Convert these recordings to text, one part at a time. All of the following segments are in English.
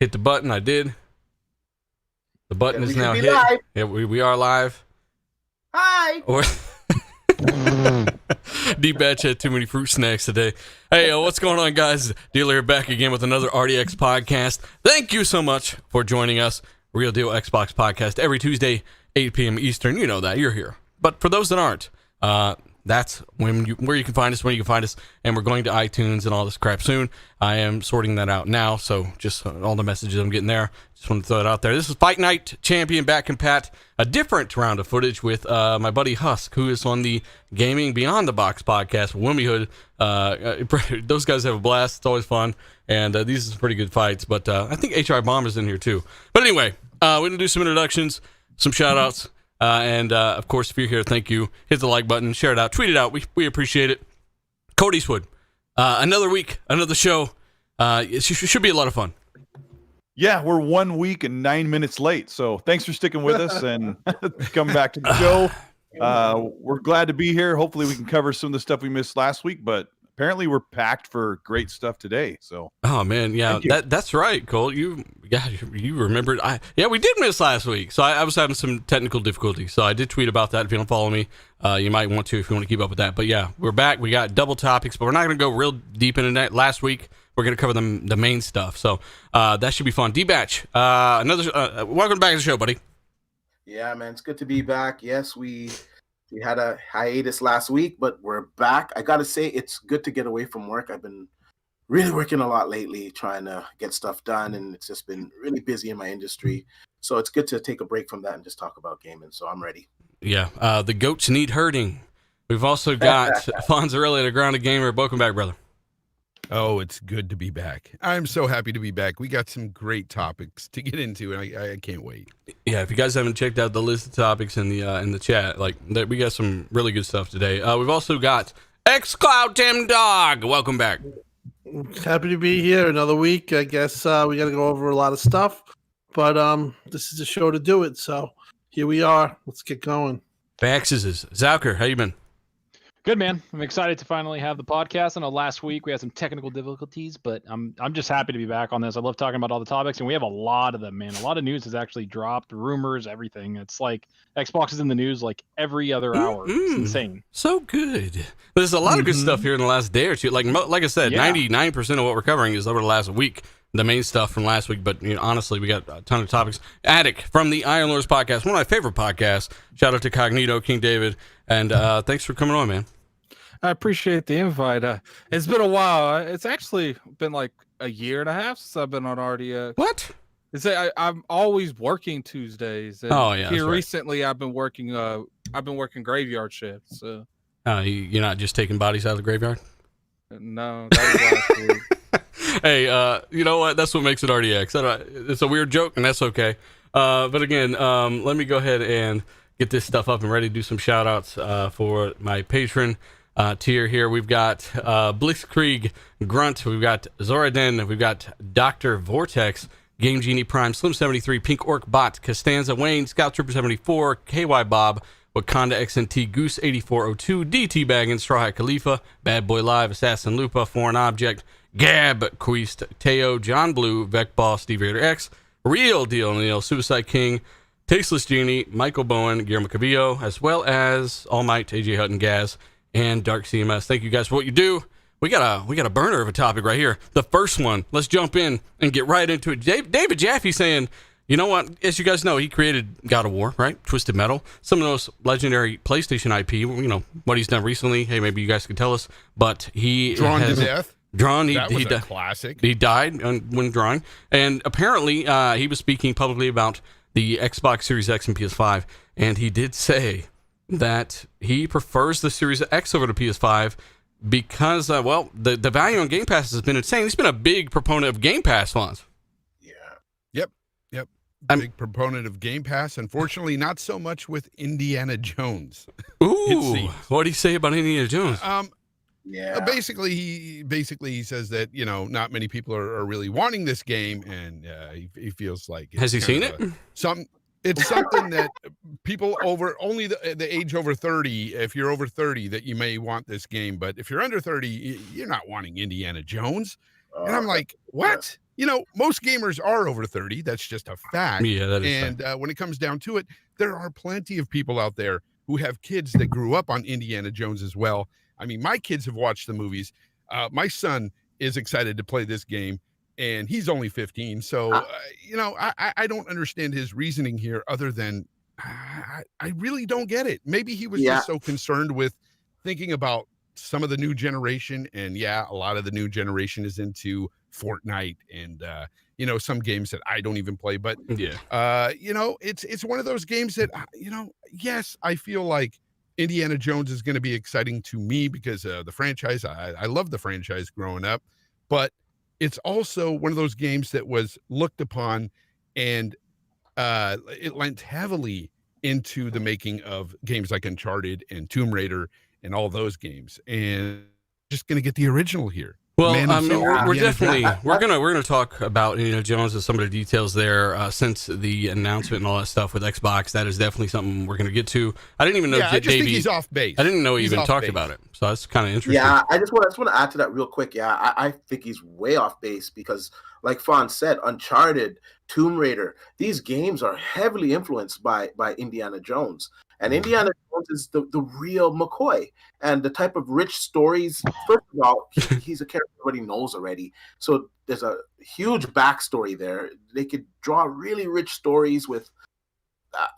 hit the button. I did. The button is now hit. Live. Yeah, we are live. Hi. Or D-Batch had too many fruit snacks today. Hey, what's going on, guys? Dealer here back again with another RDX podcast. Thank you so much for joining us. Real Deal Xbox podcast every Tuesday, 8 p.m. Eastern. You know that. You're here. But for those that aren't, that's where you can find us, and we're going to iTunes and all this crap soon. I am sorting that out now, so just all the messages I'm getting there. Just want to throw it out there. This is Fight Night Champion back in Pat. A different round of footage with my buddy Husk, who is on the Gaming Beyond the Box podcast with Wimmy Hood. Those guys have a blast. It's always fun, and these are some pretty good fights. But I think HR Bomber's in here too. But anyway, we're going to do some introductions, some shout-outs. And of course, if you're here, thank you. Hit the like button, share it out, tweet it out. We appreciate it. Cody Eastwood, another week, another show. It should be a lot of fun. Yeah, we're 1 week and 9 minutes late. So thanks for sticking with us and coming back to the show. We're glad to be here. Hopefully we can cover some of the stuff we missed last week, but apparently we're packed for great stuff today. So oh man, yeah, that's right, Cole. You remembered. We did miss last week. So I was having some technical difficulties. So I did tweet about that. If you don't follow me, you might want to if you want to keep up with that. But yeah, we're back. We got double topics, but we're not going to go real deep into that. Last week we're going to cover the main stuff. So that should be fun. D-Batch, welcome back to the show, buddy. Yeah, man, it's good to be back. Yes, we had a hiatus last week, but we're back. I gotta say, it's good to get away from work. I've been really working a lot lately, trying to get stuff done, and it's just been really busy in my industry. So it's good to take a break from that and just talk about gaming. So I'm ready. Yeah, the goats need herding. We've also got Fonzarelli, the Grounded Gamer. Welcome back, brother. Oh, it's good to be back. I'm so happy to be back. We got some great topics to get into, and I can't wait. Yeah, if you guys haven't checked out the list of topics in the chat, we got some really good stuff today. We've also got xCloud Tim Dog. Welcome back. Happy to be here another week. I guess we got to go over a lot of stuff, but this is the show to do it. So here we are. Let's get going. Baxes, Zauker, how you been? Good, man. I'm excited to finally have the podcast. I know last week we had some technical difficulties, but I'm just happy to be back on this. I love talking about all the topics, and we have a lot of them, man. A lot of news has actually dropped, rumors, everything. It's like Xbox is in the news like every other hour. It's insane. So good. There's a lot of good stuff here in the last day or two. Like I said, 99% of what we're covering is over the last week. The main stuff from last week, but honestly, we got a ton of topics. Attic from the Iron Lords podcast, one of my favorite podcasts. Shout out to Cognito, King David, and thanks for coming on, man. I appreciate the invite. It's been a while. It's actually been like a year and a half since I've been on RDX. What? I'm always working Tuesdays. And here recently, I've been working graveyard shifts. So. You're not just taking bodies out of the graveyard? No, that was last week. Hey, you know what? That's what makes it RDX. It's a weird joke, and that's okay. But again, let me go ahead and get this stuff up and ready to do some shout outs for my patron tier here. We've got Blitzkrieg Grunt, we've got Zoraden, we've got Dr. Vortex, Game Genie Prime, Slim 73, Pink Orc Bot, Costanza Wayne, Scout Trooper 74, KY Bob, Wakanda XNT, Goose 8402, DT Baggins, Straw Hat Khalifa, Bad Boy Live, Assassin Lupa, Foreign Object, Gab, Queest, Teo, John Blue, Vecball, Steve Raider X, Real Deal Neil, Suicide King, Tasteless Genie, Michael Bowen, Guillermo Cabillo, as well as All Might, AJ Hutton, Gaz, and Dark CMS. Thank you guys for what you do. We got a burner of a topic right here. The first one. Let's jump in and get right into it. David Jaffe saying, you know what? As you guys know, he created God of War, right? Twisted Metal. Some of those legendary PlayStation IP. You know what he's done recently. Hey, maybe you guys can tell us. But he Drawn to Death. That was a classic. He died when drawing, and apparently he was speaking publicly about the Xbox Series X and PS5, and he did say that he prefers the Series X over the PS5 because, the value on Game Pass has been insane. He's been a big proponent of Game Pass funds. Yeah. Yep. Big proponent of Game Pass. Unfortunately, not so much with Indiana Jones. Ooh, what do you say about Indiana Jones? Basically he says that, not many people are really wanting this game, and he feels like has he seen it? It's something that people over only the age over 30, if you're over 30, that you may want this game, but if you're under 30, you're not wanting Indiana Jones. And I'm like, what? most gamers are over 30. That's just a fact. Yeah, that is. And when it comes down to it, there are plenty of people out there who have kids that grew up on Indiana Jones as well. I mean, my kids have watched the movies. My son is excited to play this game, and he's only 15. So, I don't understand his reasoning here other than I really don't get it. Maybe he was just so concerned with thinking about some of the new generation. And a lot of the new generation is into Fortnite and, some games that I don't even play. But, it's one of those games that, yes, I feel like Indiana Jones is going to be exciting to me because the franchise, I love the franchise growing up, but it's also one of those games that was looked upon and it lent heavily into the making of games like Uncharted and Tomb Raider and all those games. And just going to get the original here. Well, I mean, we're gonna talk about Indiana Jones and some of the details there since the announcement and all that stuff with Xbox. That is definitely something we're gonna get to. I didn't even know I just think he's off base. I didn't know he even talked about it, so that's kind of interesting. Yeah, I just want to add to that real quick. Yeah, I think he's way off base because, like Fawn said, Uncharted, Tomb Raider, these games are heavily influenced by Indiana Jones. And Indiana Jones is the real McCoy. And the type of rich stories, first of all, he's a character everybody knows already. So there's a huge backstory there. They could draw really rich stories with,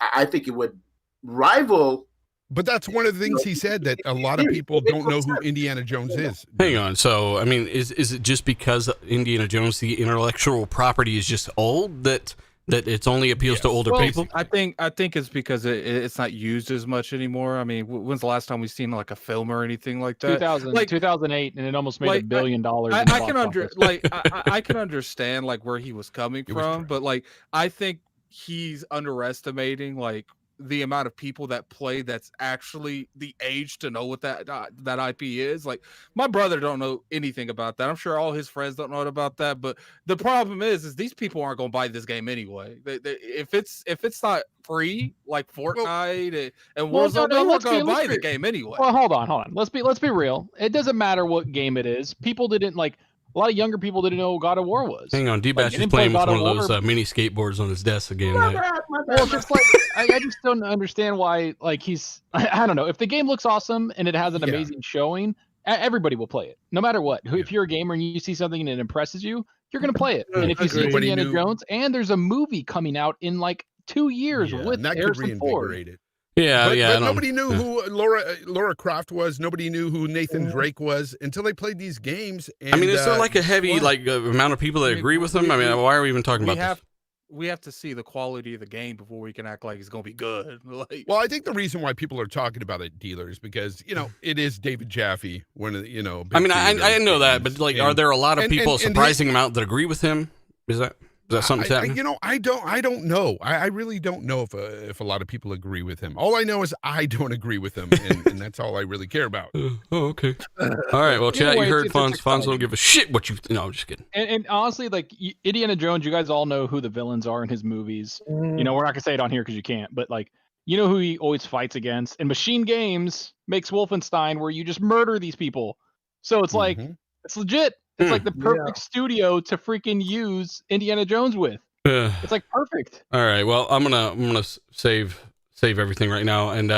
I think it would rival. But that's one of the things he said, that a lot of people don't know who Indiana Jones is. Hang on. So, I mean, is it just because Indiana Jones, the intellectual property, is just old that it's only appeals to older people? I think it's because it's not used as much anymore. I mean, when's the last time we've seen like a film or anything like that? 2008, and it almost made $1 billion. I can understand like where he was coming from, but like I think he's underestimating like the amount of people that play that's actually the age to know what that IP is. Like my brother don't know anything about that. I'm sure all his friends don't know about that. But the problem is these people aren't going to buy this game anyway. If it's not free like Fortnite and Warzone, they're not going to buy the game anyway. Well, hold on. Let's be real. It doesn't matter what game it is. People didn't like. A lot of younger people didn't know what God of War was. Hang on, D-Bash is playing with one of those mini skateboards on his desk again. Well, just like I just don't understand why. Like he's, I don't know. If the game looks awesome and it has an amazing showing, everybody will play it, no matter what. If you're a gamer and you see something and it impresses you, you're gonna play it. And if you see Indiana Jones, and there's a movie coming out in like 2 years with Harrison Ford. But nobody knew who Laura Croft was. Nobody knew who Nathan Drake was until they played these games. And, I mean, is there like a heavy amount of people that agree with them? I mean, why are we even talking about this? We have to see the quality of the game before we can act like it's going to be good. Well, I think the reason why people are talking about it, dealers, because it is David Jaffe. I mean, I know that, but like, are there a lot of people, a surprising amount, that agree with him? Is that something happening? I don't know. I really don't know if a lot of people agree with him. All I know is I don't agree with him, and that's all I really care about. Okay. All right. Well, chat, you heard Fonz. Fonz don't give a shit what you. No, I'm just kidding. And honestly, like Indiana Jones, you guys all know who the villains are in his movies. We're not gonna say it on here because you can't, but like you know who he always fights against. And Machine Games makes Wolfenstein, where you just murder these people. So it's like it's legit. It's like the perfect studio to freaking use Indiana Jones with. It's like perfect. All right. Well, I'm gonna save everything right now and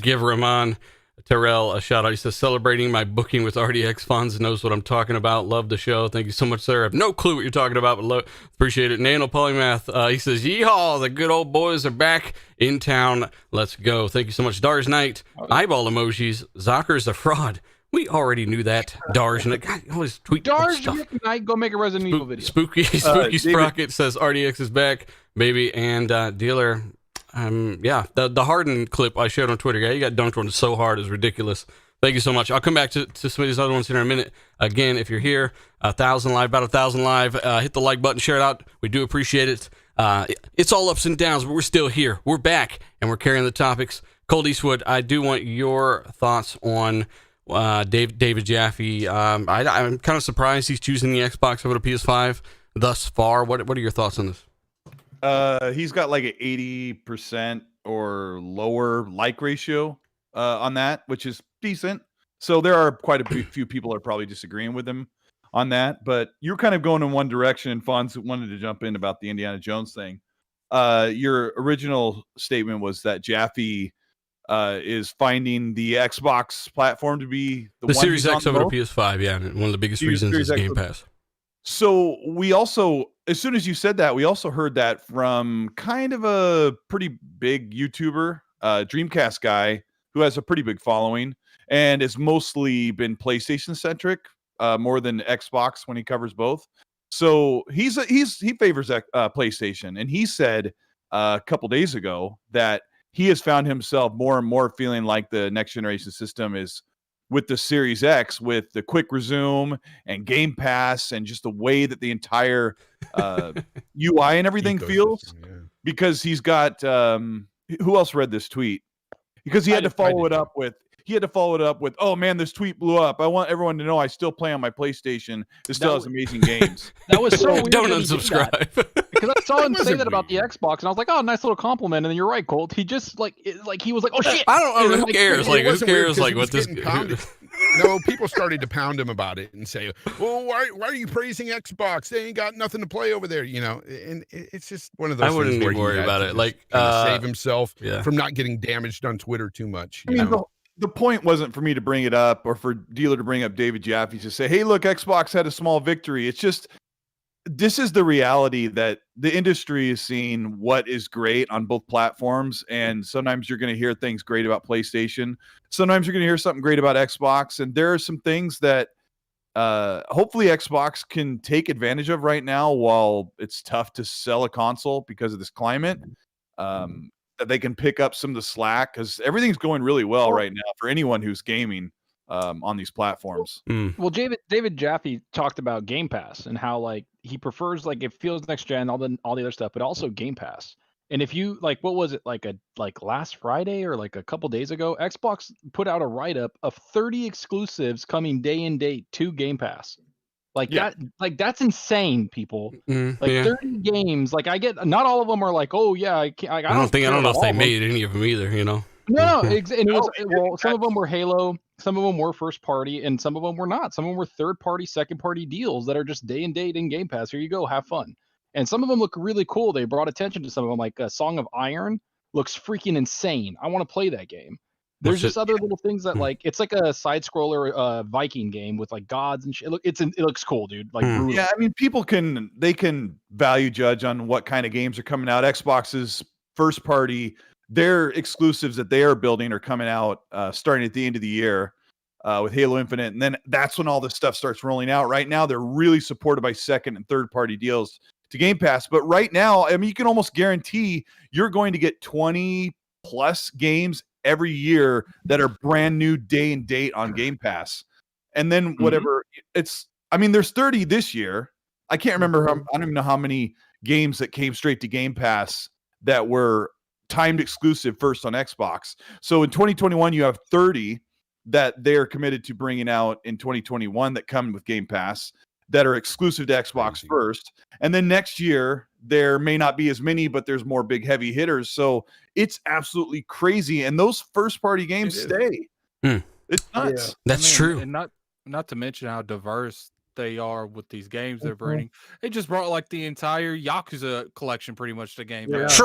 give Rahman Terrell a shout out. He says, celebrating my booking with RDX Funds, knows what I'm talking about. Love the show. Thank you so much, sir. I have no clue what you're talking about, but appreciate it. Nano Polymath, he says, yeehaw, the good old boys are back in town. Let's go. Thank you so much. Dars Knight, eyeball emojis. Zocker's a fraud. We already knew that. Darj, and God, always tweet Darj, stuff. Tonight, go make a Resident Evil video. Spooky Sprocket says RDX is back, baby, and dealer. The Harden clip I shared on Twitter, you got dunked on so hard, it's ridiculous. Thank you so much. I'll come back to some of these other ones in a minute. Again, if you're here, 1,000 live, about 1,000 live, hit the like button, share it out. We do appreciate it. It's all ups and downs, but we're still here. We're back, and we're carrying the topics. Cold Eastwood, I do want your thoughts on David Jaffe. I'm kind of surprised he's choosing the Xbox over the PS5 thus far. What are your thoughts on this? He's got like an 80% or lower like ratio on that, which is decent. So there are quite a few people are probably disagreeing with him on that, but you're kind of going in one direction, and Fonz wanted to jump in about the Indiana Jones thing. Your original statement was that Jaffe is finding the Xbox platform to be the one Series X over both. to PS5, yeah, and one of the biggest reasons is Game Pass. So we also, as soon as you said that, we also heard that from kind of a pretty big YouTuber, Dreamcast guy, who has a pretty big following and has mostly been PlayStation centric, more than Xbox when he covers both. So he favors PlayStation, and he said a couple days ago that he has found himself more and more feeling like the next generation system is with the Series X, with the quick resume and Game Pass, and just the way that the entire UI and everything feels. Yeah. Because he's got who else read this tweet? Because he had to follow it up with. Oh man, this tweet blew up. I want everyone to know I still play on my PlayStation. It still has amazing games. That was so weird. Don't unsubscribe. Because I saw him say wasn't that about the Xbox, and I was like, "Oh, nice little compliment." And then you're right, Colt. He just he was like, "Oh shit!" I don't know. Who cares? Like, who wasn't weird cares? 'cause Like, he what was this? getting pounded. No, people started to pound him about it and say, "Well, why are you praising Xbox? They ain't got nothing to play over there," And it's just one of those. I wouldn't things where even worry he had about to it. just Like, kinda save himself yeah. from not getting damaged on Twitter too much. I mean, the point wasn't for me to bring it up or for Dealer to bring up David Jaffe to say, hey, look, Xbox had a small victory. It's just, this is the reality that the industry is seeing what is great on both platforms. And sometimes you're going to hear things great about PlayStation. Sometimes you're going to hear something great about Xbox. And there are some things that hopefully Xbox can take advantage of right now while it's tough to sell a console because of this climate. That they can pick up some of the slack, because everything's going really well right now for anyone who's gaming on these platforms. Well, David Jaffe talked about Game Pass and how he prefers it feels next gen, all the other stuff, but also Game Pass. And if you what was it last Friday or a couple days ago, Xbox put out a write up of 30 exclusives coming day and date to Game Pass. That's insane, people. 30 games. I get, not all of them are oh yeah, I don't know if they made any of them either. No, and it was some of them were Halo, some of them were first party, and some of them were not. Some of them were third party, second party deals that are just day and date in Game Pass. Here you go, have fun. And some of them look really cool. They brought attention to some of them, like Song of Iron looks freaking insane. I want to play that game. There's just other little things that it's like a side scroller Viking game with gods and shit. It looks cool, dude. Brutal. Yeah, I mean, people can value judge on what kind of games are coming out. Xbox's first party, their exclusives that they are building are coming out starting at the end of the year with Halo Infinite, and then that's when all this stuff starts rolling out. Right now, they're really supported by second and third party deals to Game Pass. But right now, I mean, you can almost guarantee you're going to get 20 plus games every year that are brand new day and date on Game Pass. And then whatever there's 30 this year. I can't remember I don't even know how many games that came straight to Game Pass that were timed exclusive first on Xbox. So in 2021, you have 30 that they're committed to bringing out in 2021 that come with Game Pass that are exclusive to Xbox first. And then next year, there may not be as many, but there's more big heavy hitters. So it's absolutely crazy. And those first party games stay. It's nuts. Yeah. That's true. And not to mention how diverse they are with these games they're bringing. They just brought the entire Yakuza collection pretty much to Game Pass.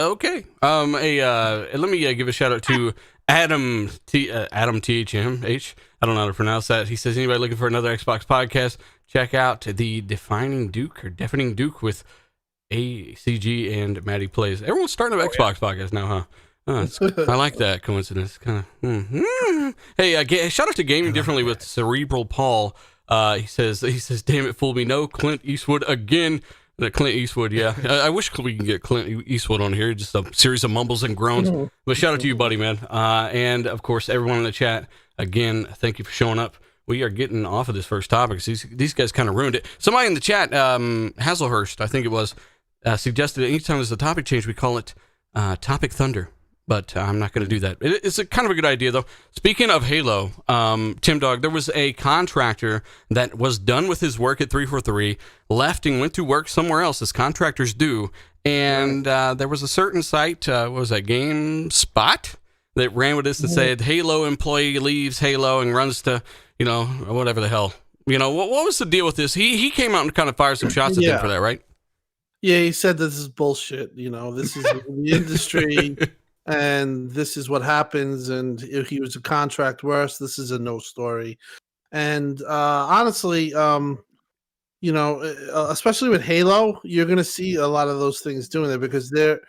Okay. Let me give a shout out to Adam THMH. I don't know how to pronounce that. He says, anybody looking for another Xbox podcast, check out the Defining Duke with ACG and Maddie Plays. Everyone's starting an Xbox podcast now, huh? I like that coincidence. Kind of. Hey, shout out to Gaming Differently with Cerebral Paul. He says, damn it, fool me. No, Clint Eastwood again. Clint Eastwood, yeah. I wish we can get Clint Eastwood on here. Just a series of mumbles and groans. But shout out to you, buddy, man. And, of course, everyone in the chat, again, thank you for showing up. We are getting off of this first topic. These guys kind of ruined it. Somebody in the chat, Hazelhurst, I think it was, suggested that anytime there's a topic change, we call it Topic Thunder. But I'm not going to do that. It's a kind of a good idea, though. Speaking of Halo, Tim Dog, there was a contractor that was done with his work at 343, left and went to work somewhere else, as contractors do. And there was a certain site, what was that, GameSpot, that ran with this and said, Halo employee leaves Halo and runs to, whatever the hell, You know, what was the deal with this? He came out and kind of fired some shots at them for that, right? Yeah, he said this is bullshit. You know, this is the industry, and this is what happens. And if he was a contract worse, this is a no story. And honestly, you know, especially with Halo, you're going to see a lot of those things doing it because they're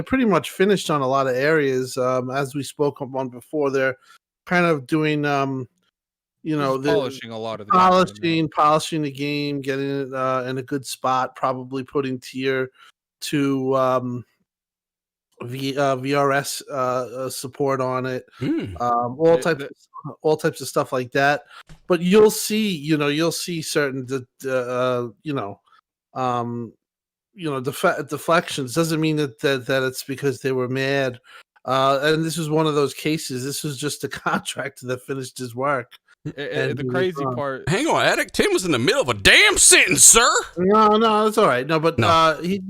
pretty much finished on a lot of areas. As we spoke on before, they're kind of doing, you know, polishing a lot of the polishing the game, getting it in a good spot, probably putting tier 2 VRS support on it, all types of stuff like that. But you'll see certain deflections. Doesn't mean that it's because they were mad. And this was one of those cases. This was just a contractor that finished his work. And the crazy part. Hang on, Addict Tim was in the middle of a damn sentence, sir. No, that's all right. No, but he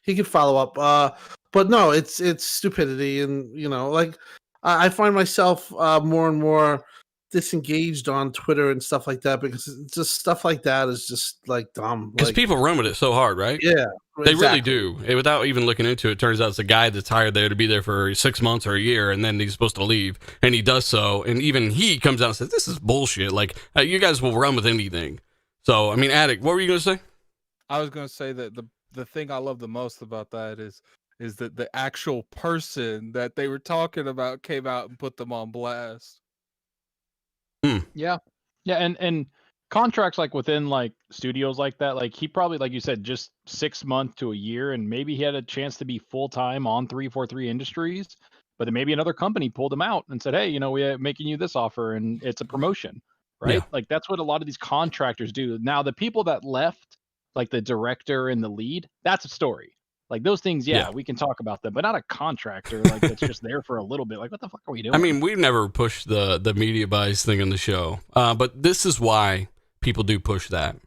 could follow up. But no, it's stupidity, and you know, like I find myself more and more disengaged on Twitter and stuff like that because it's just stuff like that is just like dumb. Because people run with it so hard, right? Yeah, they really do. Without even looking into it, it turns out it's a guy that's hired there to be there for 6 months or a year, and then he's supposed to leave, and he does so, and even he comes out and says, "This is bullshit. Like you guys will run with anything." So, I mean, Addict, what were you going to say? I was going to say that the thing I love the most about that is that the actual person that they were talking about came out and put them on blast. Yeah, and contracts like within like studios like that, like he probably, like you said, just 6 months to a year, and maybe he had a chance to be full time on 343 Industries, but then maybe another company pulled him out and said, "Hey, you know, we're making you this offer, and it's a promotion." Right? Yeah. Like that's what a lot of these contractors do. Now, the people that left, like the director and the lead, that's a story. Like those things, we can talk about them, but not a contractor like that's just there for a little bit. Like, what the fuck are we doing? I mean, we've never pushed the media buys thing on the show, but this is why people do push that,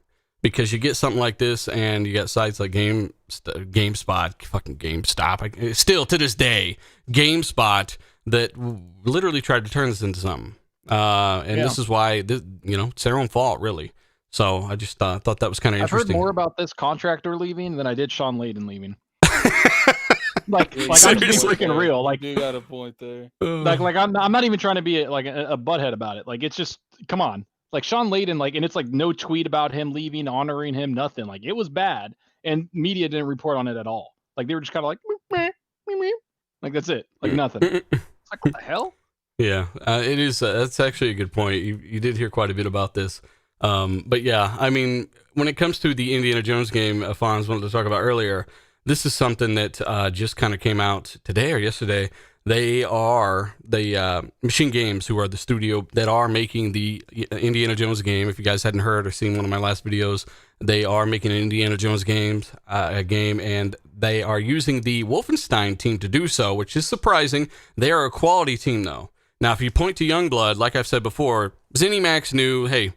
because you get something like this, and you got sites like GameSpot, fucking GameStop, still to this day, GameSpot that literally tried to turn this into something, and this is why it's their own fault, really. So I just thought that was kind of interesting. I've heard more about this contractor leaving than I did Sean Layden leaving. like I'm just being freaking real. Like you got a point there. Like I'm not even trying to be a butthead about it. Like it's just, come on. Like Sean Layden, like, and it's like no tweet about him leaving, honoring him, nothing. Like it was bad, and media didn't report on it at all. Like they were just kind of like, meh, meh, meh. Like that's it. Like nothing. It's like, what the hell? Yeah, it is. That's actually a good point. You did hear quite a bit about this. But yeah, I mean, when it comes to the Indiana Jones game, Fonz wanted to talk about earlier, this is something that just kind of came out today or yesterday. They are the Machine Games, who are the studio that are making the Indiana Jones game. If you guys hadn't heard or seen one of my last videos, they are making an Indiana Jones game, and they are using the Wolfenstein team to do so, which is surprising. They are a quality team, though. Now, if you point to Youngblood, like I've said before, ZeniMax knew, hey,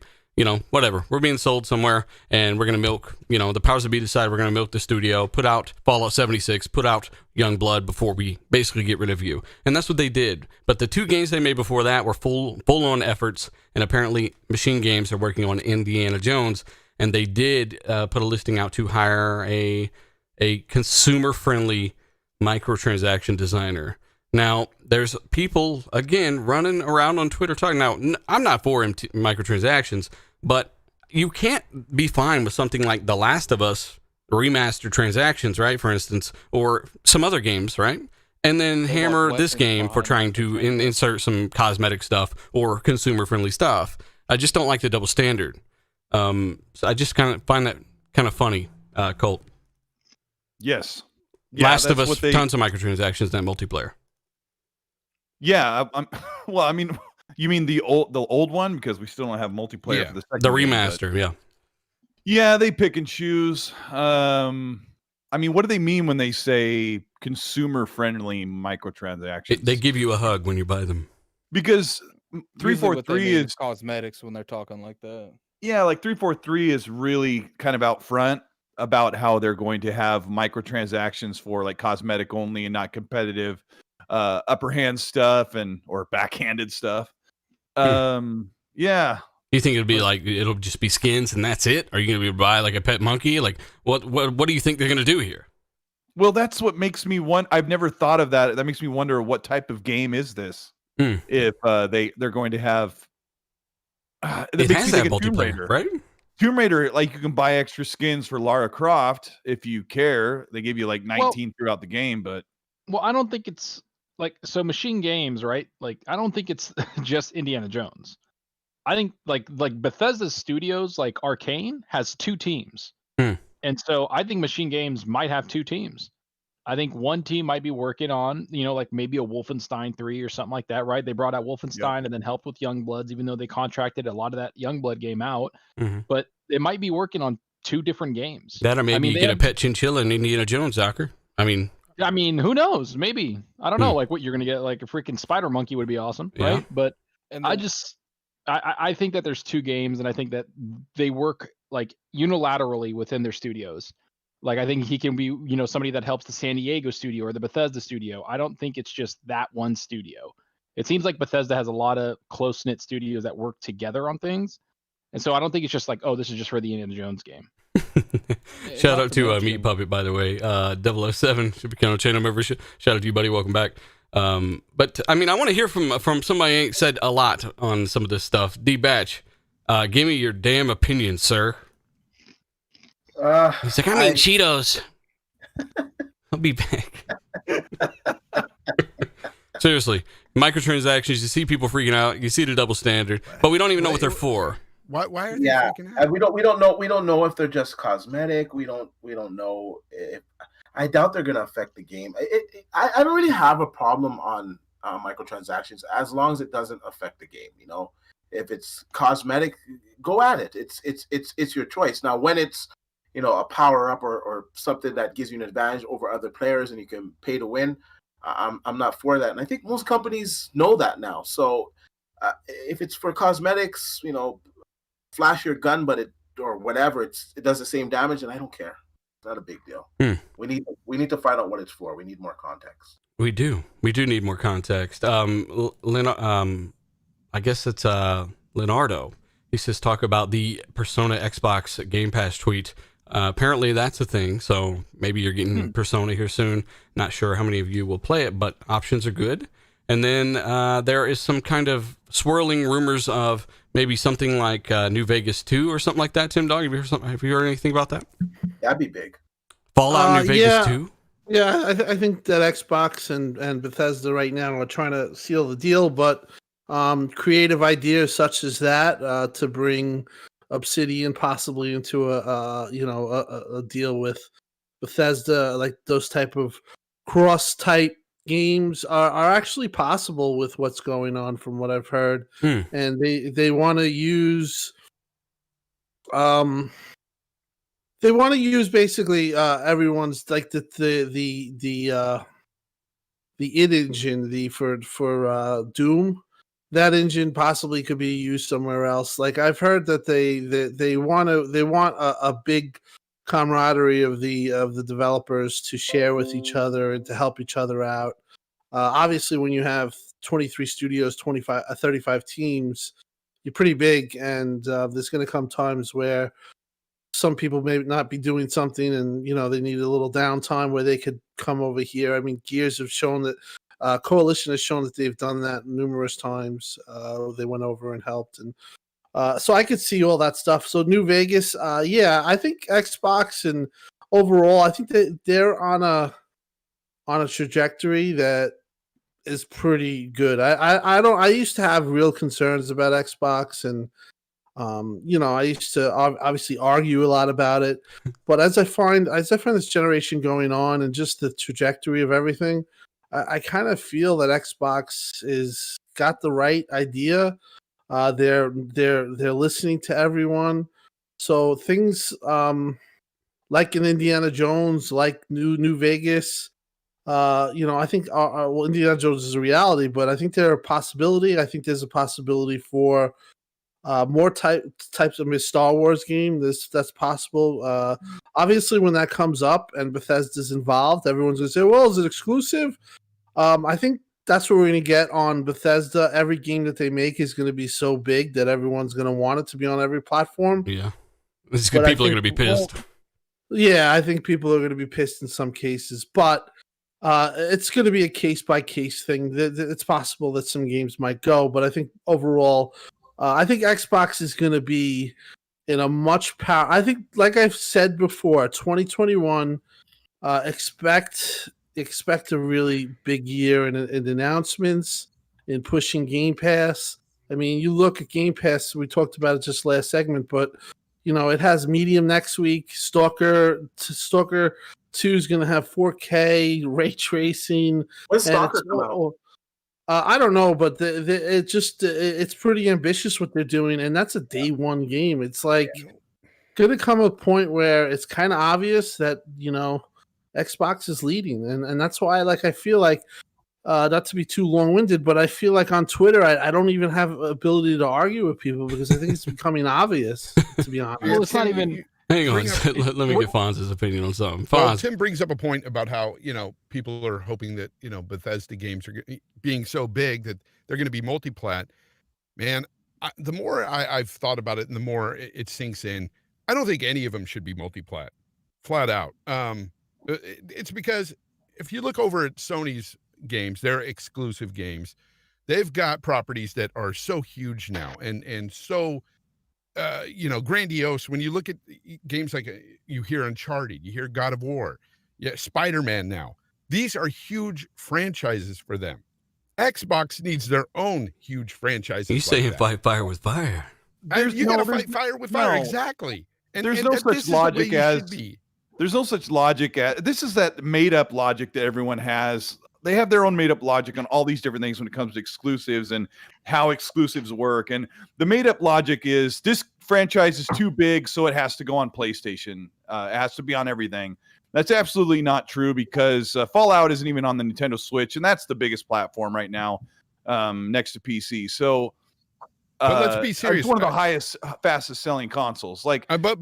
whatever, we're being sold somewhere, and we're going to milk, the powers that be decide we're going to milk the studio, put out Fallout 76, put out Youngblood before we basically get rid of you. And that's what they did. But the 2 games they made before that were full-on efforts, and apparently Machine Games are working on Indiana Jones, and they did put a listing out to hire a consumer-friendly microtransaction designer. Now, there's people, again, running around on Twitter talking. Now, I'm not for microtransactions, but you can't be fine with something like The Last of Us remastered transactions, right, for instance, or some other games, right? And then hammer this game for trying to insert some cosmetic stuff or consumer-friendly stuff. I just don't like the double standard. So I just kind of find that kind of funny, Colt. Yes. Last of Us, tons of microtransactions in that multiplayer. Yeah, well, I mean, you mean the old one, because we still don't have multiplayer for the second. The remaster, game, yeah, they pick and choose. I mean, what do they mean when they say consumer-friendly microtransactions? They give you a hug when you buy them. Because 343 is cosmetics when they're talking like that. Yeah, like 343 is really kind of out front about how they're going to have microtransactions for like cosmetic only and not competitive. Upper hand stuff or backhanded stuff. Yeah, You think it'll be like it'll just be skins and that's it? Are you gonna be buy like a pet monkey? Like what do you think they're gonna do here? Well, that's what makes me I've never thought of that. That makes me wonder what type of game is this? If they're going to have. It has that multiplayer, right? Tomb Raider, like you can buy extra skins for Lara Croft if you care. They give you like 19 throughout the game, but I don't think it's like so. Machine Games, right? Like I don't think it's just Indiana Jones. I think like Bethesda Studios, like Arcane, has 2 teams, and so I think Machine Games might have 2 teams. I think one team might be working on, like maybe a Wolfenstein 3 or something like that, right? They brought out Wolfenstein and then helped with Youngbloods, even though they contracted a lot of that Youngblood game out. But they might be working on 2 different games. That or maybe you get a pet chinchilla in Indiana Jones, Docker. I mean, who knows? Maybe. I don't know. Like what you're going to get, like a freaking spider monkey would be awesome, right? But I think that there's 2 games, and I think that they work like unilaterally within their studios. Like I think he can be, somebody that helps the San Diego studio or the Bethesda studio. I don't think it's just that one studio. It seems like Bethesda has a lot of close-knit studios that work together on things. And so I don't think it's just like, oh, this is just for the Indiana Jones game. Shout out to Meat Puppet, by the way. 007 should be kind of channel member. Shout out to you, buddy. Welcome back. But I mean, I want to hear from somebody who ain't said a lot on some of this stuff. D-Batch, give me your damn opinion, sir. He's like, I need Cheetos. I'll be back. Seriously, microtransactions. You see people freaking out. You see the double standard, but we don't even know what they're for. Why are they freaking out? We don't know if they're just cosmetic. We don't know if. I doubt they're gonna affect the game. I don't really have a problem on microtransactions as long as it doesn't affect the game. If it's cosmetic, go at it. It's your choice. Now, when it's a power up or something that gives you an advantage over other players and you can pay to win, I'm not for that. And I think most companies know that now. So if it's for cosmetics, flash your gun, but it does the same damage, and I don't care. It's not a big deal. We need to find out what it's for. We need more context. We do need more context. I guess it's Leonardo. He says talk about the Persona Xbox Game Pass tweet. Apparently that's a thing, so maybe you're getting Persona here soon. Not sure how many of you will play it, but options are good. And then there is some kind of swirling rumors of maybe something like New Vegas 2 or something like that. Tim Dog, have you heard anything about that? That'd be big. Fallout New Vegas 2? Yeah, I think that Xbox and Bethesda right now are trying to seal the deal, but creative ideas such as that to bring Obsidian possibly into a deal with Bethesda, like those type of cross type games are actually possible with what's going on from what I've heard. And they want to use basically everyone's like the id engine for Doom. That engine possibly could be used somewhere else. Like I've heard that they want a big camaraderie of the developers to share with each other and to help each other out. Obviously, when you have 23 studios, 35 teams, you're pretty big, and there's going to come times where some people may not be doing something, and they need a little downtime where they could come over here. I mean, Gears have shown that. Coalition has shown that they've done that numerous times. They went over and helped, and so I could see all that stuff. So New Vegas, I think Xbox and overall, I think that they're on a trajectory that is pretty good. I used to have real concerns about Xbox, and I used to obviously argue a lot about it. But as I find this generation going on and just the trajectory of everything, I kind of feel that Xbox is got the right idea. They're listening to everyone. So things like in Indiana Jones, like New Vegas, I think Indiana Jones is a reality, but I think there's a possibility. I think there's a possibility for more types of Star Wars game. That's possible. Obviously, when that comes up and Bethesda's involved, everyone's gonna say, "Well, is it exclusive?" I think that's what we're going to get on Bethesda. Every game that they make is going to be so big that everyone's going to want it to be on every platform. Yeah. This is But good. I People are going to think- be pissed. Yeah, I think people are going to be pissed in some cases, but it's going to be a case by case thing. It's possible that some games might go, but I think overall, I think Xbox is going to be in a much power. I think, like I've said before, 2021. Expect a really big year in announcements, in pushing Game Pass. I mean, you look at Game Pass. We talked about it just last segment, but it has Medium next week. Stalker 2 is going to have 4K ray tracing. When's and Stalker it's- come out? I don't know, but it's pretty ambitious what they're doing, and that's a day one game. It's like going to come a point where it's kind of obvious that Xbox is leading, and that's why I feel like not to be too long-winded, but I feel like on Twitter I don't even have ability to argue with people because I think it's becoming obvious, to be honest. Well, it's not even. Hang on. Bring up- Let me get Fonz's opinion on something. Well, Fonz. Tim brings up a point about how people are hoping that Bethesda games are being so big that they're going to be multi-plat. Man, the more I've thought about it, and the more it sinks in, I don't think any of them should be multi-plat, flat out. It's because if you look over at Sony's games, their exclusive games, they've got properties that are so huge now and so grandiose. When you look at games like you hear Uncharted, you hear God of War, Spider-Man now. These are huge franchises for them. Xbox needs their own huge franchises. You like saying that. fight fire with fire? You got to fight fire with fire, exactly. And there's and no that such this is the way logic you as should be. there's no such logic as this is that made up logic that everyone has. They have their own made up logic on all these different things when it comes to exclusives and how exclusives work. And the made up logic is this franchise is too big, so it has to go on PlayStation. It has to be on everything. That's absolutely not true because Fallout isn't even on the Nintendo Switch, and that's the biggest platform right now, next to PC. So, but let's be serious. It's one of the fastest selling consoles. But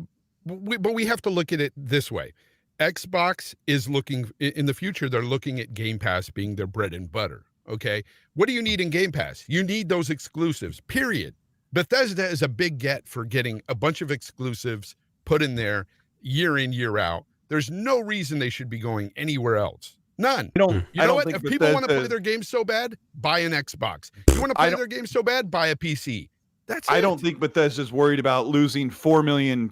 we have to look at it this way. Xbox is looking in the future. They're looking at Game Pass being their bread and butter. Okay, what do you need in Game Pass? You need those exclusives. Period. Bethesda is a big get for getting a bunch of exclusives put in there year in, year out. There's no reason they should be going anywhere else. None. You know what? If people want to play their games so bad, buy an Xbox. You want to play their games so bad, buy a PC. That's it. I don't think Bethesda's worried about losing 4 million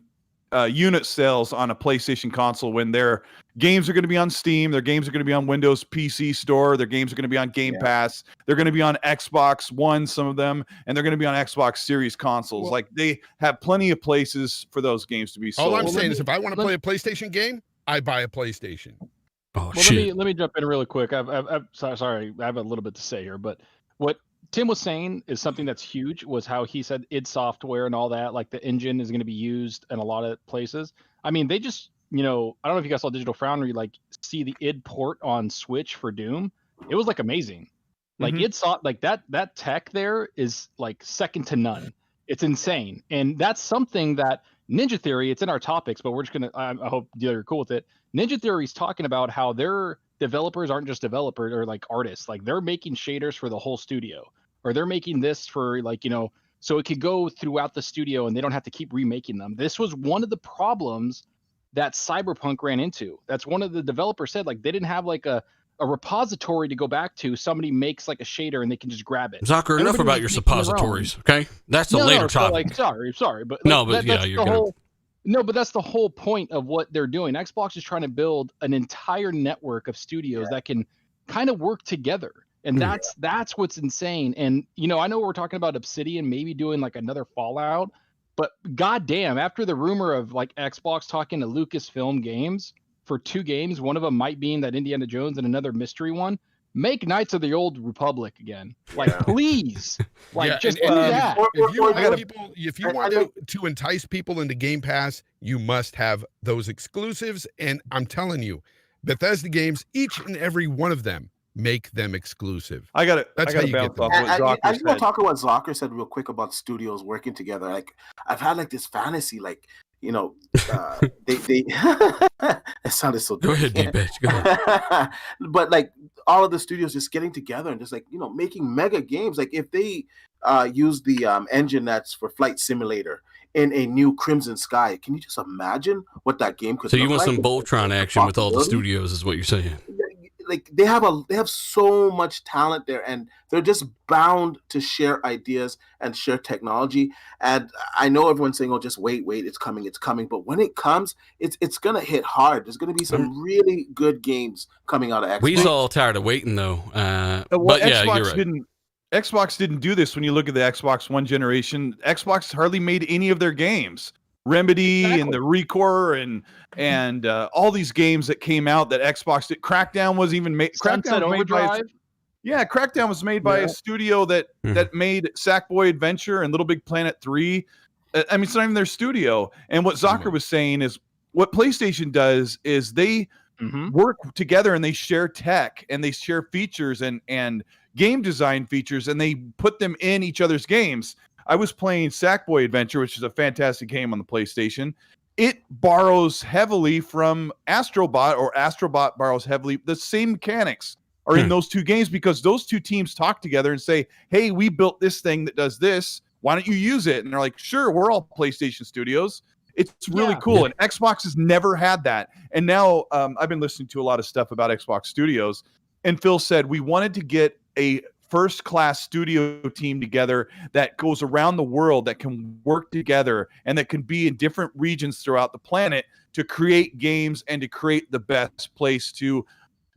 unit sales on a PlayStation console when their games are going to be on Steam, their games are going to be on Windows PC Store, their games are going to be on Game Pass, they're going to be on Xbox One, some of them, and they're going to be on Xbox Series consoles. They have plenty of places for those games to be sold. All I'm saying is if I want to play a PlayStation game, I buy a PlayStation. Oh, Well, shit. let me jump in really quick. Sorry, I have a little bit to say here, but what Tim was saying is something that's huge. Was how he said id Software and all that, like the engine is going to be used in a lot of places. I mean, they just, I don't know if you guys saw Digital Foundry, see the id port on Switch for Doom. It was amazing. Id saw that tech there is second to none. It's insane, and that's something that Ninja Theory. It's in our topics, but we're just gonna. I hope you're cool with it. Ninja Theory's talking about how their developers aren't just developers or artists. They're making shaders for the whole studio, or they're making this for so it could go throughout the studio and they don't have to keep remaking them. This was one of the problems that Cyberpunk ran into. That's one of the developers said they didn't have a repository to go back to. Somebody makes a shader and they can just grab it. Zucker, enough about your suppositories, okay? That's a later topic. Sorry, but you're good. No, but that's the whole point of what they're doing. Xbox is trying to build an entire network of studios that can kind of work together. And that's what's insane. And I know we're talking about Obsidian maybe doing another Fallout, but goddamn, after the rumor of Xbox talking to Lucasfilm Games for 2 games, one of them might be in that Indiana Jones and another mystery one, make Knights of the Old Republic again. Please. Just do that. If you want to entice people into Game Pass, you must have those exclusives. And I'm telling you, Bethesda games, each and every one of them, make them exclusive. That's how you get them. I just want to talk about what Zucker said real quick about studios working together. I've had this fantasy, you know, they it sounded so Go ahead, dirty. D-Bitch. Go ahead. But like all of the studios just getting together and just like, you know, making mega games. Like if they use the engine that's for Flight Simulator in a new Crimson Sky, can you just imagine what that game could So look you want like? some Voltron action with all the Possibility? studios, is what you're saying? Like they have so much talent there, and they're just bound to share ideas and share technology. And I know everyone's saying, "Oh, just wait, it's coming, it's coming." But when it comes, it's gonna hit hard. There's gonna be some really good games coming out of Xbox. We's all tired of waiting though. Well, But yeah, Xbox you're right. Xbox didn't do this when you look at the Xbox One generation. Xbox hardly made any of their games. Remedy and the Recore and all these games that came out that Xbox did. Crackdown was even made. Sunset Overdrive. Crackdown was made by a studio that made Sackboy Adventure and Little Big Planet 3. I mean, it's not even their studio. And what Zocker was saying is what PlayStation does is they work together and they share tech and they share features and game design features, and they put them in each other's games. I was playing Sackboy Adventure, which is a fantastic game on the PlayStation. It borrows heavily from Astrobot, or Astrobot borrows heavily. The same mechanics are in those two games because those two teams talk together and say, hey, we built this thing that does this. Why don't you use it? And they're like, sure, we're all PlayStation studios. It's really cool. And Xbox has never had that. And now I've been listening to a lot of stuff about Xbox Studios. And Phil said, we wanted to get a first-class studio team together that goes around the world, that can work together and that can be in different regions throughout the planet to create games and to create the best place to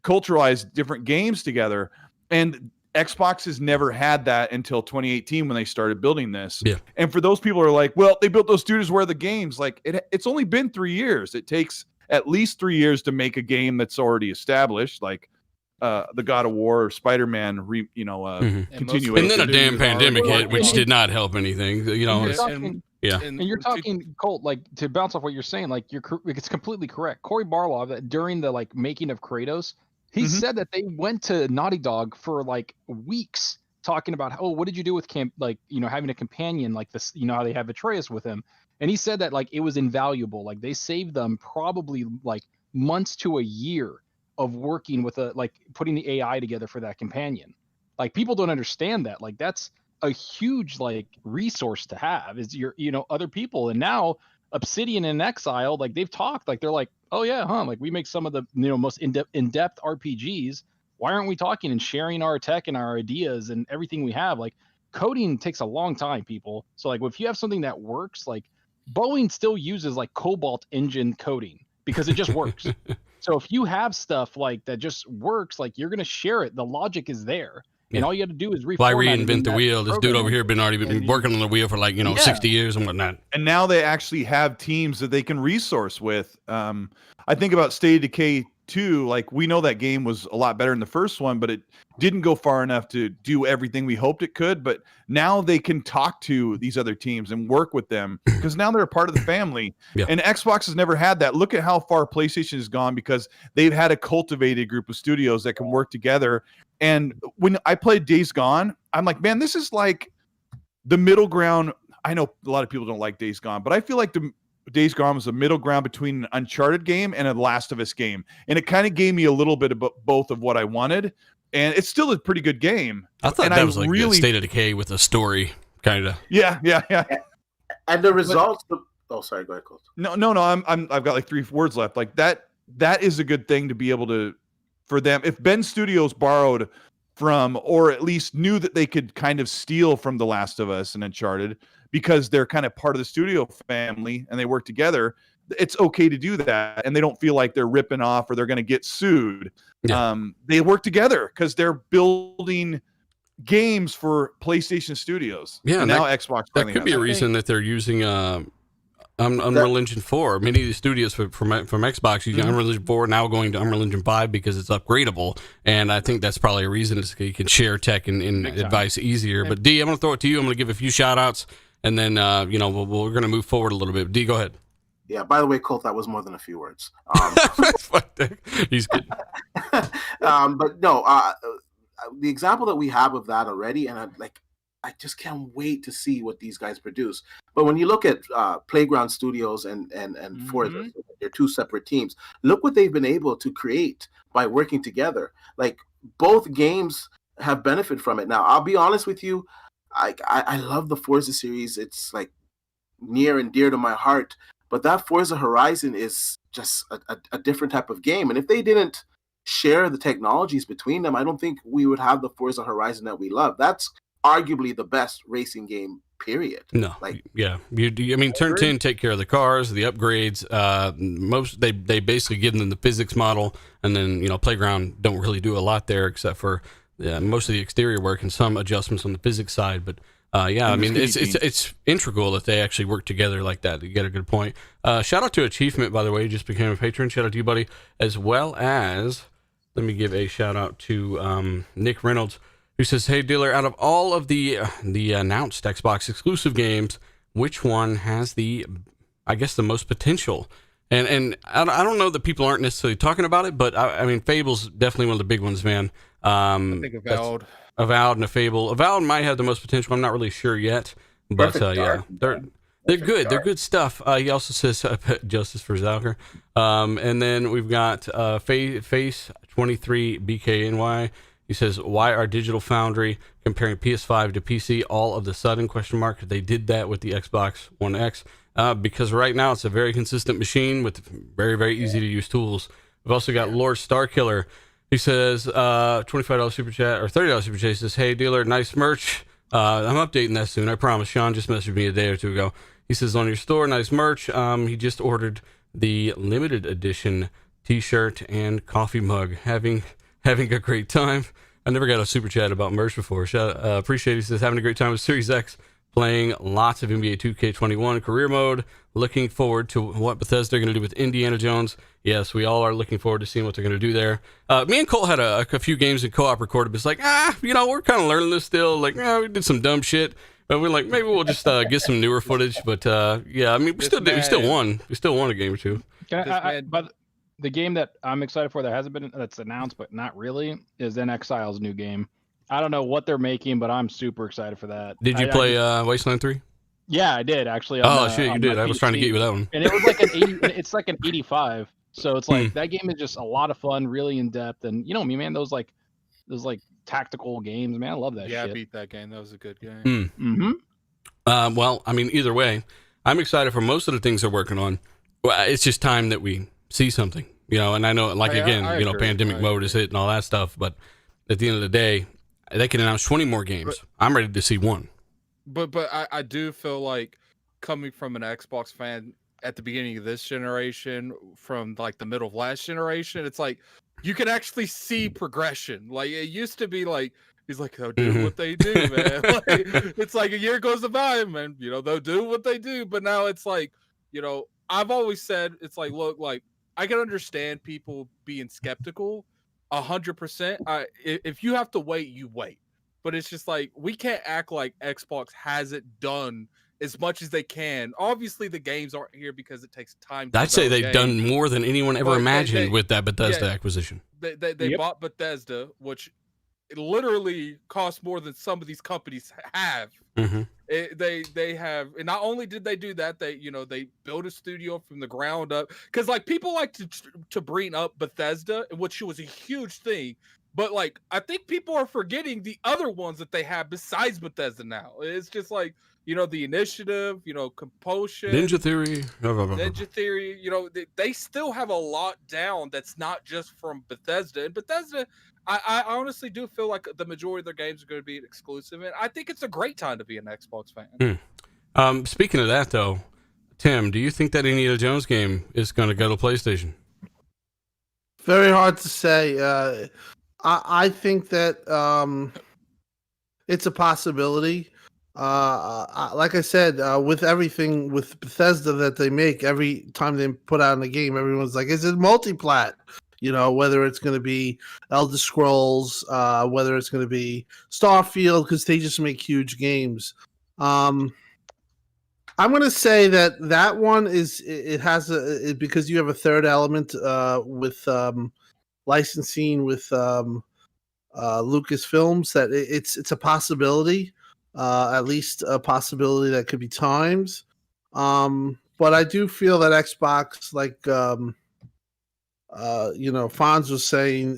culturalize different games together. And Xbox has never had that until 2018 when they started building this. Yeah. And for those people who are like, well, they built those studios where the games, like it's only been 3 years. It takes at least 3 years to make a game that's already established, like the God of War or Spider-Man, continuation. And then a damn pandemic hit, which did not help anything. You know, and you're talking, Colt, like to bounce off what you're saying, like it's completely correct. Corey Barlog, that during the like making of Kratos, he said that they went to Naughty Dog for like weeks talking about, oh, what did you do with having a companion like this, how they have Atreus with him. And he said that like it was invaluable. Like they saved them probably like months to a year of working with putting the AI together for that companion. Like people don't understand that. Like that's a huge like resource to have, is other people. And now Obsidian and Exile, like they've talked, like they're like, oh yeah, like we make some of the most in-depth RPGs. Why aren't we talking and sharing our tech and our ideas and everything we have? Like coding takes a long time, people. So like if you have something that works, like Boeing still uses like Cobalt engine coding because it just works. So if you have stuff like that just works, like you're gonna share it. The logic is there. And all you got to do is reformat. Why reinvent the wheel? This dude over here been working on the wheel for 60 years and whatnot. And now they actually have teams that they can resource with. I think about State of Decay 2. Like we know that game was a lot better than the first one, but it didn't go far enough to do everything we hoped it could. But now they can talk to these other teams and work with them because now they're a part of the family. Yeah. And Xbox has never had that. Look at how far PlayStation has gone because they've had a cultivated group of studios that can work together. And when I played Days Gone, I'm like, man, this is like the middle ground. I know a lot of people don't like Days Gone, but I feel like the Days Gone was a middle ground between an Uncharted game and a Last of Us game. And it kind of gave me a little bit of both of what I wanted. And it's still a pretty good game. I thought that was like really State of Decay with a story, kind of. Yeah. And the results. Sorry, go ahead, Colt. No. I've got like 3 words left. Like that is a good thing to be able to, for them. If Ben Studios borrowed from, or at least knew that they could kind of steal from The Last of Us and Uncharted because they're kind of part of the studio family and they work together, it's okay to do that. And they don't feel like they're ripping off or they're going to get sued. Yeah. They work together because they're building games for PlayStation Studios. Yeah. And now Xbox. That could be a reason that they're using Unreal Engine 4. Many of the studios from Xbox using Unreal Engine 4, now going to Unreal Engine 5 because it's upgradable. And I think that's probably a reason is you can share tech and advice easier. But D, I'm going to throw it to you. I'm going to give a few shout outs and then, we're going to move forward a little bit. D, go ahead. Yeah, by the way, Colt, that was more than a few words. He's kidding. But no, the example that we have of that already, and I just can't wait to see what these guys produce. But when you look at Playground Studios and Forza, they're two separate teams. Look what they've been able to create by working together. Like both games have benefited from it. Now, I'll be honest with you, I love the Forza series. It's like near and dear to my heart. But that Forza Horizon is just a different type of game. And if they didn't share the technologies between them, I don't think we would have the Forza Horizon that we love. That's arguably the best racing game, period. No, like yeah, I mean, Turn 10 take care of the cars, the upgrades. They basically give them the physics model, and then Playground don't really do a lot there except for most of the exterior work and some adjustments on the physics side. But yeah, I mean, it's integral that they actually work together like that. You get a good point. Shout out to Achievement, by the way, just became a patron. Shout out to you, buddy, as well as let me give a shout out to Nick Reynolds, who says, "Hey dealer, out of all of the announced Xbox exclusive games, which one has the most potential?" And I don't know that people aren't necessarily talking about it, but I mean, Fable's definitely one of the big ones, man. I think Avowed and a Fable. Avowed might have the most potential. I'm not really sure yet, but yeah, they're good. They're good stuff. He also says justice for Zalker. And then we've got Face 23 BKNY. He says, "Why are Digital Foundry comparing PS5 to PC all of the sudden? ? They did that with the Xbox One X because right now it's a very consistent machine with very, very easy to use tools." We've also got Lord Starkiller. He says, $25 super chat or $30 super chat. He says, "Hey dealer, nice merch. I'm updating that soon. I promise." Sean just messaged me a day or two ago. He says, "On your store, nice merch." He just ordered the limited edition T-shirt and coffee mug. Having a great time. I never got a super chat about merch before. Appreciate it. He says, "Having a great time with Series X, playing lots of NBA 2K21 career mode. Looking forward to what Bethesda are going to do with Indiana Jones." Yes, we all are looking forward to seeing what they're going to do there. Me and Cole had a few games in co-op recorded, but it's like, we're kind of learning this still. Like, we did some dumb shit. But we're like, maybe we'll just get some newer footage. But yeah, I mean, we still won a game or two. But the game that I'm excited for that's announced but not really is NXile's new game. I don't know what they're making, but I'm super excited for that. Did you play Wasteland 3? Yeah, I did actually. You did. I was trying to get you with that one. And it was like an 80. It's like an 85. So it's like that game is just a lot of fun, really in depth, and you know me, man. Those tactical games, man. I love that. Yeah, shit. I beat that game. That was a good game. Well, I mean, either way, I'm excited for most of the things they're working on. Well, it's just time that we see something, and I know, I pandemic mode is hitting all that stuff, but at the end of the day, they can announce 20 more games. I'm ready to see one. But I do feel like, coming from an Xbox fan at the beginning of this generation, from like the middle of last generation, it's like you can actually see progression. Like it used to be like, he's like, they'll do what they do, man. Like, it's like a year goes by, man, they'll do what they do. But now it's like, I've always said, it's like, look, like I can understand people being skeptical 100%. If you have to wait, you wait. But it's just like, we can't act like Xbox hasn't done as much as they can. Obviously, the games aren't here because it takes time. I'd say they've done more than anyone ever imagined with that Bethesda acquisition. They bought Bethesda, which it literally costs more than some of these companies have. They have, and not only did they do that, they built a studio from the ground up. Because like people like to bring up Bethesda, which was a huge thing. But like, I think people are forgetting the other ones that they have besides Bethesda now. It's just like, the Initiative, Compulsion, Ninja Theory, they still have a lot down that's not just from Bethesda. And Bethesda, I honestly do feel like the majority of their games are going to be exclusive, and I think it's a great time to be an Xbox fan. Speaking of that, though, Tim, do you think that Indiana Jones game is going to go to PlayStation? Very hard to say. I think that it's a possibility. Like I said, with everything with Bethesda that they make, every time they put out a game, everyone's like, "Is it multi-plat?" Whether it's going to be Elder Scrolls, whether it's going to be Starfield, because they just make huge games. I'm going to say that one has because you have a third element with licensing with Lucasfilms, that it's a possibility. at least a possibility that could be timed. But I do feel that Xbox, like Fonz was saying,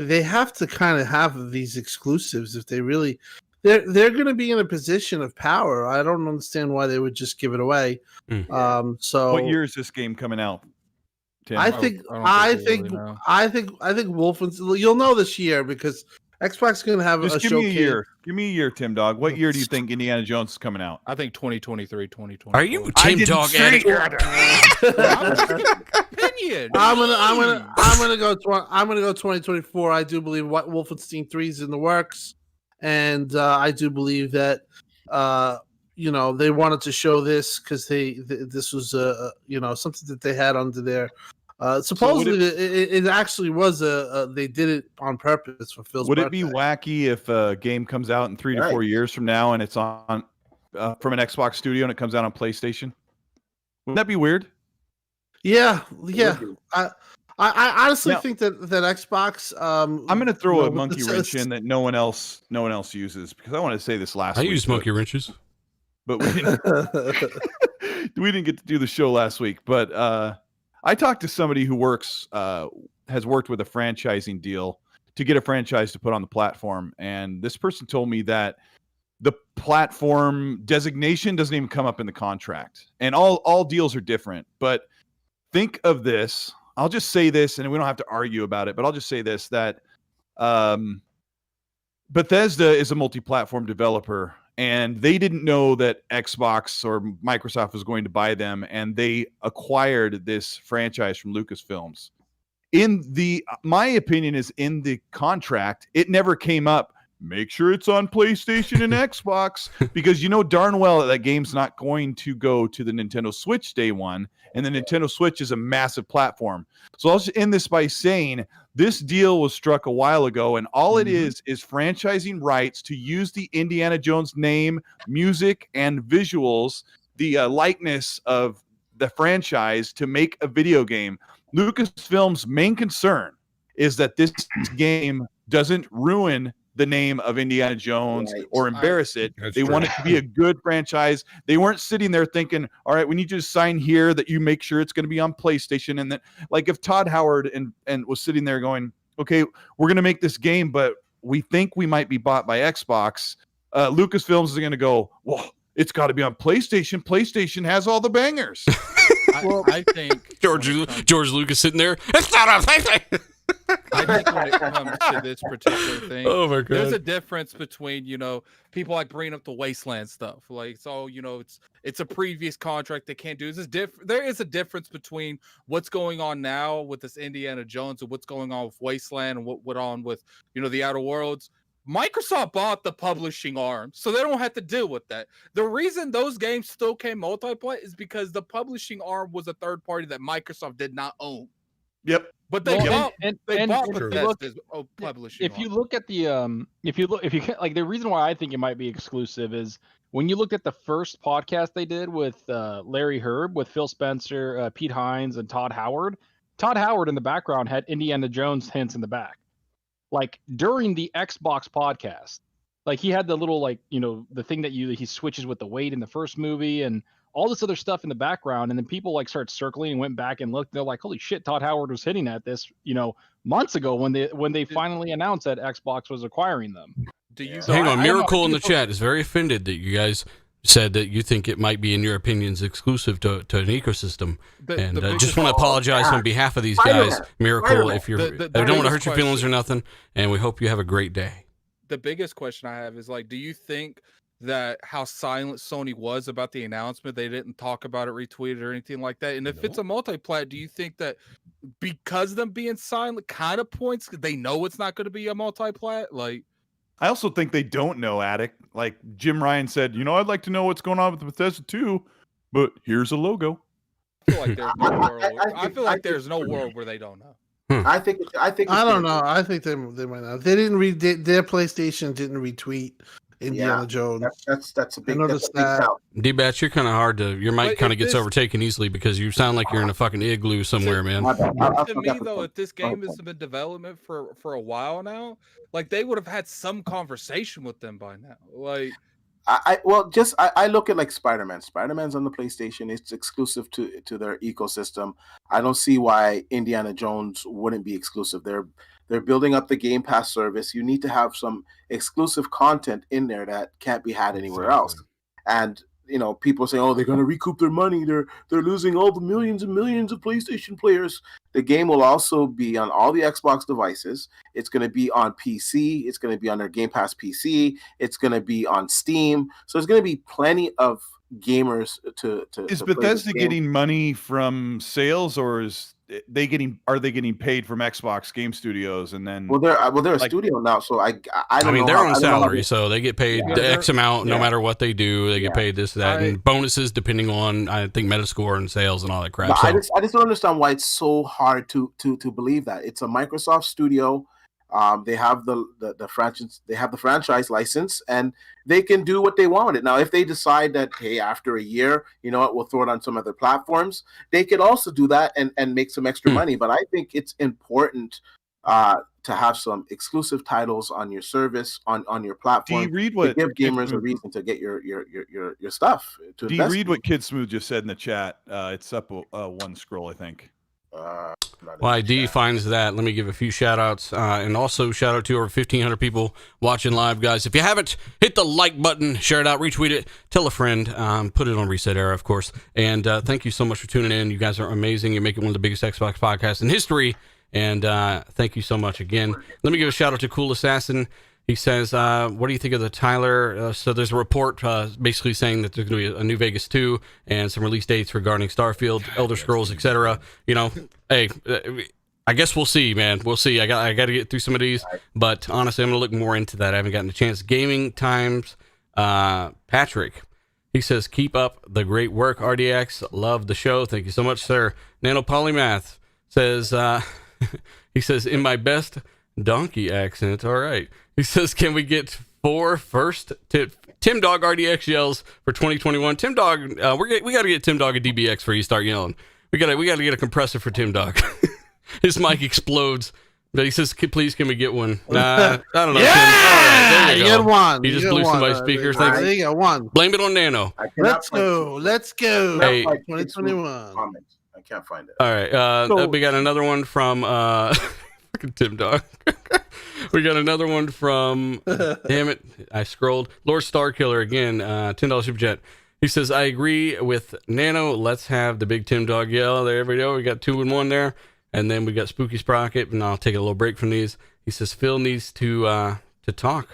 they have to kind of have these exclusives if they really. They're going to be in a position of power. I don't understand why they would just give it away. So what year is this game coming out, Tim? I think Wolfenstein. You'll know this year because Xbox is going to have just a give showcase. me a year. Give me a year, Tim Dog. What year do you think Indiana Jones is coming out? I think 2023, 2024. Are you Tim Dog addict? Opinion. I'm gonna go 2024. I do believe Wolfenstein 3 is in the works, and I do believe that they wanted to show this because this was something that they had under their. Supposedly, it actually was they did it on purpose for Phil's birthday. Would it be wacky if a game comes out in 3 to 4 years from now and it's on from an Xbox studio and it comes out on PlayStation? Wouldn't that be weird? Yeah. I honestly think that Xbox. I'm going to throw a monkey wrench in that no one else uses because I want to say this last week. I use monkey wrenches, but we didn't, we didn't get to do the show last week. But I talked to somebody who has worked with a franchising deal to get a franchise to put on the platform. And this person told me that the platform designation doesn't even come up in the contract. And all deals are different. But think of this. I'll just say this, and we don't have to argue about it, but I'll just say this, that Bethesda is a multi-platform developer, and they didn't know that Xbox or Microsoft was going to buy them, and they acquired this franchise from Lucasfilms. My opinion is in the contract, it never came up, make sure it's on PlayStation and Xbox, because you know darn well that game's not going to go to the Nintendo Switch day one, and the Nintendo Switch is a massive platform. So I'll just end this by saying this deal was struck a while ago, and all it is franchising rights to use the Indiana Jones name, music, and visuals, the likeness of the franchise to make a video game. Lucasfilm's main concern is that this game doesn't ruin the name of Indiana Jones or embarrass it. They want it to be a good franchise. They weren't sitting there thinking, all right, we need you to sign here that you make sure it's going to be on PlayStation. And that, like, if Todd Howard and was sitting there going, okay, we're going to make this game, but we think we might be bought by Xbox, Lucasfilms is going to go, well, it's got to be on PlayStation. PlayStation has all the bangers. I think George Lucas sitting there, it's not on PlayStation. I think when it comes to this particular thing, oh my God, there's a difference between people like bringing up the Wasteland stuff, like it's a previous contract they can't do. There is a difference between what's going on now with this Indiana Jones and what's going on with Wasteland and what went on with the Outer Worlds. Microsoft bought the publishing arm, so they don't have to deal with that. The reason those games still came multiplayer is because the publishing arm was a third party that Microsoft did not own. Yep. But they bought Bethesda's publishing. If you look at the the reason why I think it might be exclusive is when you looked at the first podcast they did with Larry Herb, with Phil Spencer, Pete Hines, and Todd Howard. Todd Howard in the background had Indiana Jones hints in the back. Like during the Xbox podcast, like he had the little the thing that he switches with the weight in the first movie and all this other stuff in the background, and then people started circling and went back and looked. They're like, "Holy shit!" Todd Howard was hitting at this, months ago when they finally announced that Xbox was acquiring them. Hang on, Miracle in the chat is very offended that you guys said that you think it might be, in your opinions, exclusive to an ecosystem, and just want to apologize on behalf of these guys, Miracle. If you're, I don't want to hurt your feelings or nothing, and we hope you have a great day. The biggest question I have is do you think that how silent Sony was about the announcement, they didn't talk about it, retweet it, or anything like that? And if it's a multi-plat, do you think that because them being silent kind of points, they know it's not going to be a multi-plat? I also think they don't know, Addict. Like Jim Ryan said, I'd like to know what's going on with Bethesda too, but here's a logo. I feel like there's no world where they don't know. I think I don't know. I think they might not. They didn't read their PlayStation didn't retweet Indiana Jones. That's a big doubt. D-Bats, you're kind of hard to. Your mic kind of gets overtaken easily because you sound like you're in a fucking igloo somewhere, man. To me, though, if this game has been in development for a while now, they would have had some conversation with them by now. I look at like Spider-Man. Spider-Man's on the PlayStation. It's exclusive to their ecosystem. I don't see why Indiana Jones wouldn't be exclusive. They're building up the Game Pass service. You need to have some exclusive content in there that can't be had anywhere else. And people say, "Oh, they're going to recoup their money. They're losing all the millions and millions of PlayStation players." The game will also be on all the Xbox devices. It's going to be on PC. It's going to be on their Game Pass PC. It's going to be on Steam. So there's going to be plenty of gamers to Is to play Bethesda this game. getting money from sales, or are they getting paid from Xbox Game Studios? And then Well, they're a like- studio now, so I don't I mean, know they're how- on I don't know how salary, they- so they get paid Yeah. the X amount no Yeah. matter what they do. They get paid this, that, and bonuses depending on, I think, Metascore and sales and all that crap. But So, I just don't understand why it's so hard to believe that it's a Microsoft studio. They have the franchise. They have the franchise license, and they can do what they want with it. Now, if they decide that, hey, after a year, you know what, we'll throw it on some other platforms, they could also do that and make some extra money. But I think it's important to have some exclusive titles on your service, on your platform. Do you read to what give Kid gamers a Smooth- reason to get your stuff? To Do you invest read in. what Kid Smooth just said in the chat? It's up one scroll, I think. Not in while the ID chat. finds that, let me give a few shout outs and also shout out to over 1,500 people watching live, guys. If you haven't, hit the like button, share it out, retweet it, tell a friend, put it on Reset Era, of course. And thank you so much for tuning in. You guys are amazing. You make it one of the biggest Xbox podcasts in history. And thank you so much again. Let me give a shout out to Cool Assassin. He says, what do you think of the Tyler? So there's a report basically saying that there's going to be a New Vegas 2 and some release dates regarding Starfield, Elder Scrolls, etc. Hey, I guess we'll see, man. We'll see. I got to get through some of these. But honestly, I'm going to look more into that. I haven't gotten a chance. Gaming Times, Patrick. He says, keep up the great work, RDX. Love the show. Thank you so much, sir. Nano Polymath says, he says, in my best donkey accent. All right. He says, can we get 4 first Tim Dog RDX yells for 2021? Tim Dog, we got to get Tim Dog a DBX before you start yelling. We got to get a compressor for Tim Dog. His mic explodes. But he says, please, can we get one? I don't know. Yeah! Tim. All right, there You you go. get one. He You just get blew one. somebody's speakers. There Thanks. you go, one. Blame it on Nano. I cannot Let's go. Let's go. Hey. 2021. Comments. I can't find it. All right. We got another one from fucking Tim Dog. We got another one from damn it, I scrolled. Lord Starkiller again, $10 super chat. He says, I agree with Nano. Let's have the big Tim Dog yell. There we go. We got 2 in 1 there. And then we got Spooky Sprocket, and I'll take a little break from these. He says Phil needs to talk.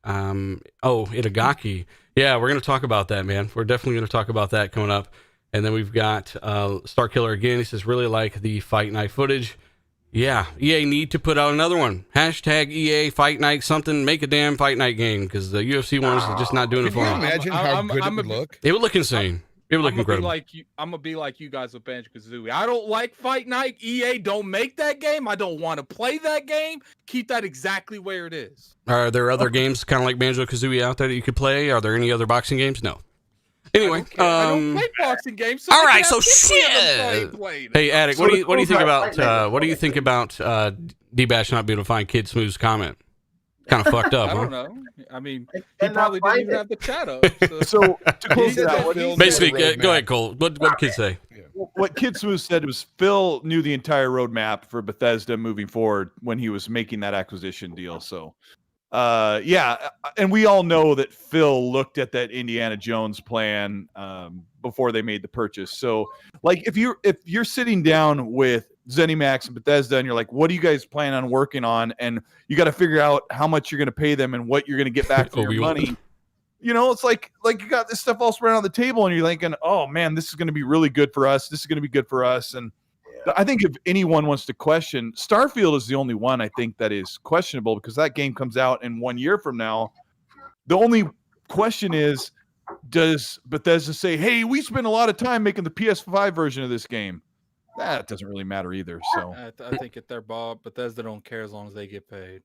Itagaki. Yeah, we're gonna talk about that, man. We're definitely gonna talk about that coming up. And then we've got Starkiller again. He says, really like the Fight Night footage. Yeah, EA need to put out another one. Hashtag EA Fight Night something. Make a damn Fight Night game, because the UFC ones are just not doing it Can for you them. imagine how good it would look? It would look insane. It would look incredible. I'm gonna be like you guys with Banjo-Kazooie. I don't like Fight Night. EA don't make that game. I don't want to play that game. Keep that exactly where it is. Are there other games kind of like Banjo-Kazooie out there that you could play? Are there any other boxing games? No. Anyway, I don't play boxing games. So all I right, can't so pick one of them shit. so I played. Hey, Attic, what do you think about What do you think D-Bash not being able to find Kid Smooth's comment? Kind of fucked up, I huh? don't know. I mean, he And probably not didn't even find have the chat up. So. So to close said it that out, Phil Basically, said go ahead, Cole. What did Kid say? what Kid Smooth said was Phil knew the entire roadmap for Bethesda moving forward when he was making that acquisition deal. So, and we all know that Phil looked at that Indiana Jones plan before they made the purchase. So, like, if you're sitting down with ZeniMax and Bethesda and you're like, what do you guys plan on working on? And you got to figure out how much you're going to pay them and what you're going to get back for your money. You know, it's like you got this stuff all spread on the table and you're thinking, oh man, this is going to be really good for us. This is going to be good for us. And I think if anyone wants to question, Starfield is the only one I think that is questionable, because that game comes out in 1 year from now. The only question is, does Bethesda say, hey, we spent a lot of time making the PS5 version of this game? That doesn't really matter either. So I think if they're Bob, Bethesda don't care as long as they get paid.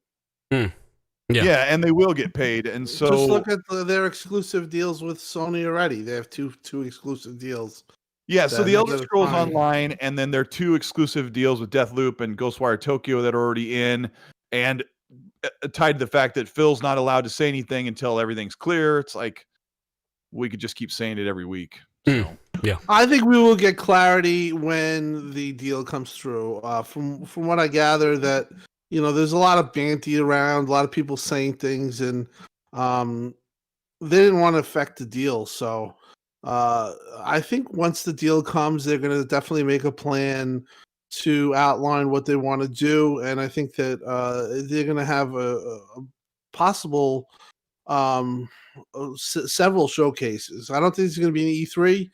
yeah, and they will get paid. And so Just look at their exclusive deals with Sony already. They have two exclusive deals. yeah, so Then the they're Elder gonna Scrolls find- Online, and then their 2 exclusive deals with Deathloop and Ghostwire Tokyo that are already in, and tied to the fact that Phil's not allowed to say anything until everything's clear. It's like, we could just keep saying it every week. Mm. So Yeah. I think we will get clarity when the deal comes through. From what I gather, that there's a lot of banty around, a lot of people saying things, and they didn't want to affect the deal. So I think once the deal comes, they're going to definitely make a plan to outline what they want to do, and I think that they're going to have a possible several showcases. I don't think it's going to be an E3.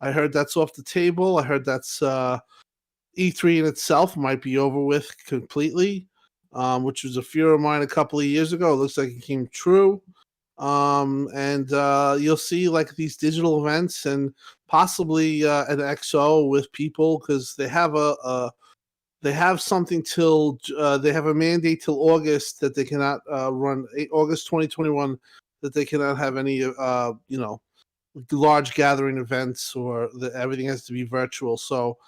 I heard that's off the table. I heard that's E3 in itself might be over with completely, which was a fear of mine a couple of years ago. It looks like it came true. And you'll see like these digital events and possibly an XO with people, because they have they have something till they have a mandate till August that they cannot run August 2021, that they cannot have any large gathering events, or everything has to be virtual. So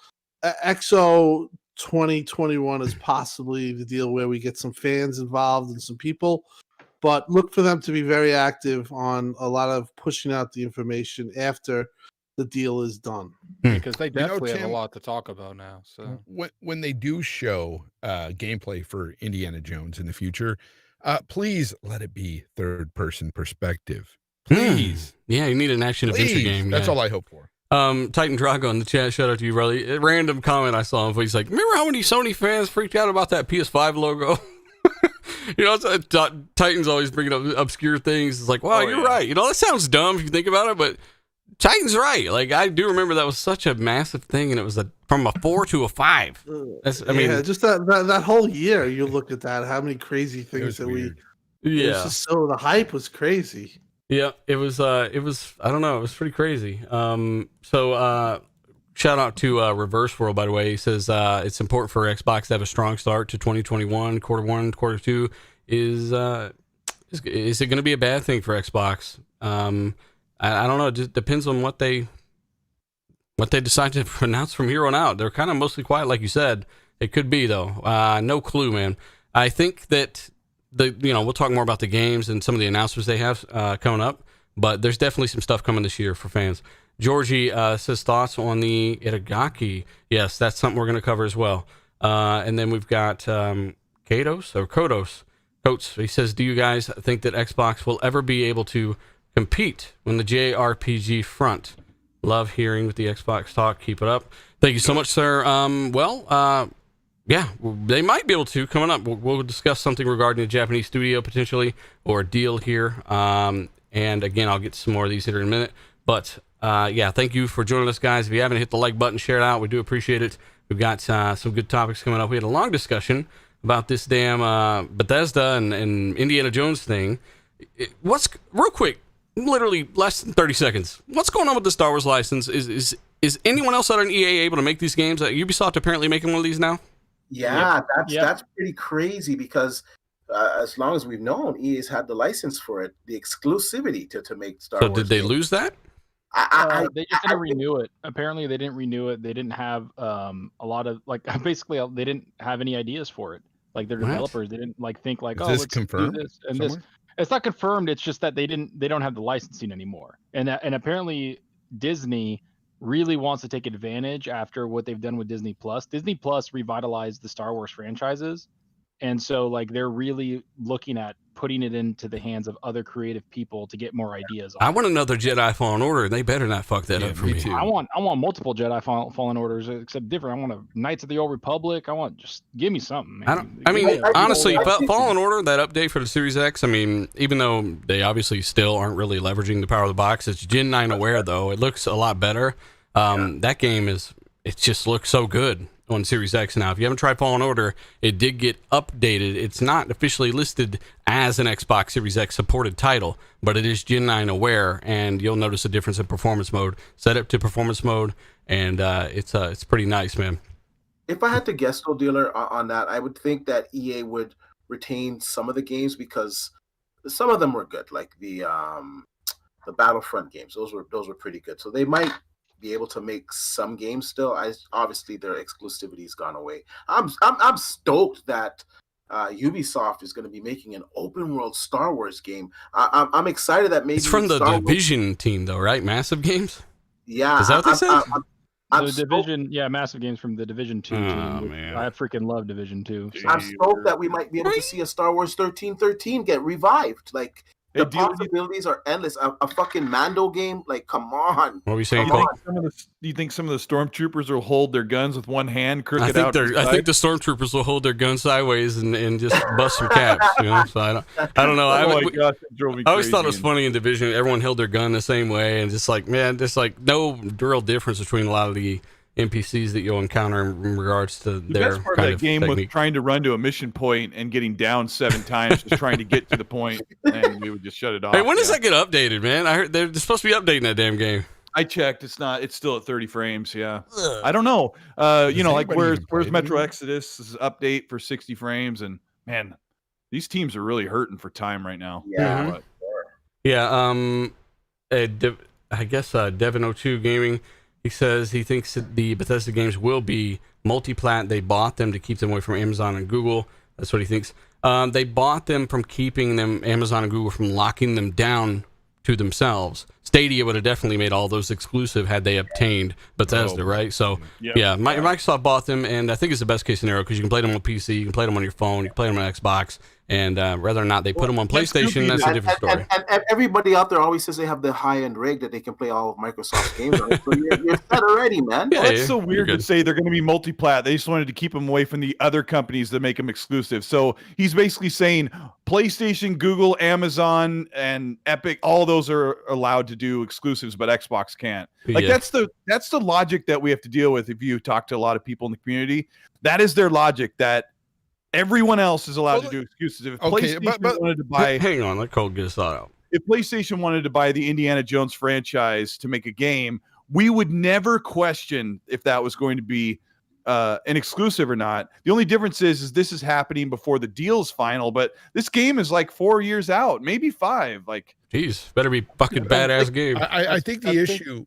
XO 2021 is possibly the deal where we get some fans involved and some people, but look for them to be very active on a lot of pushing out the information after the deal is done. Because they definitely have Tim, a lot to talk about now. So when they do show gameplay for Indiana Jones in the future, please let it be third-person perspective. Please. Yeah, you need an action adventure game. That's yeah. all I hope for. Titan Drago in the chat, shout out to you, brother. A random comment I saw him, he's like, remember how many Sony fans freaked out about that PS5 logo? Titan's always bringing up obscure things. It's like, wow, you're right. That sounds dumb if you think about it, but Titan's right. Like, I do remember that was such a massive thing, and it was from a 4 to a 5. Just that whole year, you look at that, how many crazy things that weird. it was just the hype was crazy. Yeah, it was I don't know, it was pretty crazy. So shout out to Reverse World, by the way. He says it's important for Xbox to have a strong start to 2021. Quarter 1, quarter 2 is it going to be a bad thing for Xbox? I don't know. It just depends on what they decide to announce from here on out. They're kind of mostly quiet, like you said. It could be though. No clue, man. I think that we'll talk more about the games and some of the announcements they have coming up, but there's definitely some stuff coming this year for fans. Georgie says thoughts on the Itagaki. Yes, that's something we're going to cover as well. And then we've got Kodos. He says, do you guys think that Xbox will ever be able to compete on the JRPG front? Love hearing with the Xbox talk. Keep it up. Thank you so much, sir. Yeah, they might be able to coming up. We'll discuss something regarding a Japanese studio potentially, or a deal here. And again, I'll get some more of these here in a minute. But yeah, thank you for joining us, guys. If you haven't hit the like button, share it out. We do appreciate it. We've got some good topics coming up. We had a long discussion about this damn Bethesda and Indiana Jones thing. Real quick, literally less than 30 seconds. What's going on with the Star Wars license? Is anyone else other than EA able to make these games? Ubisoft apparently making one of these now? Yeah, that's pretty crazy, because as long as we've known, EA's had the license for it, the exclusivity to make Star Wars. So did they lose that? They just didn't renew it. Apparently, they didn't renew it. They didn't have a lot of basically they didn't have any ideas for it. Like their developers, they didn't think Is oh, this let's confirmed do this and somewhere? This. It's not confirmed. It's just that they don't have the licensing anymore, and apparently Disney really wants to take advantage after what they've done with Disney Plus. Disney Plus revitalized the Star Wars franchises, and so they're really looking at putting it into the hands of other creative people to get more ideas. I want another Jedi Fallen Order, and they better not fuck that up for me. Too. I want multiple Jedi Fallen Orders, except different. I want a Knights of the Old Republic. just give me something, man. Honestly, Fallen Order, that update for the Series X, even though they obviously still aren't really leveraging the power of the box, it's Gen 9 aware, though. It looks a lot better. That game it just looks so good on Series X now. If you haven't tried Fallen Order, it did get updated. It's not officially listed as an Xbox Series X supported title, but it is Gen 9 aware, and you'll notice a difference in performance mode. Set up to performance mode, and it's pretty nice, man. If I had to guess, though, dealer, on that, I would think that EA would retain some of the games, because some of them were good, like the Battlefront games. Those were pretty good. So they might be able to make some games still. Obviously their exclusivity's gone away. I'm stoked that Ubisoft is going to be making an open world Star Wars game. I'm excited that maybe It's from the Star Division team, though, right? Massive Games. Yeah, Is that what they said? I'm The stoked- Division, yeah, massive games from the Division 2 Oh, team. Which man. I freaking love Division 2. So. I'm stoked that we might be able to see a Star Wars 1313 get revived. Like the possibilities are endless. A fucking Mando game, like come on. What are we saying? Come Cole? Do you think some of the stormtroopers will hold their guns with one hand, crooked I think out? they're. I think the stormtroopers will hold their guns sideways and just bust some caps. You know, so I don't know. Oh my gosh, it drove me I always thought it was crazy. funny in Division. Everyone held their gun the same way, and just like no real difference between a lot of the NPCs that you'll encounter in regards to The their best part of kind that of game was technique. trying to run to a mission point and getting down 7 times, just trying to get to the point, and we would just shut it off. Hey, when does yeah. that get updated, man? I heard they're supposed to be updating that damn game. I checked. It's not. It's still at 30 frames. Yeah. Ugh. I don't know. You know, like anybody where's even play the Metro game? Exodus? This is update for 60 frames, and man, these teams are really hurting for time right now. Yeah. But Yeah. I guess Devin02 Gaming. He says he thinks that the Bethesda games will be multi-plat. They bought them to keep them away from Amazon and Google. That's what he thinks. They bought them from keeping them Amazon and Google from locking them down to themselves. Stadia would have definitely made all those exclusive had they obtained Bethesda, right? So Yep. yeah, Microsoft bought them, and I think it's the best case scenario because you can play them on PC, you can play them on your phone, you can play them on Xbox, and whether or not they put them on PlayStation, that's a different story. And everybody out there always says they have the high-end rig that they can play all of Microsoft's games on. So you're set already, man. Yeah, well, it's so you're weird to good. say they're going to be multi-plat. They just wanted to keep them away from the other companies that make them exclusive. So he's basically saying PlayStation, Google, Amazon, and Epic, all those are allowed to do exclusives, but Xbox can't. Like Yeah. that's the logic that we have to deal with. If you talk to a lot of people in the community, that is their logic that everyone else is allowed to do exclusives. If okay, PlayStation but- wanted to buy, Hang on, let Cole get his thought out. if PlayStation wanted to buy the Indiana Jones franchise to make a game, we would never question if that was going to be an exclusive or not. The only difference is this is happening before the deal's final, but this game is like 4 years out, maybe 5. Like, Jeez, better be fucking badass game. I think the issue.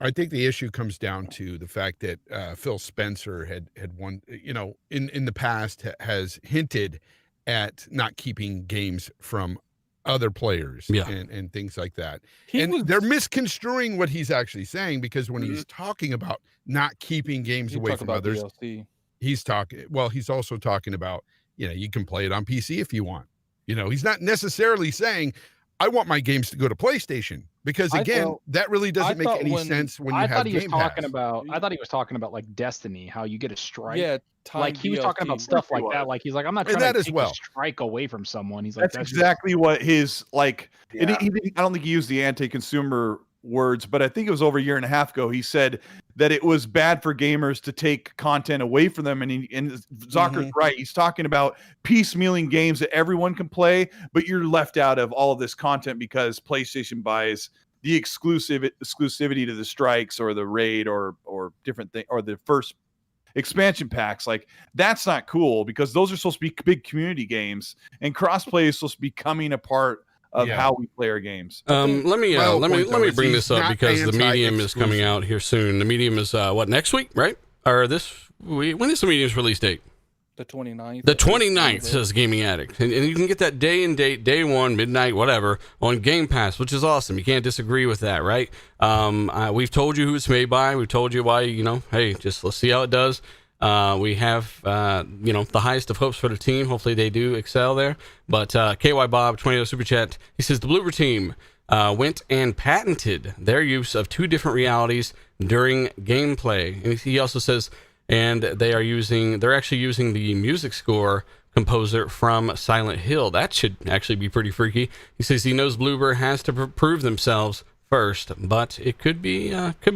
I think the issue comes down to the fact that Phil Spencer had won. You know, in the past has hinted at not keeping games from other players Yeah. and things like that. They're misconstruing what he's actually saying because when he's talking about not keeping games away from others, he's also talking about, you know, you can play it on PC if you want. You know, he's not necessarily saying I want my games to go to PlayStation because again, that really doesn't make any sense when you I have thought he was Game talking Pass. about. I thought he was talking about like Destiny, how you get a strike. Yeah, like he was talking about stuff like that. Like he's like, I'm not And trying that to as take well. a strike away from someone. He's like, that's just- exactly what his like. And Yeah. I don't think he used the anti-consumer words, but I think it was over a year and a half ago. He said that it was bad for gamers to take content away from them, and Zucker's right. He's talking about piecemealing games that everyone can play, but you're left out of all of this content because PlayStation buys the exclusivity to the strikes or the raid or different thing or the first expansion packs. Like that's not cool because those are supposed to be big community games, and crossplay is supposed to be coming apart of Yeah. how we play our games. Let me My whole let me point, let though, me is bring he's this up not because the medium is coming anti-exclusive. out here soon. The medium is what, next week, right? Or when is the medium's release date? The 29th. The 29th, says Gaming Addict. And you can get that day and date, day one, midnight, whatever, on Game Pass, which is awesome. You can't disagree with that, right? We've told you who it's made by. We've told you why, you know, hey, just let's see how it does. We have, you know, the highest of hopes for the team. Hopefully they do excel there. But KY Bob, $20 Super Chat, he says the Bloober team went and patented their use of 2 different realities during gameplay. And he also says, and they're actually using the music score composer from Silent Hill. That should actually be pretty freaky. He says he knows Bloober has to prove themselves first, but it could be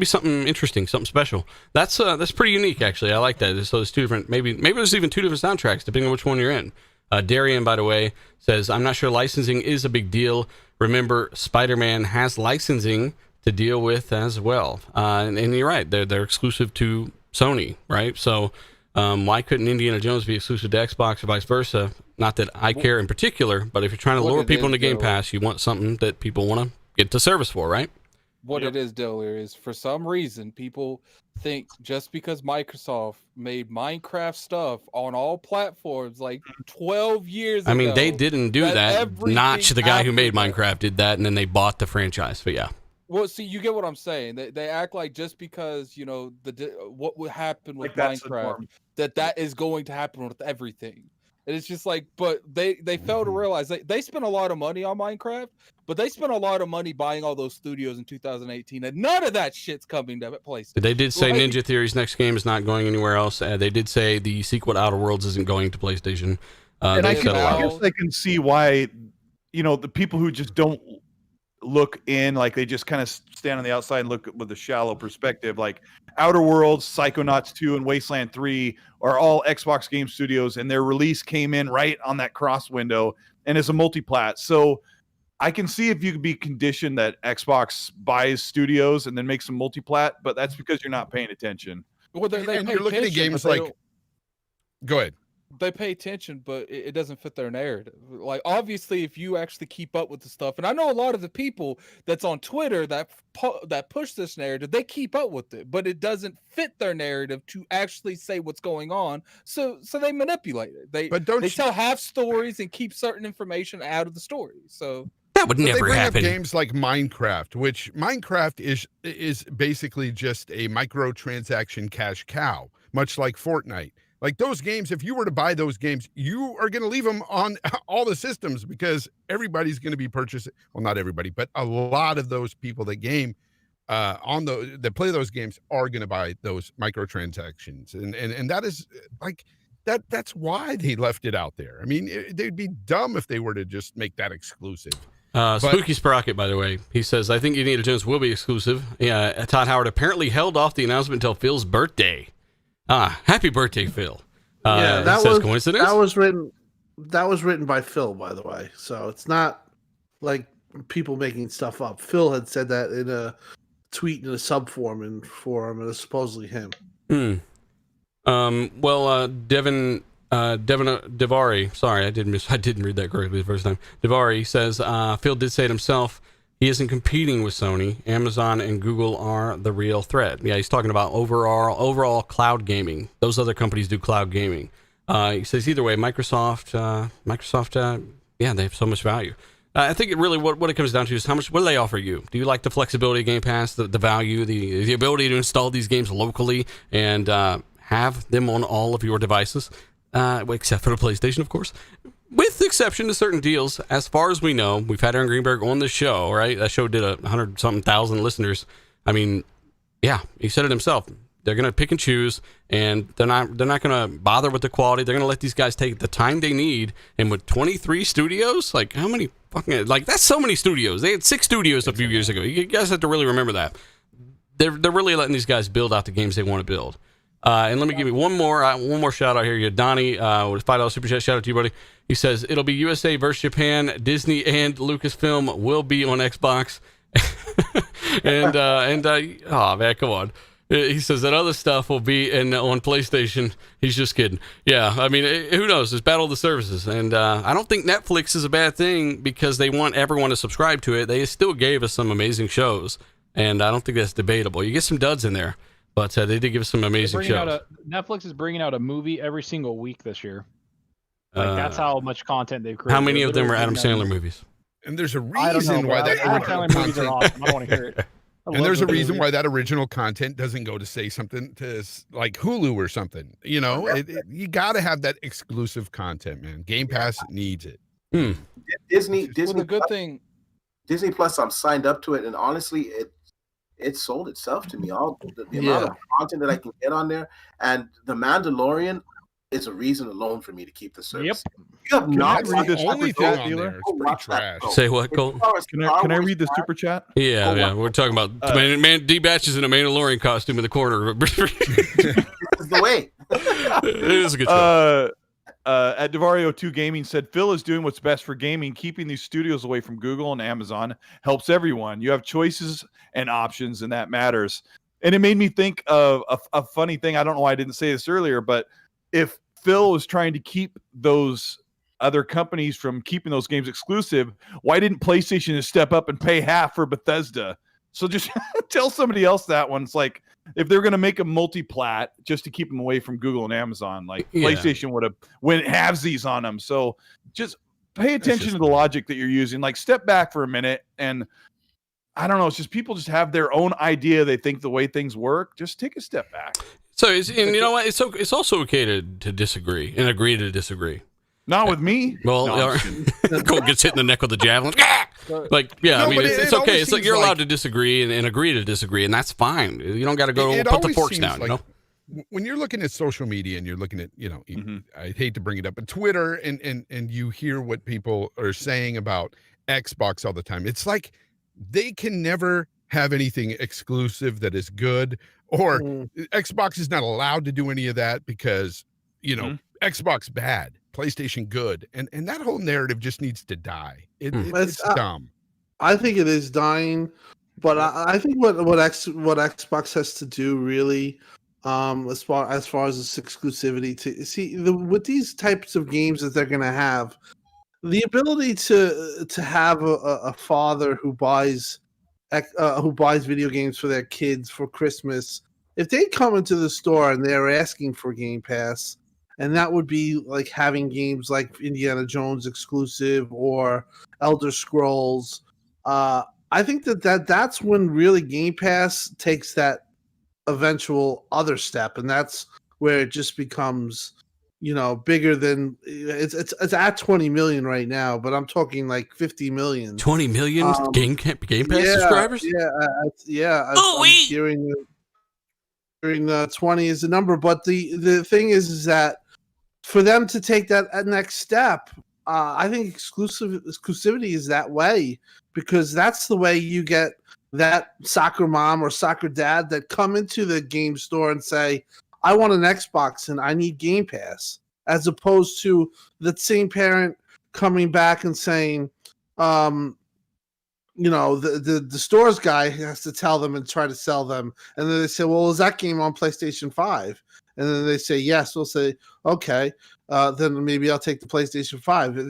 something interesting, something special. That's pretty unique, actually. I like that. So there's 2 different, maybe there's even 2 different soundtracks depending on which one you're in. Darian, by the way, says I'm not sure licensing is a big deal. Remember, Spider-Man has licensing to deal with as well. And you're right, they're exclusive to Sony, right? So why couldn't Indiana Jones be exclusive to Xbox or vice versa? Not that I care in particular, but if you're trying to What lure it people is, into Game though- Pass, you want something that people want to get the service for, right? what it is, Diller, is for some reason people think just because Microsoft made Minecraft stuff on all platforms like 12 years ago. I mean, they didn't do that. Notch, the guy who made Minecraft, did that, and then they bought the franchise. But yeah. Well, see, you get what I'm saying. They act like just because, you know, what would happen with Minecraft, that is going to happen with everything. And it's just like, but they fail to realize they spent a lot of money on Minecraft, but they spent a lot of money buying all those studios in 2018, and none of that shit's coming to PlayStation. They did say Ninja Theory's next game is not going anywhere else. They did say the sequel to Outer Worlds isn't going to PlayStation. And I guess I can see why, you know, the people who just don't look in, like they just kind of stand on the outside and look with a shallow perspective. Like Outer Worlds, Psychonauts 2, and Wasteland 3 are all Xbox Game Studios, and their release came in right on that cross window and is a multi-plat. So I can see if you could be conditioned that Xbox buys studios and then makes them multi-plat, but that's because you're not paying attention. Well, and you're looking at games like. Go ahead. They pay attention, but it doesn't fit their narrative. Like, obviously, if you actually keep up with the stuff, and I know a lot of the people that's on Twitter that push this narrative, they keep up with it, but it doesn't fit their narrative to actually say what's going on. So they manipulate it. They tell half stories and keep certain information out of the story. So that would never happen. They bring up games like Minecraft, which Minecraft is basically just a microtransaction cash cow, much like Fortnite. Like those games, if you were to buy those games, you are going to leave them on all the systems because everybody's going to be purchasing. Well, not everybody, but a lot of those people that that play those games are going to buy those microtransactions, and that is like that. That's why they left it out there. I mean, they'd be dumb if they were to just make that exclusive. Spooky Sprocket, by the way, he says, I think Indiana Jones will be exclusive. Yeah, Todd Howard apparently held off the announcement until Phil's birthday. Happy birthday, Phil. Yeah, that was coincidence. That was written by Phil, by the way. So it's not like people making stuff up. Phil had said that in a tweet in a subforum forum, and it's supposedly him. Well, Devin Devari. Sorry, I didn't read that correctly the first time. Devari says Phil did say it himself. He isn't competing with Sony. Amazon and Google are the real threat. Yeah, he's talking about overall cloud gaming. Those other companies do cloud gaming. He says either way, Microsoft, yeah, they have so much value. I think it really what it comes down to is what do they offer you? Do you like the flexibility of Game Pass, the value, the ability to install these games locally and have them on all of your devices, except for the PlayStation, of course? With the exception to certain deals, as far as we know, we've had Aaron Greenberg on the show, right? That show did 100-something thousand listeners. I mean, yeah, he said it himself. They're going to pick and choose, and they're not going to bother with the quality. They're going to let these guys take the time they need. And with 23 studios, like how many fucking, like that's so many studios. They had 6 studios a few years ago. You guys have to really remember that. They're really letting these guys build out the games they want to build. And let me give you one more shout out here. You Donnie with $5 super chat. Shout out to you, buddy. He says it'll be USA versus Japan. Disney and Lucasfilm will be on Xbox. and oh man, come on. He says that other stuff will be on PlayStation. He's just kidding. Yeah, I mean, who knows? It's battle of the services, and I don't think Netflix is a bad thing because they want everyone to subscribe to it. They still gave us some amazing shows, and I don't think that's debatable. You get some duds in there. But they did give us some amazing shows. Netflix is bringing out a movie every single week this year. Like that's how much content they've created. How many of them are Adam Sandler movies? And there's a reason why that original movies are awesome. I don't want to hear it. And there's a reason why that original content doesn't go to say something to like Hulu or something. You know, you got to have that exclusive content, man. Game Pass needs it. Disney. Well, the good thing. Disney Plus, I'm signed up to it, and honestly, it sold itself to me. All the amount of content that I can get on there, and The Mandalorian is a reason alone for me to keep the service. Yep. You have not read this super chat, dealer? It's pretty trash. Say what, Cole? Can I read the super chat? Yeah. We're talking about D-Batch is in a Mandalorian costume in the corner. This is the way. It is a good show. At Devario2 Gaming said, Phil is doing what's best for gaming. Keeping these studios away from Google and Amazon helps everyone. You have choices and options, and that matters. And it made me think of a funny thing. I don't know why I didn't say this earlier, but if Phil was trying to keep those other companies from keeping those games exclusive, why didn't PlayStation just step up and pay half for Bethesda? So just tell somebody else that one. It's like if they're going to make a multi-plat just to keep them away from Google and Amazon, like PlayStation would have when halvesies on them. So just pay attention to the logic that you're using. Like step back for a minute, and I don't know. It's just people just have their own idea. They think the way things work. Just take a step back. So, and you know what? It's also okay to disagree and agree to disagree. Not with me. Well, Cole gets hit in the neck with a javelin. Like, yeah, I mean, it's okay. It's like you're allowed to disagree and agree to disagree, and that's fine. You don't got to go put the forks down. Like, when you're looking at social media and you're looking at, I hate to bring it up, but Twitter and you hear what people are saying about Xbox all the time. It's like they can never have anything exclusive that is good, or Xbox is not allowed to do any of that because, Xbox bad, PlayStation good, and that whole narrative just needs to die. It's dumb. I think it is dying, but I think what Xbox has to do really, as far as its exclusivity, to see with these types of games that they're going to have, the ability to have a father who buys video games for their kids for Christmas. If they come into the store and they're asking for Game Pass, and that would be like having games like Indiana Jones exclusive or Elder Scrolls. I think that's when really Game Pass takes that eventual other step, and that's where it just becomes, bigger than it's at 20 million right now, but I'm talking like 50 million. 20 million Game Pass subscribers? Yeah. I'm hearing the 20 is the number, but the thing is that for them to take that next step, I think exclusivity is that way, because that's the way you get that soccer mom or soccer dad that come into the game store and say, I want an Xbox and I need Game Pass, as opposed to the same parent coming back and saying, the stores guy has to tell them and try to sell them. And then they say, well, is that game on PlayStation 5? And then they say, yes. We'll say, okay, then maybe I'll take the PlayStation 5.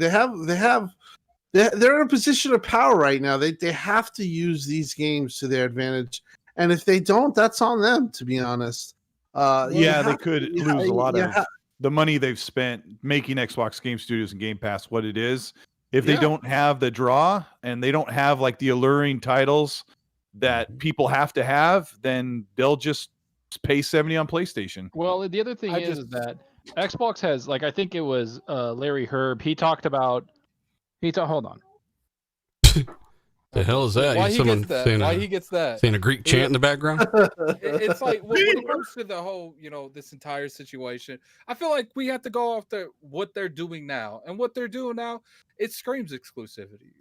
They're in a position of power right now. They have to use these games to their advantage. And if they don't, that's on them, to be honest. They could lose a lot of the money they've spent making Xbox Game Studios and Game Pass what it is. If they don't have the draw and they don't have like the alluring titles that people have to have, then they'll just pay $70 on PlayStation. Well, the other thing is that Xbox has, like, I think it was Larry Herb. He talked about. Hold on. The hell is that? Why he gets that? Saying a Greek chant in the background? It's like when it comes to the whole, this entire situation, I feel like we have to go off what they're doing now. And what they're doing now, it screams exclusivity.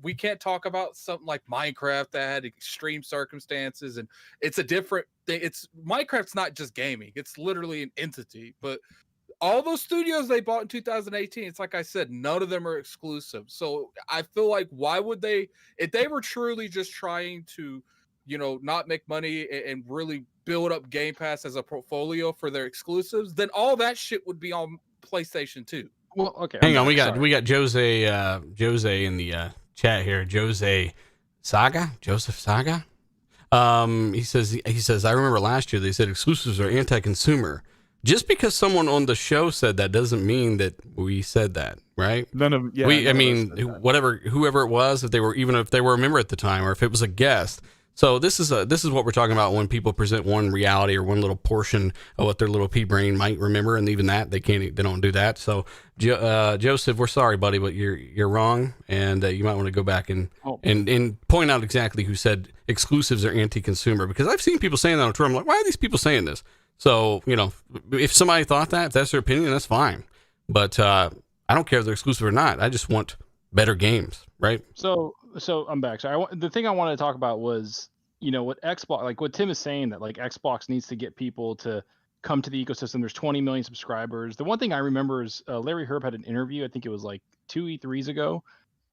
We can't talk about something like Minecraft that had extreme circumstances, and it's a different thing. Minecraft's not just gaming. It's literally an entity. But all those studios they bought in 2018, it's like I said, none of them are exclusive. So I feel like, why would they, if they were truly just trying to, not make money and really build up Game Pass as a portfolio for their exclusives, then all that shit would be on PlayStation 2. Well, okay. Hang on, we got Jose in the chat here. Joseph Saga. He says I remember last year they said exclusives are anti-consumer. Just because someone on the show said that doesn't mean that we said that, right? Whoever it was, if they were a member at the time, or if it was a guest. So this is what we're talking about when people present one reality or one little portion of what their little pea brain might remember, and even that they don't do that. So Joseph, we're sorry, buddy, but you're wrong, and you might want to go back and point out exactly who said exclusives are anti-consumer, because I've seen people saying that on Twitter. I'm like, why are these people saying this? So, if somebody thought that, if that's their opinion, that's fine. But I don't care if they're exclusive or not. I just want better games, right? So I'm back. So the thing I wanted to talk about was, what Xbox, like what Tim is saying, that like Xbox needs to get people to come to the ecosystem. There's 20 million subscribers. The one thing I remember is Larry Herb had an interview. I think it was like 2 E3s ago.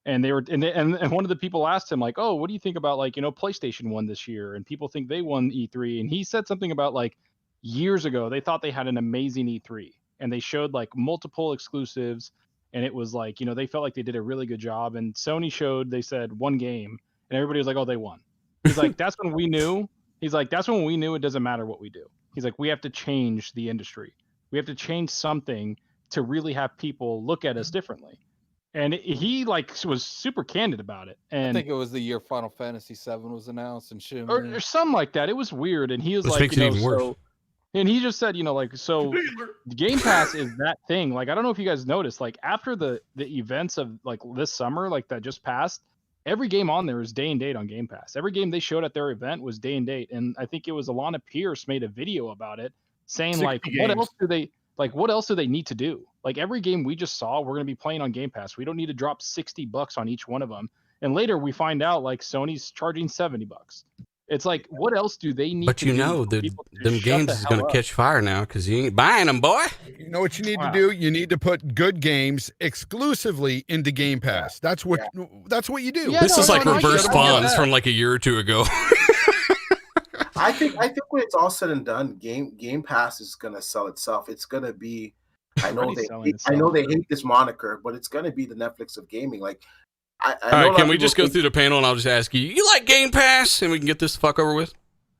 And they were, and one of the people asked him like, oh, what do you think about PlayStation won this year? And people think they won E3. And he said something about like, years ago, they thought they had an amazing E3, and they showed like multiple exclusives, and it was like, they felt like they did a really good job. And Sony showed, they said one game, and everybody was like, oh, they won. He's like, that's when we knew. He's like, that's when we knew it doesn't matter what we do. He's like, we have to change the industry. We have to change something to really have people look at us differently. And he like was super candid about it. And I think it was the year Final Fantasy VII was announced and shit. or something like that. It was weird. And he was Which like, makes it even worse. And he just said, so Game Pass is that thing. Like, I don't know if you guys noticed, like after the events of like this summer, like that just passed, every game on there is day and date on Game Pass. Every game they showed at their event was day and date. And I think it was Alana Pierce made a video about it saying like, what else do they need to do? Like every game we just saw, we're going to be playing on Game Pass. We don't need to drop $60 on each one of them. And later we find out like Sony's charging $70. It's like, what else do they need? But to you do know, for them people to games shut the is going hell to up? catch fire now because you ain't buying them, boy. You know what you need to do? You need to put good games exclusively into Game Pass. That's what you do. Yeah, This is like I reverse get spawns that. from like a year or two ago. I think when it's all said and done, Game Pass is gonna sell itself. It's gonna be. I know Already selling itself. I know they hate this moniker, but it's gonna be the Netflix of gaming. Like, I All know a right, lot can of we people just go think- through the panel and I'll just ask you, you like Game Pass? And we can get this the fuck over with.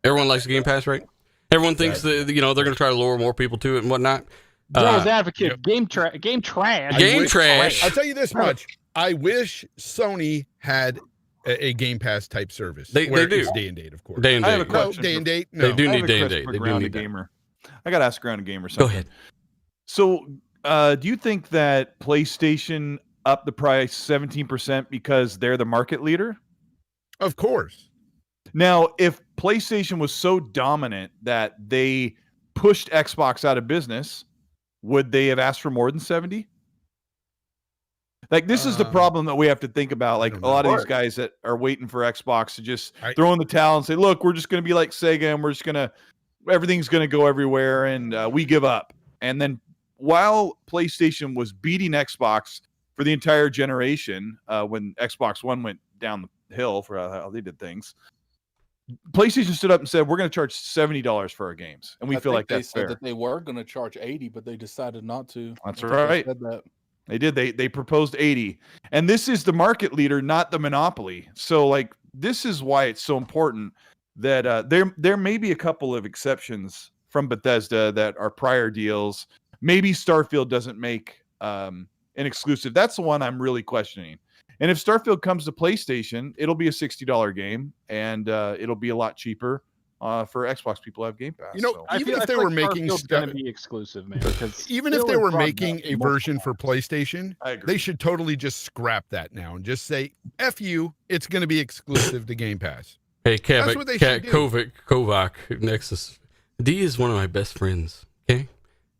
Everyone likes Game Pass, right? Everyone thinks that, they're going to try to lure more people to it and whatnot. Devil's advocate, yep. game trash. Game I'll trash. tell you this much. I wish Sony had a Game Pass type service. They where do. it's day and date, of course. Day and I have a date. No, question. day and date. They No. do I have need a day and question date. for They do Grounded need that. Gamer. I got to ask Grounded Gamer Go something. ahead. So, do you think that PlayStation upped the price 17% because they're the market leader? Of course. Now, if PlayStation was so dominant that they pushed Xbox out of business, would they have asked for more than 70? Like, this is the problem that we have to think about. Like, don't a lot know. of these guys that are waiting for Xbox to just I- throw in the towel and say, look, we're just going to be like Sega and we're just going to, everything's going to go everywhere and we give up. And then while PlayStation was beating Xbox for the entire generation, when Xbox One went down the hill for how they did things, PlayStation stood up and said, we're going to charge $70 for our games. And we I feel think like they that's said fair. that they were going to charge 80, but they decided not to. That's I think they right. said that. They did. They proposed 80. And this is the market leader, not the monopoly. So like, this is why it's so important that there may be a couple of exceptions from Bethesda that are prior deals. Maybe Starfield doesn't make an exclusive. That's the one I'm really questioning. And if Starfield comes to PlayStation, it'll be a $60 game, and it'll be a lot cheaper for Xbox people who have Game Pass. You know, so. even if they were making Starfield's gonna stuff, be exclusive, man. Because even if still they is were brought making up a version for PlayStation, I agree. they should totally just scrap that now and just say, F you, it's going to be exclusive to Game Pass. Hey, That's what they should do. Kovac, Nexus. D is one of my best friends.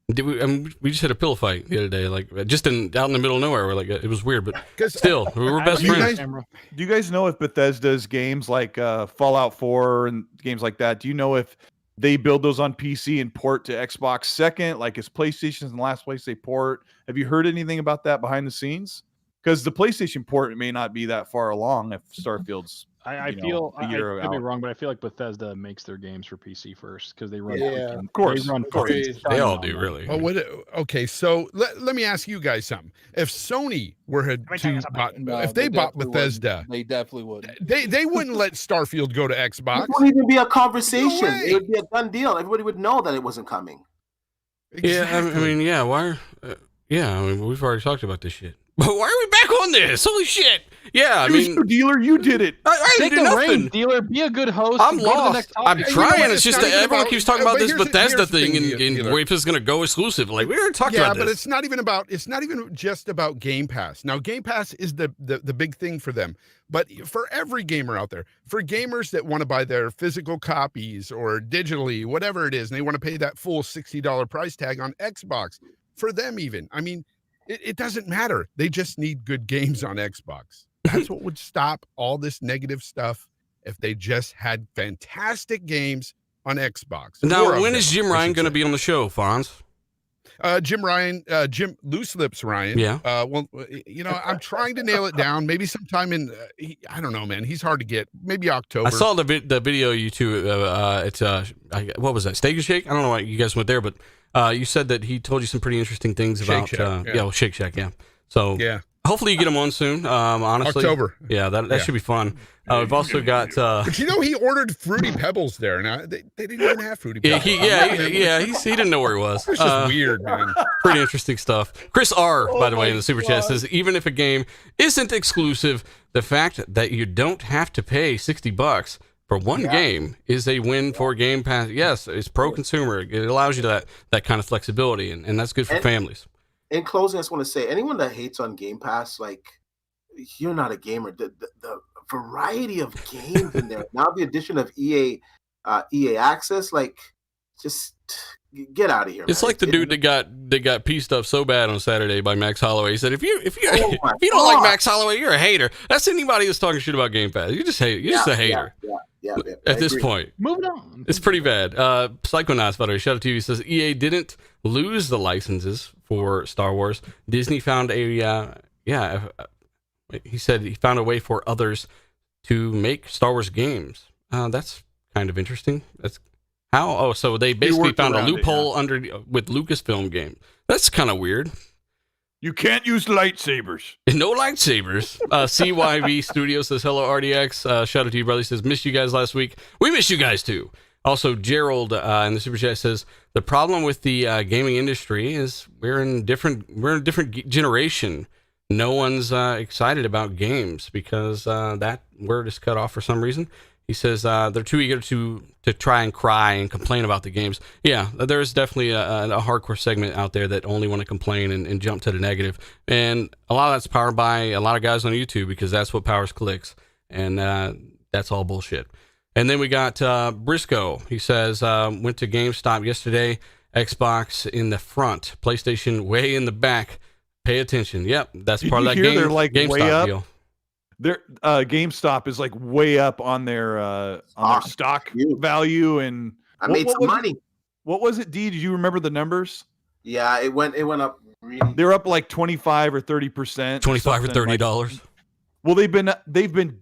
Okay, we just had a pillow fight the other day, like just out in the middle of nowhere. We're like, it was weird, but 'Cause still, we were best you friends. guys- Do you guys know if Bethesda's games like Fallout 4 and games like that, do you know if they build those on PC and port to Xbox second? Like, is PlayStation's the last place they port? Have you heard anything about that behind the scenes? Because the PlayStation port may not be that far along if Starfield's I you know, feel a I year could be out. wrong, but I feel like Bethesda makes their games for PC first because they run. Yeah. freaking- Of course, they run of course. fucking They all sun do, on them. really. Oh, what? Okay, so let me ask you guys something. If Sony were me tell you to something. bought, No, if they bought definitely Bethesda, wouldn't. They definitely wouldn't. they wouldn't let Starfield go to Xbox. It wouldn't even be a conversation. No way. It would be a done deal. Everybody would know that it wasn't coming. Yeah, I mean, yeah. Why? Yeah, I mean, we've already talked about this shit. But why are we back on this? Holy shit! Yeah, I It was mean, your dealer, you did it. I didn't Take do the nothing. reins, dealer. Be a good host. I'm and go to the lost. next I'm topic. You know what? trying. It's It's just not that even everyone about- keeps talking but about this here's the Bethesda thing, thing and dealer. if it's going to go exclusive. Like, we already talked Yeah, about but this. it's not even just about Game Pass. Now, Game Pass is the big thing for them. But for every gamer out there, for gamers that want to buy their physical copies or digitally, whatever it is, and they want to pay that full $60 price tag on Xbox, for them even, I mean, it doesn't matter. They just need good games on Xbox. That's what would stop all this negative stuff if they just had fantastic games on Xbox. More Now, of when them, is Jim I Ryan should going to say. be on the show, Fonz? Jim Loose Lips Ryan. Yeah. Well, you know, I'm trying to nail it down. Maybe sometime in, I don't know, man. He's hard to get. Maybe October. I saw the video you two. It's what was that? Steak and Shake? I don't know why you guys went there, but you said that he told you some pretty interesting things Shake about Shack, yeah. Shake Shack, yeah. So Yeah. hopefully you get them on soon. Honestly, October. Yeah, that should be fun. We've also got. But he ordered Fruity Pebbles there. Now they didn't even have Fruity Yeah, Pebbles. he didn't know where he was. It's just weird, man. Pretty interesting stuff. Chris R, by the way, in the super chat says, even if a game isn't exclusive, the fact that you don't have to pay $60 for one game is a win for Game Pass. Yes, it's pro-consumer. It allows you that kind of flexibility, and that's good for families. In closing, I just want to say, anyone that hates on Game Pass, like, you're not a gamer. The variety of games in there. Now the addition of EA Access, like, just get out of here. It's man. like the dude that got pieced up so bad on Saturday by Max Holloway. He said, if you don't like Max Holloway, you're a hater. That's anybody that's talking shit about Game Pass. You just hate. You're just a hater. Yeah, At this point, Moving on. it's pretty bad. Psychonauts, by the way, shout out to you. He says EA didn't lose the licenses for Star Wars. Disney found he said he found a way for others to make Star Wars games. That's kind of interesting. That's how. Oh, so they basically found a loophole with Lucasfilm game. That's kind of weird. You can't use lightsabers. No lightsabers. CYV Studio says, hello, RDX. Shout out to you, brother. He says, missed you guys last week. We miss you guys, too. Also, Gerald in the super chat says, the problem with the gaming industry is we're in a different generation. No one's excited about games because that word is cut off for some reason. He says they're too eager to try and cry and complain about the games. Yeah, there's definitely a hardcore segment out there that only want to complain and jump to the negative. And a lot of that's powered by a lot of guys on YouTube because that's what powers clicks. And that's all bullshit. And then we got Briscoe. He says, went to GameStop yesterday. Xbox in the front, PlayStation way in the back. Pay attention. Yep, that's part of that game. They're like GameStop way up? deal. Their GameStop is like way up on their stock value, and I made some money. What was it, D? Did you remember the numbers? Yeah, it went up really. They're up like 25 or 30%. $25 or $30. Well, they've been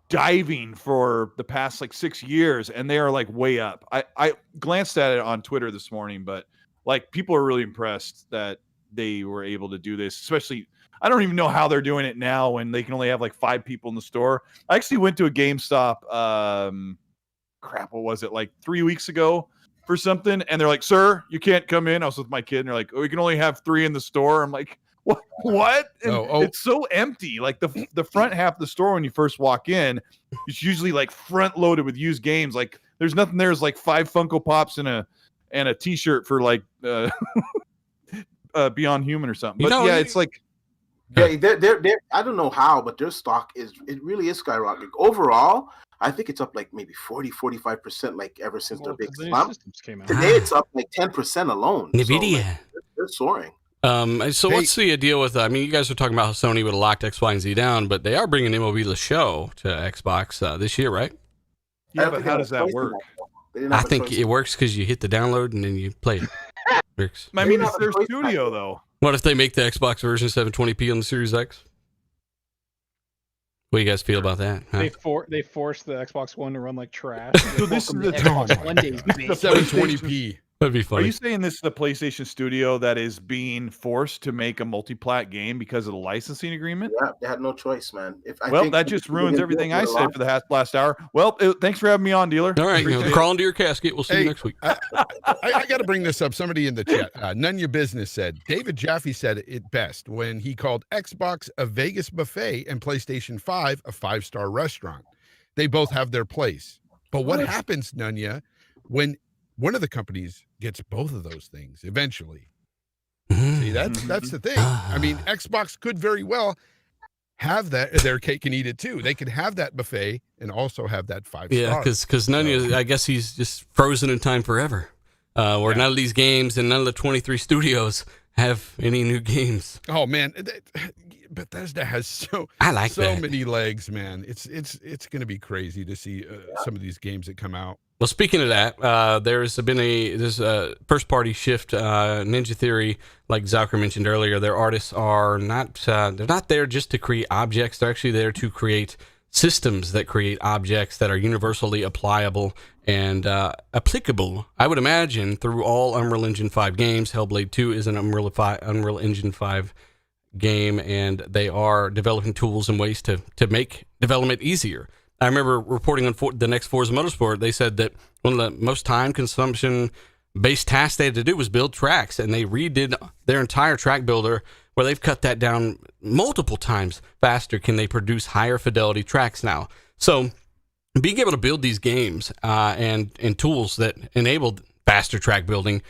diving for the past like 6 years, and they are like way up. I glanced at it on Twitter this morning, but like people are really impressed that they were able to do this, especially. I don't even know how they're doing it now when they can only have like 5 people in the store. I actually went to a GameStop, what was it, like 3 weeks ago for something, and they're like, sir, you can't come in. I was with my kid, and they're like, oh, we can only have 3 in the store. I'm like, what? And it's so empty. Like the front half of the store when you first walk in, it's usually like front loaded with used games. Like there's nothing there. There's like 5 Funko Pops and a t-shirt for like Beyond Human or something. But it's like, yeah, they're I don't know how, but their stock really is skyrocketing. Overall, I think it's up like maybe 45%, like ever since their big slump. Today it's up like 10% alone. NVIDIA. So, like, they're soaring. So what's the deal with I mean, you guys are talking about how Sony would have locked X, Y, and Z down, but they are bringing MLB The Show to Xbox this year, right? Yeah, but how does that work? I think it works because you hit the download and then you play it. Works. I mean, it's their studio, though. What if they make the Xbox version 720p on the Series X? What do you guys feel about that? Huh? They forced the Xbox One to run like trash. So this is the Xbox One days. 720p. That'd be funny. Are you saying this is the PlayStation Studio that is being forced to make a multi-plat game because of the licensing agreement? Yeah, they had no choice, man. That just ruins everything I said for the last hour. Well, thanks for having me on, dealer. All right, crawl into your casket. We'll see you next week. I got to bring this up. Somebody in the chat, None Your Business said, David Jaffe said it best when he called Xbox a Vegas buffet and PlayStation 5 a 5-star restaurant. They both have their place. But what happens, Nunya, when one of the companies gets both of those things eventually? See, that's the thing. I mean, Xbox could very well have their cake and eat it too. They could have that buffet and also have that 5-star. Yeah, because I guess he's just frozen in time forever. Where none of these games and none of the 23 studios have any new games. Oh man, Bethesda has so many legs, man. It's going to be crazy to see some of these games that come out. Well, speaking of that, there's a first party shift. Ninja Theory, like Zucker mentioned earlier, their artists are they're not there just to create objects. They're actually there to create systems that create objects that are universally applicable and applicable, I would imagine, through all Unreal Engine 5 games. Hellblade 2 is an Unreal Engine 5 game, and they are developing tools and ways to make development easier. I remember reporting on the next Forza Motorsport, they said that one of the most time consumption based tasks they had to do was build tracks, and they redid their entire track builder where they've cut that down multiple times faster. Can they produce higher fidelity tracks now? So being able to build these games and tools that enable faster track building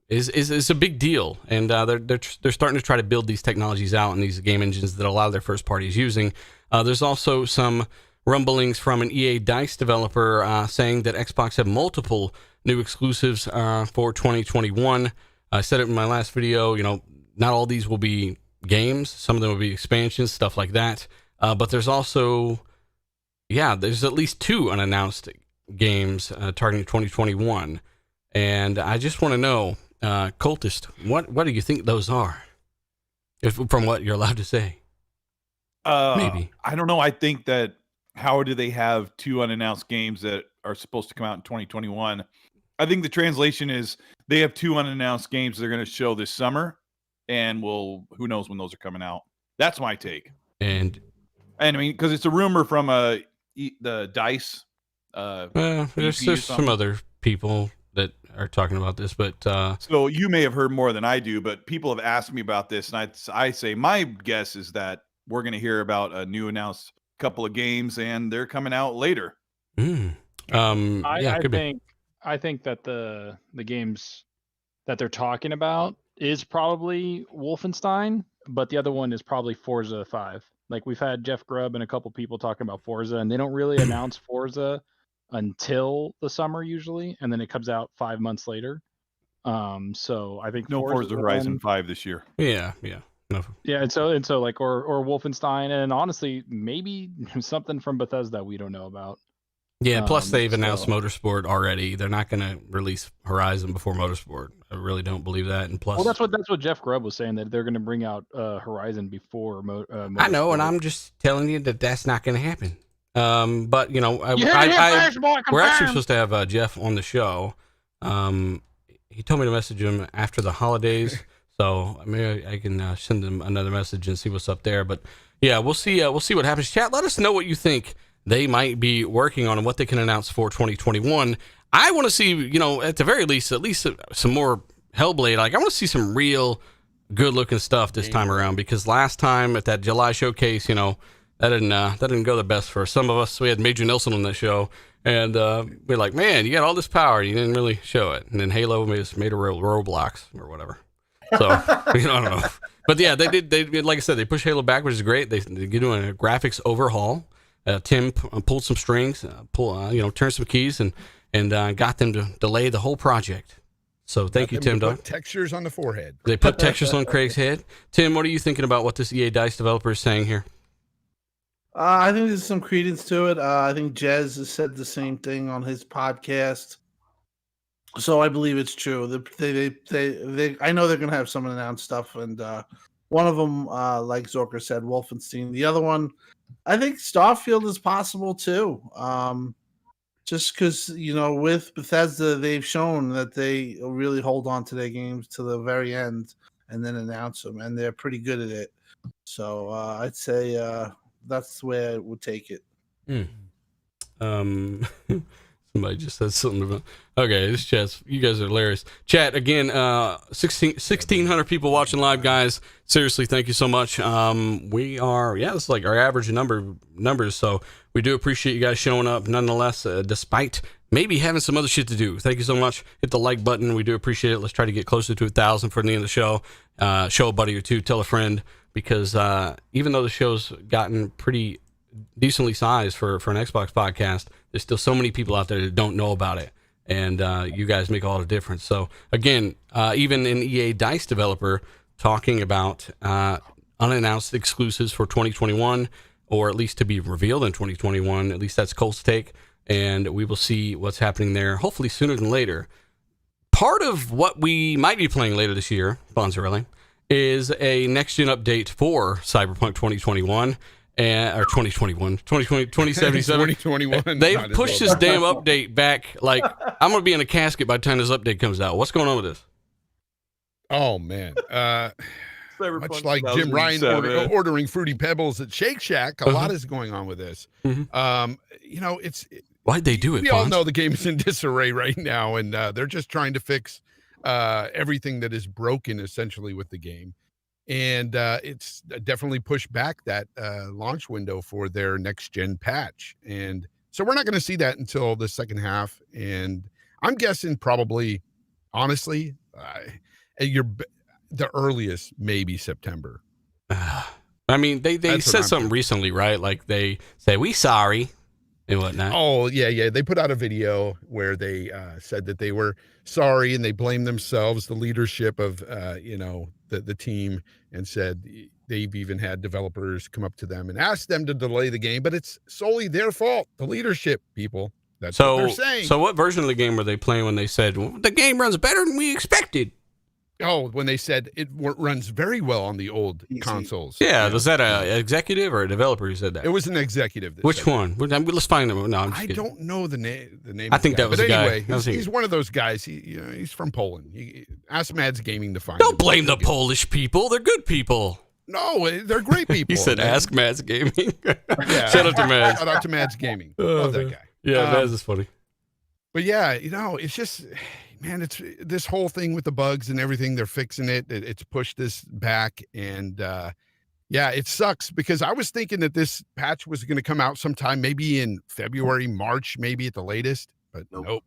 is a big deal, and they're starting to try to build these technologies out in these game engines that a lot of their first parties using. There's also some rumblings from an EA DICE developer saying that Xbox have multiple new exclusives for 2021. I said it in my last video. Not all these will be games. Some of them will be expansions, stuff like that. But there's also, there's at least 2 unannounced games targeting 2021. And I just want to know, Cultist, what do you think those are? From what you're allowed to say. Maybe. I don't know. I think that how do they have 2 unannounced games that are supposed to come out in 2021? I think the translation is they have 2 unannounced games they're going to show this summer, and who knows when those are coming out. That's my take. And I mean, because it's a rumor from the DICE. There's some other people that are talking about this, but so you may have heard more than I do, but people have asked me about this, and I say my guess is that we're going to hear about a new announced couple of games, and they're coming out later. I think that the games that they're talking about is probably Wolfenstein, but the other one is probably Forza 5. Like, we've had Jeff Grubb and a couple people talking about Forza, and they don't really announce Forza until the summer usually, and then it comes out 5 months later. So I think no Forza Horizon 5 this year. Yeah. No. Yeah, and so like or Wolfenstein, and honestly maybe something from Bethesda we don't know about. Yeah, plus they've announced Motorsport already. They're not going to release Horizon before Motorsport. I really don't believe that. And plus, well, that's what Jeff Grubb was saying, that they're going to bring out Horizon before Motorsport. I know, and I'm just telling you that that's not going to happen. But we're actually supposed to have Jeff on the show. He told me to message him after the holidays, so maybe I can send him another message and see what's up there. But yeah, we'll see. We'll see what happens. Chat, let us know what you think they might be working on and what they can announce for 2021. I want to see, at the very least, some more Hellblade. Like, I want to see some real good-looking stuff this time around, because last time at that July showcase, that didn't go the best for some of us. We had Major Nelson on that show, and we're like, man, you got all this power, you didn't really show it. And then Halo made a Roblox or whatever. So I don't know. But yeah, they did. Like I said, they pushed Halo back, which is great. They're doing a graphics overhaul. Tim pulled some strings, turned some keys, and got them to delay the whole project. So thank you, Tim. Put textures on the forehead. They put textures on Craig's head. Tim, what are you thinking about what this EA DICE developer is saying here? I think there's some credence to it. I think Jez has said the same thing on his podcast, so I believe it's true. They I know they're gonna have some announced stuff, and one of them, like Zorker said, Wolfenstein. The other one, I think Starfield is possible too. Just because, with Bethesda, they've shown that they really hold on to their games to the very end and then announce them, and they're pretty good at it. So I'd say that's where I would take it. Somebody just said something about. Okay, this chat. You guys are hilarious. Chat again. 1,600 people watching live, guys. Seriously, thank you so much. We are, this is like our average numbers. So we do appreciate you guys showing up, nonetheless, despite maybe having some other shit to do. Thank you so much. Hit the like button. We do appreciate it. Let's try to get closer to 1,000 for the end of the show. Show a buddy or two. Tell a friend, because even though the show's gotten pretty decently sized for an Xbox podcast, there's still so many people out there that don't know about it, and you guys make all the difference. So again, even an EA DICE developer talking about unannounced exclusives for 2021, or at least to be revealed in 2021. At least that's Colt's take, and we will see what's happening there, hopefully sooner than later. Part of what we might be playing later this year, Bonzarelli, is a next-gen update for Cyberpunk 2021. Or 2021, 2077. 2021. They've pushed this damn update back. Like, I'm going to be in a casket by the time this update comes out. What's going on with this? Oh, man. Much like Jim Ryan ordering Fruity Pebbles at Shake Shack, a lot is going on with this. You know, why'd they do it? We all know the game is in disarray right now, and they're just trying to fix everything that is broken essentially with the game. And it's definitely pushed back that launch window for their next gen patch. And so we're not going to see that until the second half. And I'm guessing probably, honestly, the earliest maybe September. I mean, they said something recently, right? Like they say, we sorry and whatnot. Oh, yeah. They put out a video where they said that they were sorry and they blamed themselves, the leadership of, the team, and said they've even had developers come up to them and ask them to delay the game, but it's solely their fault, the leadership people. That's what they're saying. So what version of the game were they playing when they said, well, the game runs better than we expected? Oh, when they said it runs very well on the old consoles. Yeah, was that an executive or a developer who said that? It was an executive. Which one? Let's find them. No, I don't know the name. I think that was the guy. Anyway, he's one of those guys. He's from Poland. Ask Mads Gaming to find. Don't blame the Polish people. They're good people. No, they're great people. He said, "Ask Mads Gaming." Yeah. Shout out to Mads. Shout out to Mads Gaming. Love that guy. Yeah, Mads is funny. But yeah, it's just. Man, it's this whole thing with the bugs and everything. They're fixing it. It's pushed this back. And it sucks because I was thinking that this patch was going to come out sometime, maybe in February, March, maybe at the latest. But nope.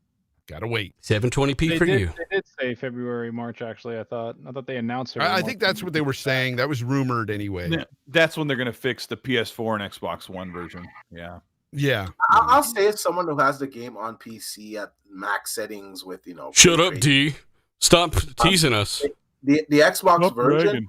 Got to wait. 720p for you. They did say February, March, actually. I thought they announced it. I think that's what they were saying. That was rumored anyway. Yeah, that's when they're going to fix the PS4 and Xbox One version. Yeah. Yeah. I'll say as someone who has the game on PC at max settings with, Shut up, D. Stop teasing us. The Xbox version,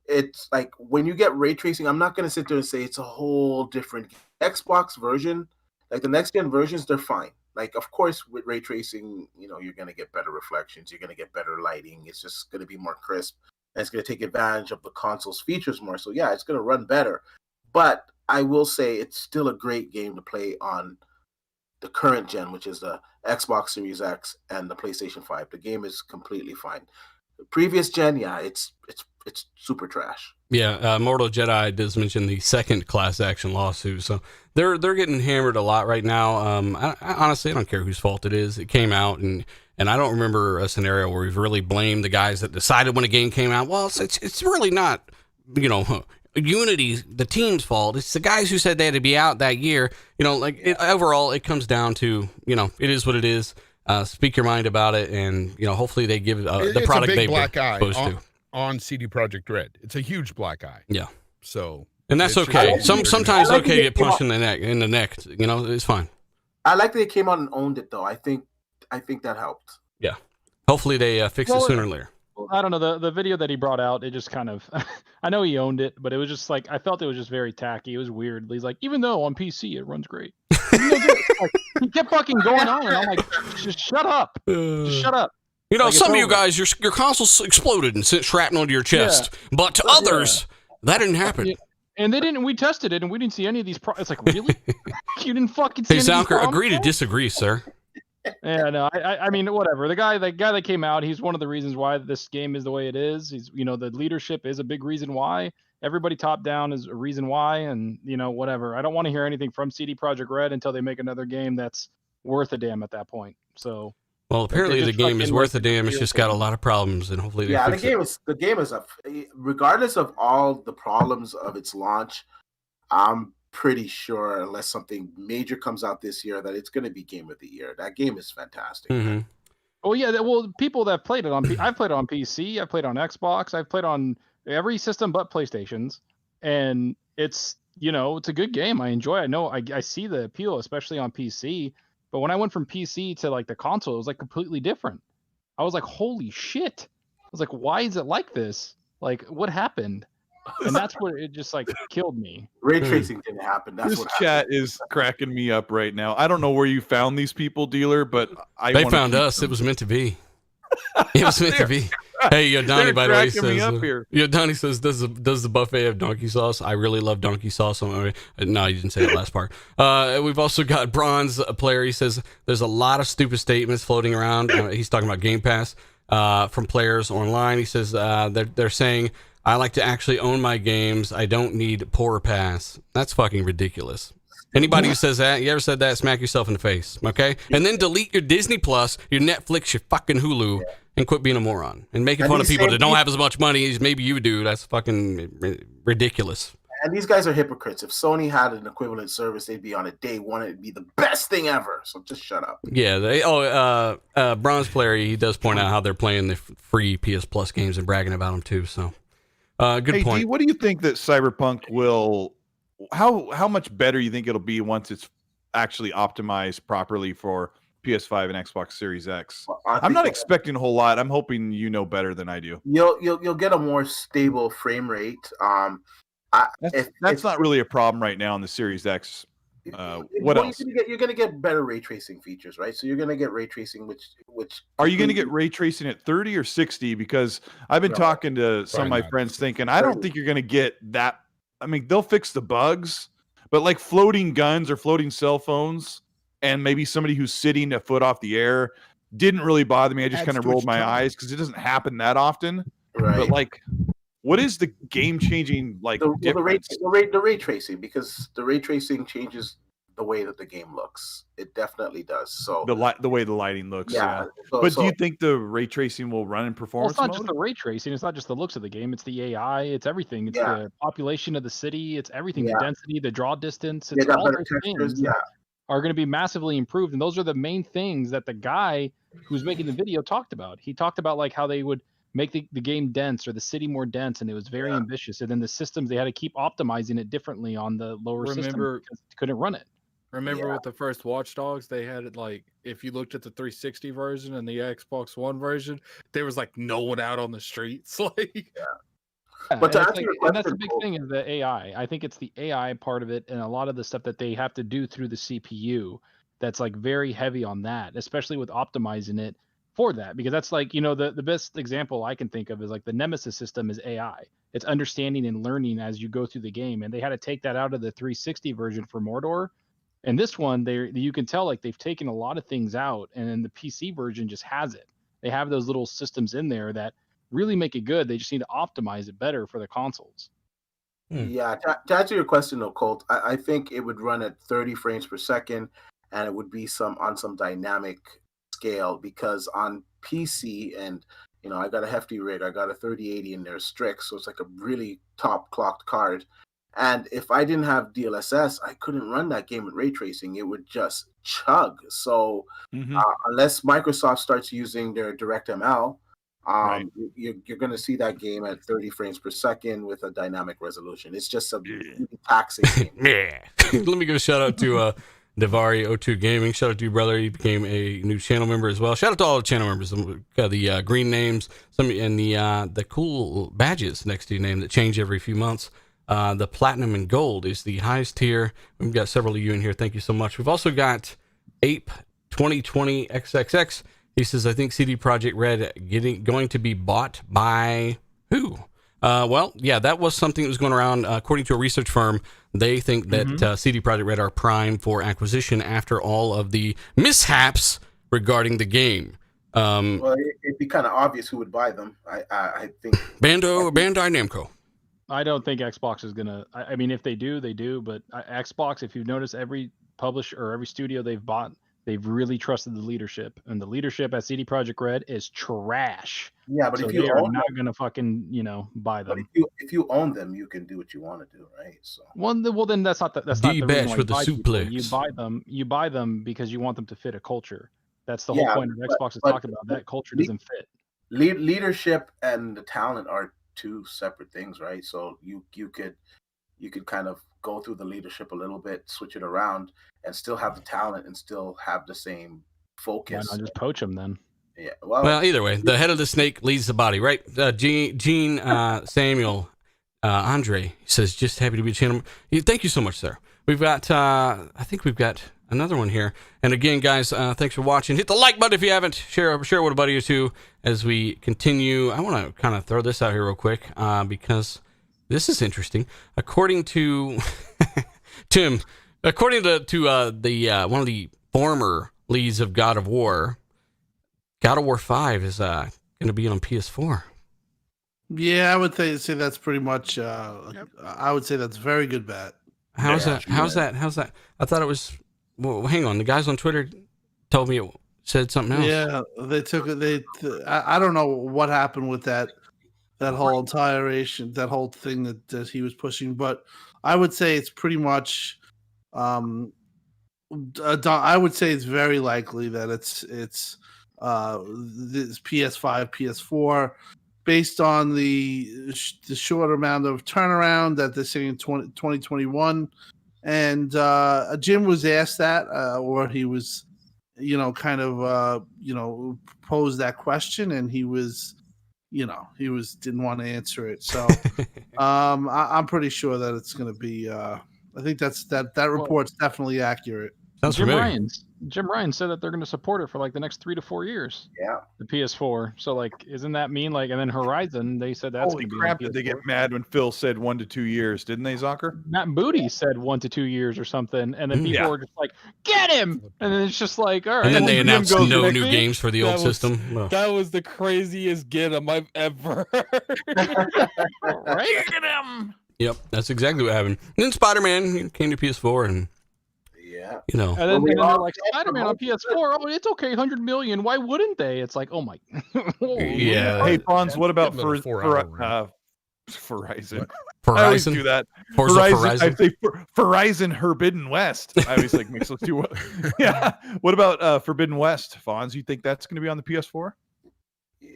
it's like when you get ray tracing, I'm not going to sit there and say it's a whole different Xbox version. Like the next gen versions, they're fine. Like, of course, with ray tracing, you're going to get better reflections. You're going to get better lighting. It's just going to be more crisp. And it's going to take advantage of the console's features more. So, yeah, it's going to run better. But I will say it's still a great game to play on the current gen, which is the Xbox Series X and the PlayStation 5. The game is completely fine. The previous gen, yeah, it's super trash. Yeah, Mortal Jedi does mention the second class action lawsuit, so they're getting hammered a lot right now. I honestly, I don't care whose fault it is. It came out, and I don't remember a scenario where we've really blamed the guys that decided when a game came out. Well, it's really not, Unity, the team's fault. It's the guys who said they had to be out that year. Overall, it comes down to, it is what it is. Speak your mind about it, and hopefully they give the product they were supposed to. On CD Projekt Red, it's a huge black eye. Yeah. So, and that's okay. Sometimes it's okay to get punched in the neck. It's fine. I like that they came out and owned it, though. I think that helped. Yeah. Hopefully they fix it sooner or later. I don't know, the video that he brought out, it just kind of I know he owned it, but it was just like I felt it was just very tacky. It was weird. He's like, even though on PC it runs great. He kept fucking going on, and I'm like, just shut up. Just shut up. Some of you guys, your console exploded and sent shrapnel to your chest, but to others, that didn't happen. And they didn't. We tested it, and we didn't see any of these. It's like, really? You didn't fucking see any of these problems? Agree to disagree, sir. Yeah, no, I mean, whatever. The guy that came out, he's one of the reasons why this game is the way it is. He's, the leadership is a big reason why. Everybody top down is a reason why, and whatever. I don't want to hear anything from CD Projekt Red until they make another game that's worth a damn at that point. So. Well, apparently the game is worth a damn. It's just got a lot of problems, and hopefully they fix it. The game is regardless of all the problems of its launch, I'm pretty sure unless something major comes out this year that it's going to be Game of the Year. That game is fantastic. Mm-hmm. Oh yeah, well, people that played it on, I've played it on PC, I've played on Xbox, I've played on every system but PlayStations, and it's it's a good game. I enjoy it. I know I see the appeal, especially on PC. But when I went from PC to like the console, it was like completely different. I was like, holy shit. I was like, why is it like this? Like, what happened? And that's what it just like killed me. Ray tracing didn't happen. This chat is cracking me up right now. I don't know where you found these people, dealer, but they found us. Them. It was meant to be. It was meant to be. Hey, Donnie, by the way, says, Donnie says, does the buffet have donkey sauce? I really love donkey sauce. No, you didn't say that last part. We've also got Bronze, a player. He says, there's a lot of stupid statements floating around. He's talking about Game Pass from players online. He says they're saying I like to actually own my games. I don't need Poor Pass. That's fucking ridiculous. Anybody who says that, you ever said that, smack yourself in the face, okay? And then delete your Disney Plus, your Netflix, your fucking Hulu, and quit being a moron. And making fun of people that don't have as much money as maybe you do. That's fucking ridiculous. And these guys are hypocrites. If Sony had an equivalent service, they'd be on it day one. It'd be the best thing ever. So just shut up. Yeah. Bronze Player, he does point out how they're playing the free PS Plus games and bragging about them too. So, good point. D, what do you think that Cyberpunk will? How much better you think it'll be once it's actually optimized properly for PS5 and Xbox Series X? Well, I'm not expecting a whole lot. I'm hoping you know better than I do. You'll get a more stable frame rate. That's not really a problem right now on the Series X. What else? You're gonna get better ray tracing features, right? So you're gonna get ray tracing, which are you gonna get ray tracing at 30 or 60? Because I've been talking to some of my friends thinking I don't think you're gonna get that. I mean, they'll fix the bugs, but like floating guns or floating cell phones, and maybe somebody who's sitting a foot off the air didn't really bother me. I just kind of rolled my eyes because it doesn't happen that often. right. But like, what is the game-changing difference? The ray tracing, because the ray tracing changes the way that the game looks. It definitely does. So The way the lighting looks. yeah. But do you think the ray tracing will run in Well, performance it's not mode? just the ray tracing. It's not just the looks of the game. It's the AI. It's everything. It's the population of the city. It's everything. The density, the draw distance. It's all those things are going to be massively improved. And those are the main things that the guy who's making the video talked about. He talked about like how they would make the game dense or the city more dense, and it was very ambitious. And then the systems, they had to keep optimizing it differently on the lower system because they couldn't run it. Remember with the first Watch Dogs, they had it like, if you looked at the 360 version and the Xbox One version, there was like no one out on the streets. Like, But to answer your and that's the question, big thing is the AI. I think it's the AI part of it, and a lot of the stuff that they have to do through the CPU that's like very heavy on that, especially with optimizing it for that. Because that's like, the best example I can think of is like the Nemesis system is AI. It's understanding and learning as you go through the game, and they had to take that out of the 360 version for Mordor. And this one, you can tell like they've taken a lot of things out, and then the PC version just has it. They have those little systems in there that really make it good. They just need to optimize it better for the consoles. Yeah, to answer your question though, Colt, I think it would run at 30 frames per second, and it would be on some dynamic scale, because on PC, and I got a hefty rig, I got a 3080 in there strict, so it's like a really top clocked card. And if I didn't have DLSS, I couldn't run that game with ray tracing. It would just chug. So unless Microsoft starts using their DirectML, you're going to see that game at 30 frames per second with a dynamic resolution. It's just a really taxing game. Let me give a shout out to Davari02 Gaming. Shout out to you, brother. He became a new channel member as well. Shout out to all the channel members. The green names, and the cool badges next to your name that change every few months. The platinum and gold is the highest tier. We've got several of you in here. Thank you so much. We've also got Ape 2020 XXX. He says, I think CD Projekt Red going to be bought by who? Well, yeah, that was something that was going around. According to a research firm, they think that CD Projekt Red are prime for acquisition after all of the mishaps regarding the game. Well, it'd be kind of obvious who would buy them. I think Bandai Namco. I don't think Xbox is gonna. I mean, if they do, they do. But Xbox, if you've noticed, every publisher or every studio they've bought, they've really trusted the leadership, and the leadership at CD Projekt Red is trash. Yeah, but so if you are own not them, gonna fucking buy them. But if you own them, you can do what you want to do, right? So well, then that's not the reason why with the you buy people. suplex. You buy them because you want them to fit a culture. That's the whole point of Xbox is talking about. That culture doesn't fit. Leadership and the talent are two separate things, right? So you could kind of go through the leadership a little bit, switch it around, and still have the talent and still have the same focus. Why not just poach them then? Yeah. Well, either way, the head of the snake leads the body, right? Gene Samuel Andre says, just happy to be a channel. Thank you so much, sir. We've got, I think we've got another one here. And again, guys, thanks for watching. Hit the like button if you haven't. Share with a buddy or two as we continue. I want to kind of throw this out here real quick because this is interesting. According to Tim, according to the one of the former leads of God of War 5 is going to be on PS4. Yeah, I would say that's pretty much. I would say that's a very good bet. How's that? How's that? I thought it was. Well, hang on. The guys on Twitter told me it said something else. Yeah, they took it. I don't know what happened with that whole that whole thing that he was pushing, but I would say it's pretty much. I would say it's very likely that it's this PS5, PS4, based on the short amount of turnaround that they're saying in 2021. And Jim was asked that, or he was, kind of, posed that question, and he was didn't want to answer it. So I'm pretty sure that it's going to be. I think that report's definitely accurate. Sounds Jim familiar. Ryan said that they're going to support it for like the next 3 to 4 years. Yeah. The PS4. So like, isn't that mean like? And then Horizon, they said that's Holy gonna be crap! on Did they get PS4. mad when Phil said 1 to 2 years? Didn't they, Zocker? Matt Booty said 1 to 2 years or something, and then people were just like, "Get him!" And then it's just like, all right. And then they Jim announced goes no next new week? games for the That old was- system. Well, That was the craziest get 'em I've ever heard. Right? Get 'em! yep, that's exactly what happened. And then Spider-Man came to PS4, and Yeah. you know, And then, we they're all like, get Spider-Man on PS4. Oh, it's okay, 100 million. Why wouldn't they? It's like, oh my. Yeah. Hey, Pons, what about Good little 4-hour run. Horizon? What? I always do Horizon, that. Forza I Horizon. say Horizon Forbidden West. I always like mix those two. Yeah. What about Forbidden West, Fonz? You think that's going to be on the PS4?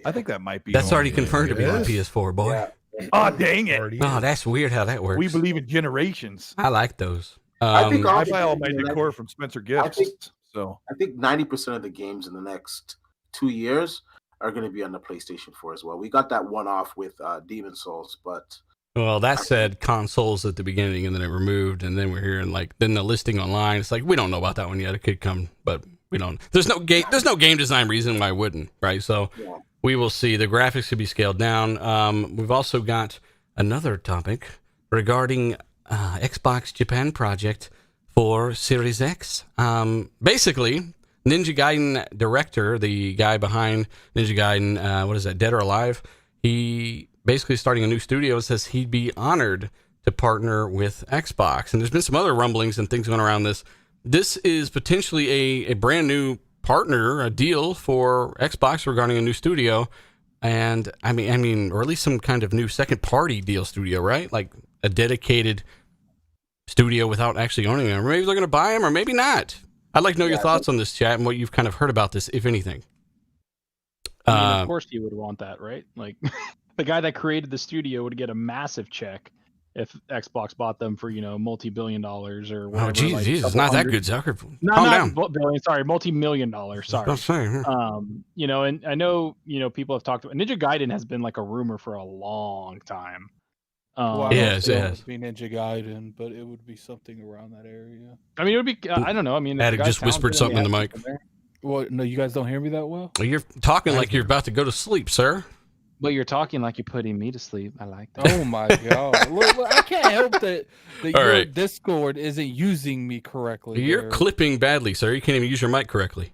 I think that might be. That's on already the- confirmed to be on Yes. PS4, boy. Yeah. Oh, dang it. Already Oh, is. that's weird how that works. We believe in generations. I like those. I think I all buy all my the games in the decor next- from Spencer Gifts. So I think 90% of the games in the next 2 years are going to be on the PlayStation 4 as well. We got that one off with Demon Souls, but Well, that said consoles at the beginning, and then it removed, and then we're hearing like then the listing online. It's like we don't know about that one yet. It could come, but we don't. There's no game design reason why I wouldn't, right? So yeah. we will see. The graphics could be scaled down. We've also got another topic regarding Xbox Japan project for Series X. Basically, Ninja Gaiden director, the guy behind Ninja Gaiden, what is that, Dead or Alive? He basically starting a new studio and says he'd be honored to partner with Xbox. And there's been some other rumblings and things going around this. This is potentially a brand new partner, a deal for Xbox regarding a new studio. And I mean, or at least some kind of new second party deal studio, right? Like a dedicated studio without actually owning them. Or maybe they're going to buy them or maybe not. I'd like to know your thoughts on this, chat, and what you've kind of heard about this, if anything. I mean, of course you would want that, right? Like the guy that created the studio would get a massive check if Xbox bought them for, multi-billion dollars or whatever. Oh, Jesus, like, Jesus, couple not that hundred- good, Zucker. No, Calm not down. billion, sorry, multi-million dollars. Sorry. I'm saying, And I know, people have talked about Ninja Gaiden has been like a rumor for a long time. Well, I Yeah, don't it think has. would be Ninja Gaiden, but it would be something around that area. I mean, it would be, I don't know. I mean, if the Attic guy's just whispered talented and something in the he mic. has something there- Well, no, you guys don't hear me that well. Well, you're talking like you're about to go to sleep, sir. But you're talking like you're putting me to sleep. I like that. Oh my god! Look, I can't help that All your right. Discord isn't using me correctly. You're there. clipping badly, sir. You can't even use your mic correctly.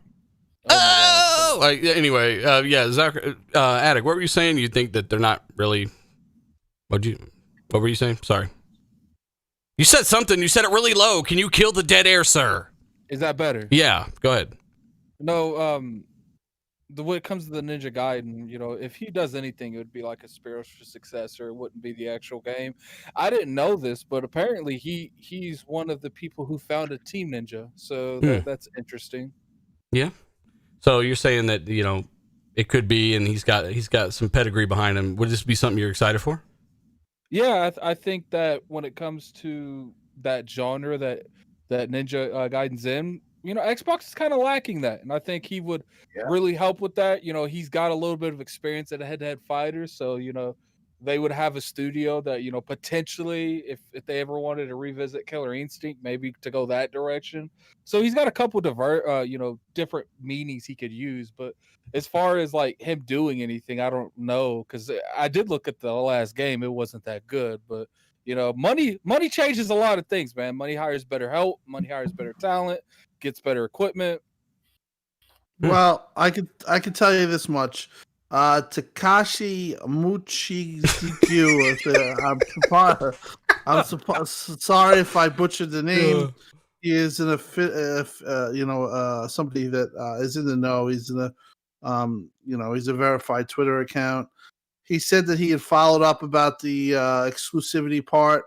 Oh my God. Oh! Anyway, Zucker, Attic, what were you saying? You think that they're not really... What were you saying? Sorry. You said something. You said it really low. Can you kill the dead air, sir? Is that better? Yeah, go ahead. No. When it comes to the Ninja Gaiden, if he does anything, it would be like a spiritual successor. It wouldn't be the actual game. I didn't know this, but apparently he's one of the people who founded Team Ninja. So that's interesting. Yeah. So you're saying that, it could be, and he's got some pedigree behind him. Would this be something you're excited for? Yeah, I think that when it comes to that genre that Ninja Gaiden's in, Xbox is kind of lacking that, and I think he would really help with that. He's got a little bit of experience at a head-to-head fighter, so they would have a studio that potentially, if they ever wanted to revisit Killer Instinct, maybe to go that direction. So he's got a couple different meanings he could use, but as far as like him doing anything, I don't know, because I did look at the last game; it wasn't that good, but. Money changes a lot of things, man. Money hires better help. Money hires better talent. Gets better equipment. Well, I could tell you this much. Takashi Muchizuku. Sorry if I butchered the name. He is somebody that is in the know. He's in he's a verified Twitter account. He said that he had followed up about the exclusivity part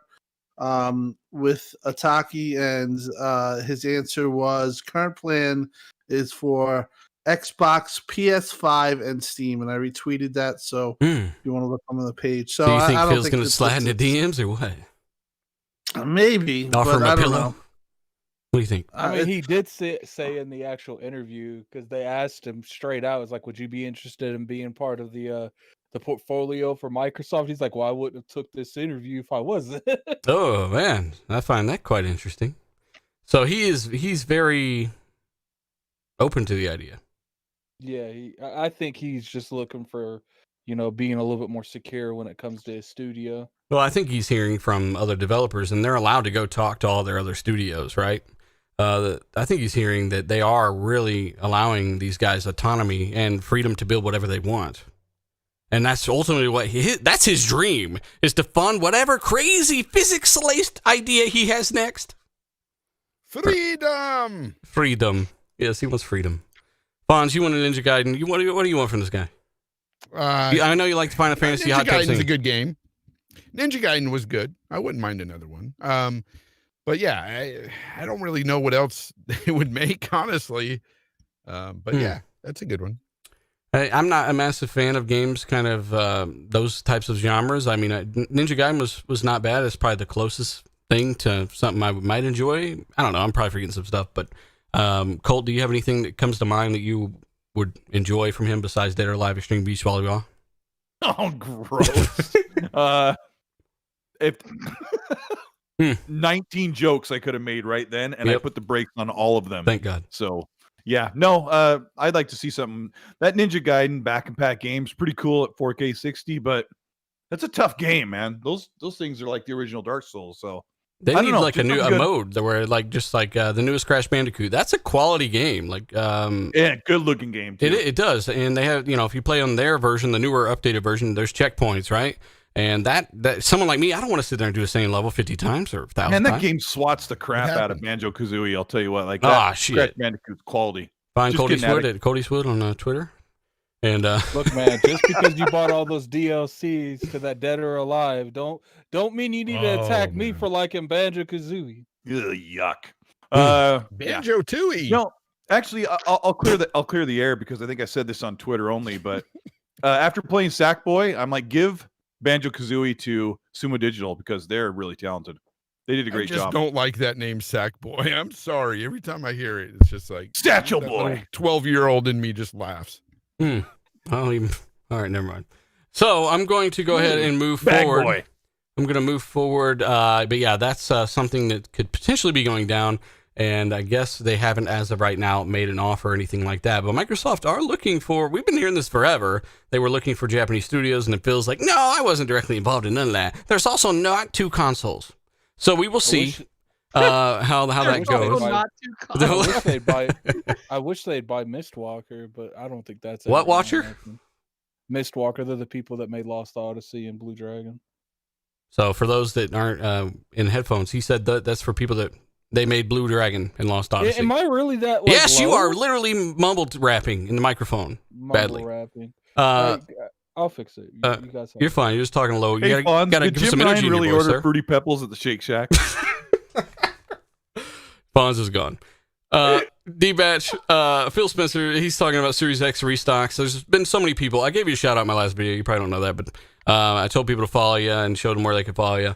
with Ataki, and his answer was current plan is for Xbox, PS5, and Steam. And I retweeted that, so if you want to look on the page. So do you think I don't Phil's think going to slide into DMs or what? Maybe. Offer him but a I don't pillow? know. What do you think? I mean, he did say in the actual interview, because they asked him straight out, "It's like, would you be interested in being part of the portfolio for Microsoft?" He's like, "Well, I wouldn't have took this interview if I wasn't." Oh man, I find that quite interesting. So he's very open to the idea. Yeah, I think he's just looking for, being a little bit more secure when it comes to his studio. Well, I think he's hearing from other developers, and they're allowed to go talk to all their other studios, right? I think he's hearing that they are really allowing these guys autonomy and freedom to build whatever they want. And that's ultimately that's his dream, is to fund whatever crazy physics-laced idea he has next. Freedom! Freedom. Yes, he wants freedom. Fonz, you want a Ninja Gaiden. What do you want from this guy? I know you like Final Fantasy Ninja Hot Tub Gaiden's Scene. a good game. Ninja Gaiden was good. I wouldn't mind another one. But yeah, I don't really know what else they would make, honestly. But yeah, that's a good one. I'm not a massive fan of games, kind of those types of genres. I mean, Ninja Gaiden was not bad. It's probably the closest thing to something I might enjoy. I don't know. I'm probably forgetting some stuff. But Colt, do you have anything that comes to mind that you would enjoy from him besides Dead or Alive Extreme Beach Volleyball? Oh, gross. If 19 jokes I could have made right then, and I put the brakes on all of them. Thank God. So yeah, no, I'd like to see something. That Ninja Gaiden back and pack game's pretty cool at 4K 60, but that's a tough game, man. Those things are like the original Dark Souls. So they need like a mode where just like the newest Crash Bandicoot. That's a quality game. Like yeah, good looking game too. It does, and they have if you play on their version, the newer updated version, there's checkpoints, right? And that someone like me, I don't want to sit there and do the same level 50 times or 1,000 times. Man, that times. game swats the crap out of Banjo-Kazooie, I'll tell you what. Like shit. Crash Bandicoot's quality. Find Cody Swood at Cody Swood on Twitter. And look, man, just because you bought all those DLCs to that Dead or Alive, don't mean you need to attack me for liking Banjo-Kazooie. Yuck. Banjo-Tooie. No, actually, I'll clear the air because I think I said this on Twitter only, but after playing Sackboy, I'm like, give Banjo-Kazooie to Sumo Digital because they're really talented. They did a great job. I just don't like that name, Sackboy. I'm sorry. Every time I hear it, it's just like Satchel Boy. 12-year-old in me just laughs. I don't even. All right, never mind. So I'm going to go ahead and move forward. Boy. I'm going to move forward. But yeah, that's something that could potentially be going down. And I guess they haven't, as of right now, made an offer or anything like that. But Microsoft are looking for, we've been hearing this forever, they were looking for Japanese studios, and it feels like, no, I wasn't directly involved in none of that. There's also not 2 consoles. So we will see how that goes. I wish they'd buy Mistwalker, but I don't think that's what Watcher? Mistwalker, they're the people that made Lost Odyssey and Blue Dragon. So for those that aren't in headphones, he said that's for people that they made Blue Dragon and Lost Odyssey. Am I really that? Yes, low? you are literally mumbled rapping in the microphone badly. Rapping. I'll fix it. You guys you're fine. You're just talking low. You Hey, gotta give some energy. Really in your voice, order sir. Fruity Pebbles at the Shake Shack. Fonz is gone. D-Batch, Phil Spencer, he's talking about Series X restocks. There's been so many people. I gave you a shout out in my last video. You probably don't know that, but I told people to follow you and showed them where they could follow you.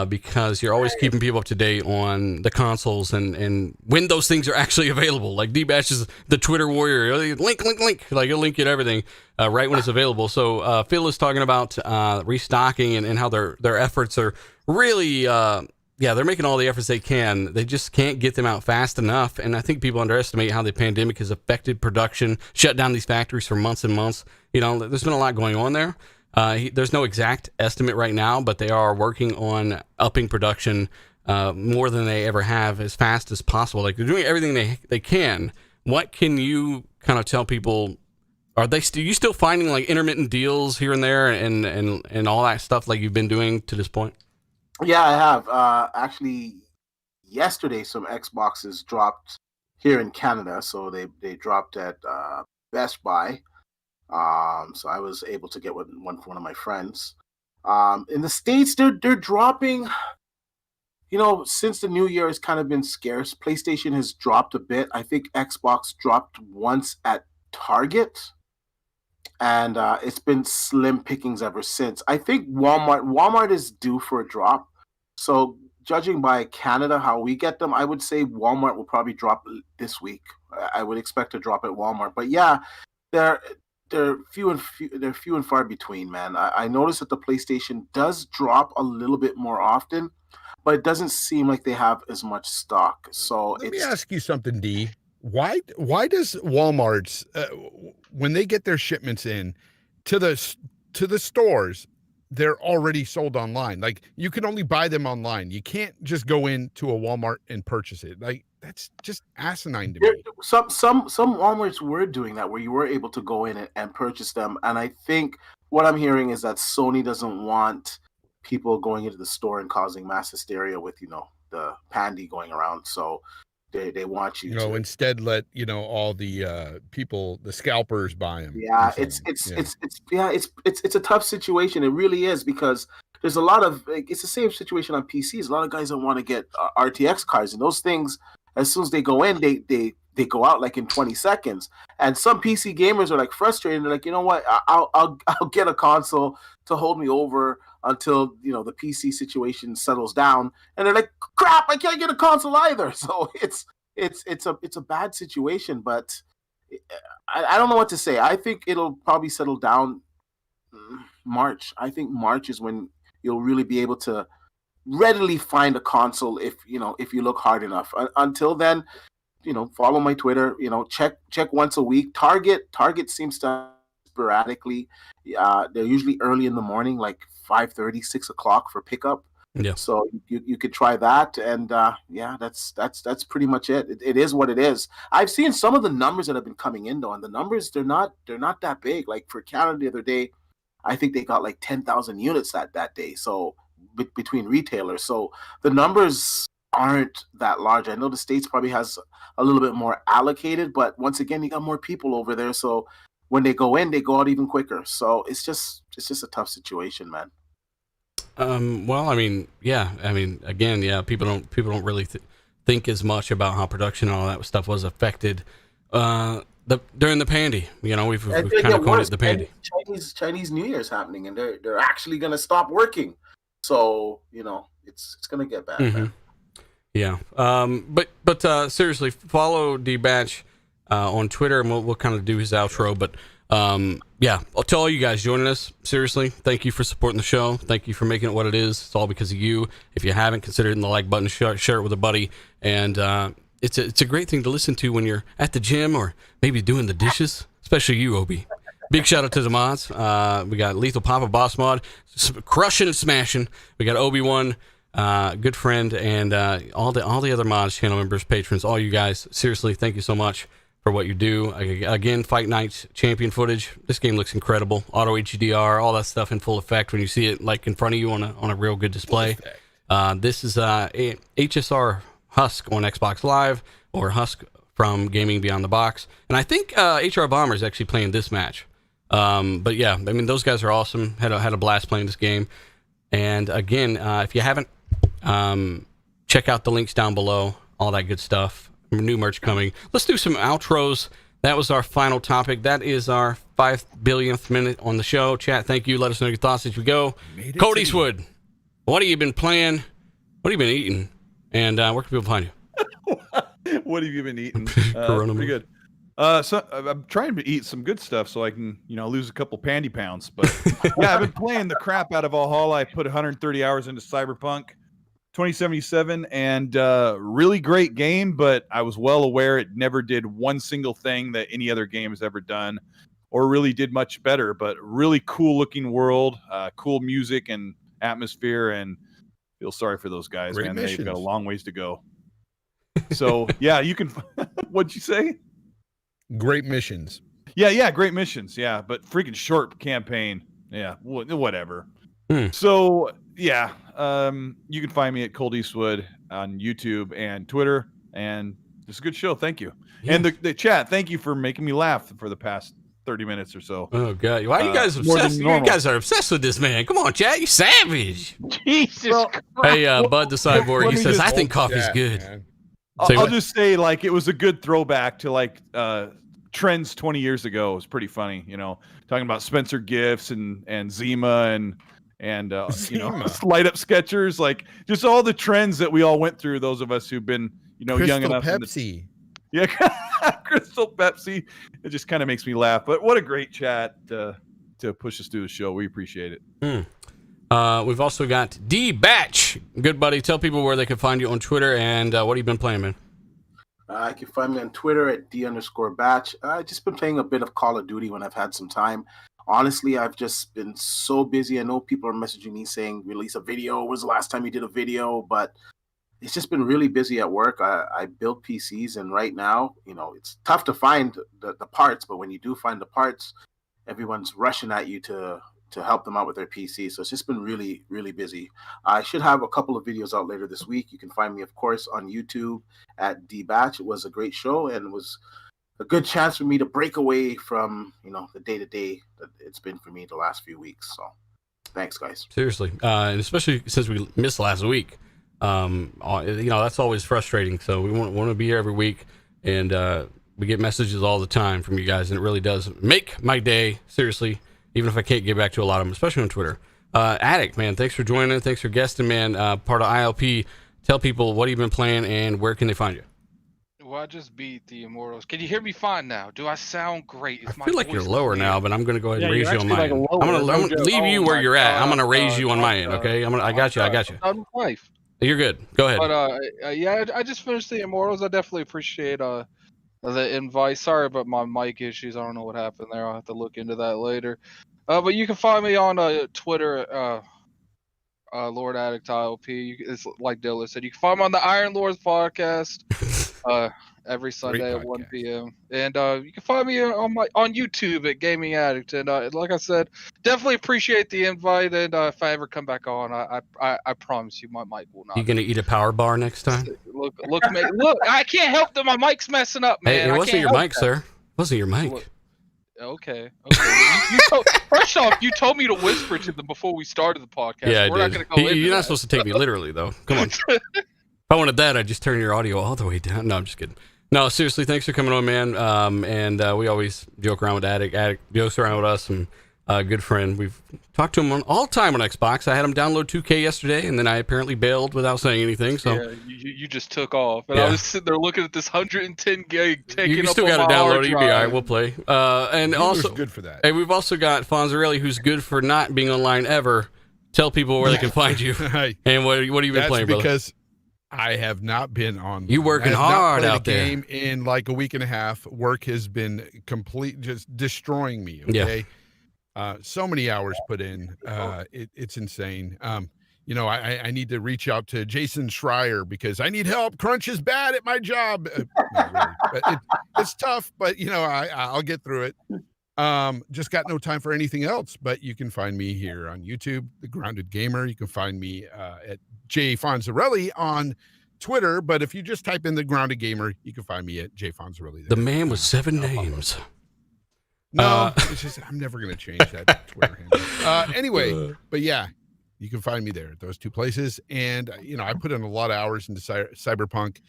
Because you're always keeping people up to date on the consoles and when those things are actually available. Like D-Batch is the Twitter warrior. Link. Like he'll link you to everything right when it's available. So Phil is talking about restocking and how their efforts are really, they're making all the efforts they can. They just can't get them out fast enough. And I think people underestimate how the pandemic has affected production, shut down these factories for months and months. There's been a lot going on there. There's no exact estimate right now, but they are working on upping production more than they ever have as fast as possible. Like they're doing everything they can. What can you kind of tell people Are they you still finding like intermittent deals here and there and all that stuff like you've been doing to this point? Yeah, I have. Actually, yesterday some Xboxes dropped here in Canada, so they dropped at Best Buy. So I was able to get one for one of my friends. In the States, they're dropping. Since the new year has kind of been scarce, PlayStation has dropped a bit. I think Xbox dropped once at Target, and it's been slim pickings ever since. I think Walmart is due for a drop. So judging by Canada, how we get them, I would say Walmart will probably drop this week. I would expect a drop at Walmart. But yeah, they're few and far between, man. I noticed that the PlayStation does drop a little bit more often, but it doesn't seem like they have as much stock. So let me ask you something, D. Why does Walmart's when they get their shipments in to the stores, they're already sold online? Like, you can only buy them online. You can't just go into a Walmart and purchase it. Like, that's just asinine to me. Some Walmarts were doing that, where you were able to go in and purchase them. And I think what I'm hearing is that Sony doesn't want people going into the store and causing mass hysteria with the pandy going around. So they want you to instead let all the people, the scalpers, buy them. Yeah, it's a tough situation. It really is, because there's a lot of it's the same situation on PCs. A lot of guys don't want to get RTX cards, and those things, as soon as they go in, they go out like in 20 seconds. And some PC gamers are like frustrated. They're like, you know what? I'll get a console to hold me over until the PC situation settles down. And they're like, crap, I can't get a console either. So it's a bad situation. But I don't know what to say. I think it'll probably settle down March. I think March is when you'll really be able to readily find a console if you look hard enough. Until then, follow my Twitter. Check once a week. Target seems to sporadically. They're usually early in the morning, like 5:30, 6 o'clock for pickup. Yeah. So you could try that, and that's pretty much it. It is what it is. I've seen some of the numbers that have been coming in though, and the numbers they're not that big. Like for Canada the other day, I think they got like 10,000 units that day. So between retailers, so the numbers aren't that large. I know the States probably has a little bit more allocated, but once again, you got more people over there. So when they go in, they go out even quicker. So it's just a tough situation, man. Well, I mean, yeah. I mean, again, yeah. People don't really think as much about how production and all that stuff was affected during the pandy. We've kind of called it the pandy. Chinese New Year's happening, and they're actually going to stop working. So it's going to get bad. Mm-hmm. Yeah. But seriously, follow D-Batch on Twitter, and we'll kind of do his outro. But yeah, to all you guys joining us, seriously, thank you for supporting the show. Thank you for making it what it is. It's all because of you. If you haven't, consider hitting the like button, share it with a buddy. And it's a great thing to listen to when you're at the gym or maybe doing the dishes, especially you, Obi. Big shout out to the mods. We got Lethal Papa, Boss Mod, crushing and smashing. We got Obi-Wan, good friend, and all the other mods, channel members, patrons, all you guys. Seriously, thank you so much for what you do. Again, Fight Night's champion footage. This game looks incredible. Auto HDR, all that stuff in full effect when you see it like in front of you on a real good display. This is HSR Husk on Xbox Live, or Husk from Gaming Beyond the Box. And I think HR Bomber is actually playing this match. But yeah, I mean, those guys are awesome. Had a blast playing this game. And again, if you haven't, check out the links down below, all that good stuff. New merch coming. Let's do some outros. That was our final topic. That is our 5 billionth minute on the show. Chat, thank you. Let us know your thoughts as we go. Cody Eastwood, what have you been playing? What have you been eating? And where can people find you? What have you been eating? Pretty good. So I'm trying to eat some good stuff so I can, lose a couple pandy pounds. But yeah, I've been playing the crap out of Valhalla. I put 130 hours into Cyberpunk 2077, and really great game, but I was well aware it never did one single thing that any other game has ever done, or really did much better. But really cool looking world, cool music and atmosphere, and feel sorry for those guys, great man. Missions. They've got a long ways to go. So yeah, you can. What'd you say? Great missions. Yeah, great missions. Yeah, but freaking short campaign. Yeah, whatever. Hmm. So yeah, you can find me at Cold Eastwood on YouTube and Twitter, and it's a good show. Thank you. Yeah. And the chat, thank you for making me laugh for the past 30 minutes or so. Oh god, why are you guys more than obsessed? You normal. guys are obsessed with this man. Come on, Chad, you savage. Jesus Well, Christ. Hey, Bud the Cyborg, let he me says, just- I think coffee's Yeah, good. man. Say I'll what? just say, like, it was a good throwback to like trends 20 years ago. It was pretty funny, talking about Spencer Gifts and Zima and Zima. light up Skechers, like just all the trends that we all went through. Those of us who've been young Crystal enough. Pepsi. Yeah, Crystal Pepsi. It just kind of makes me laugh. But what a great chat to push us through the show. We appreciate it. We've also got D Batch, good buddy. Tell people where they can find you on Twitter and what have you been playing, man? You can find me on Twitter at D_Batch. I've just been playing a bit of Call of Duty when I've had some time. Honestly, I've just been so busy. I know people are messaging me saying, release a video. When was the last time you did a video? But it's just been really busy at work. I build PCs, and right now, it's tough to find the parts. But when you do find the parts, everyone's rushing at you to help them out with their PC. So it's just been really, really busy. I should have a couple of videos out later this week. You can find me, of course, on YouTube at DBatch. It was a great show, and it was a good chance for me to break away from, the day-to-day that it's been for me the last few weeks. So thanks, guys. Seriously. And especially since we missed last week. That's always frustrating. So we want to be here every week, and we get messages all the time from you guys, and it really does make my day, seriously, even if I can't get back to a lot of them, especially on Twitter. Addict, man, thanks for joining. Thanks for guesting, man. Part of ILP. Tell people what you've been playing and where can they find you. Well, I just beat the Immortals. Can you hear me fine now? Do I sound great? I feel like you're lower now, but I'm going to go ahead and Yeah, raise you're you on my actually, end. like, I'm lower, going no to joke. leave you Oh where my you're at. I'm God, going to raise you on my I'm end, done. okay? I got you. I'm life. You're good. Go ahead. But yeah, I just finished the Immortals. I definitely appreciate the invite. Sorry about my mic issues. I don't know what happened there. I'll have to look into that later. But you can find me on Twitter, Lord Addict ILP. It's like Dilla said. You can find me on the Iron Lords podcast every Sunday at 1 p.m. And you can find me on YouTube at Gaming Addict. And like I said, definitely appreciate the invite. And if I ever come back on, I promise you my mic will not. You going to eat a power bar next time? Look! I can't help that my mic's messing up, man. Hey, it I wasn't can't your help mic, that. sir. It wasn't your mic. Look, Okay. First off, you told me to whisper to them before we started the podcast. Yeah, I We're not did. going to go into You're not that. supposed to take me literally, though. Come on. If I wanted that, I'd just turn your audio all the way down. No, I'm just kidding. No, seriously, thanks for coming on, man. And we always joke around with Addict. Addict jokes around with us, and good friend. We've talked to him all time on Xbox. I had him download 2K yesterday, and then I apparently bailed without saying anything. So Yeah, you just took off, and Yeah. I was sitting there looking at this 110 gig taking you up still on got to my download hard it. You'll be all right. drive. We'll play. And Humor's also, good for that. hey, we've also got Fonzarelli, who's good for not being online ever. Tell people where they can find you. And what have you been That's playing, brother? because I have not been on. You working I have not hard played out a there. game in like a week and a half. Work has been just destroying me. Yeah. Okay. So many hours put in. It's insane. I need to reach out to Jason Schreier because I need help. Crunch is bad at my job. Not really, but it's tough, but I'll get through it. Just got no time for anything else, but you can find me here on YouTube, The Grounded Gamer. You can find me at J Fonzarelli on Twitter, but if you just type in The Grounded Gamer, you can find me at J Fonzarelli. The man with 7 names. No, it's just I'm never going to change that Twitter handle. Anyway, but yeah, you can find me there at those two places. And, I put in a lot of hours into Cyberpunk.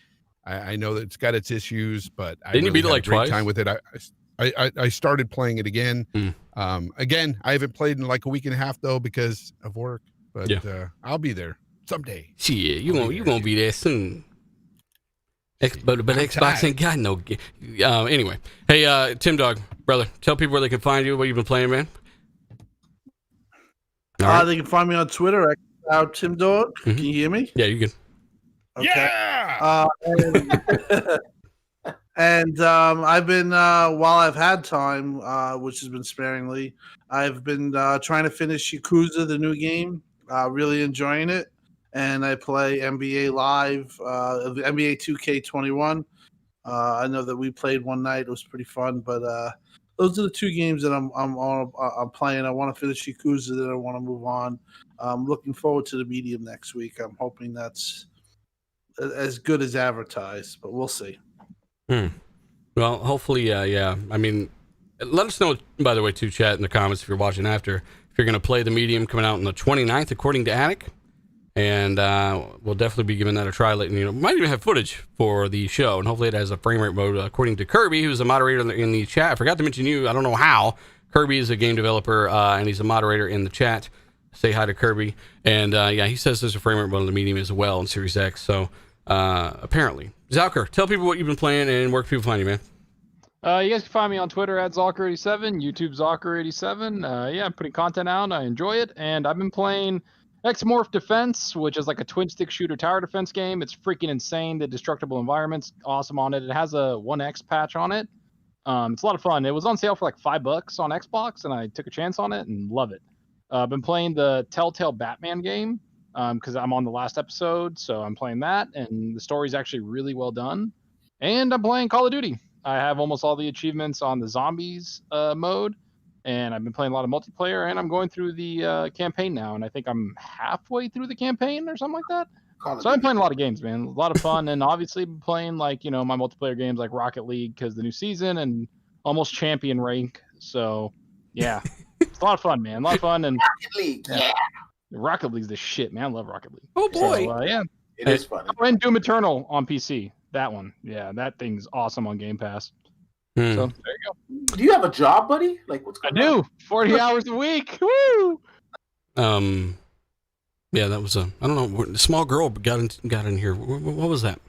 I know that it's got its issues, but Didn't you beat it had a like great twice? time with it. I started playing it again. Again, I haven't played in like a week and a half though because of work, but I'll be there someday. Shit, you won't be there soon. But Xbox ain't got no. Anyway, hey, Tim Dog, brother, tell people where they can find you. What you've been playing, man. All right. They can find me on Twitter at Tim Dog. Can you hear me? Yeah, you good. Okay. Yeah. And I've been while I've had time, which has been sparingly, I've been trying to finish Yakuza, the new game. Really enjoying it. And I play NBA Live, NBA 2K21. I know that we played one night. It was pretty fun. But those are the two games that I'm playing. I want to finish Yakuza, then I want to move on. I'm looking forward to the medium next week. I'm hoping that's as good as advertised, but we'll see. Well, hopefully, yeah. I mean, let us know, by the way, too, chat in the comments if you're watching after, if you're going to play the medium coming out on the 29th, according to Attic. And we'll definitely be giving that a try. Might even have footage for the show, and hopefully it has a frame rate mode. According to Kirby, who's a moderator in the chat, I forgot to mention you. I don't know how. Kirby is a game developer, and he's a moderator in the chat. Say hi to Kirby. And yeah, he says there's a frame rate mode on the medium as well in Series X. So apparently, Zalker, tell people what you've been playing and where can people find you, man. You guys can find me on Twitter at Zalker87, YouTube Zalker87. Yeah, I'm putting content out. I enjoy it, and I've been playing Exmorph Defense, which is like a twin-stick shooter tower defense game. It's freaking insane. The destructible environment's awesome on it. It has a 1X patch on it. It's a lot of fun. It was on sale for like $5 on Xbox, and I took a chance on it and love it. I've been playing the Telltale Batman game because I'm on the last episode, so I'm playing that, and the story's actually really well done. And I'm playing Call of Duty. I have almost all the achievements on the zombies mode, and I've been playing a lot of multiplayer, and I'm going through the campaign now, and I think I'm halfway through the campaign or something like that. So I'm playing a lot of games, man. A lot of fun, and obviously playing my multiplayer games like Rocket League because the new season and almost champion rank. So yeah, it's a lot of fun, man. A lot of fun. And Rocket League, yeah. Rocket League's the shit, man. I love Rocket League. Oh boy, so, yeah, it is fun. And Doom Eternal on PC. That one, yeah, that thing's awesome on Game Pass. So there you go. Do you have a job, buddy? Like what's going on? I do. 40 hours a week. Woo! Yeah, that was I don't know. The small girl got in here. What was that?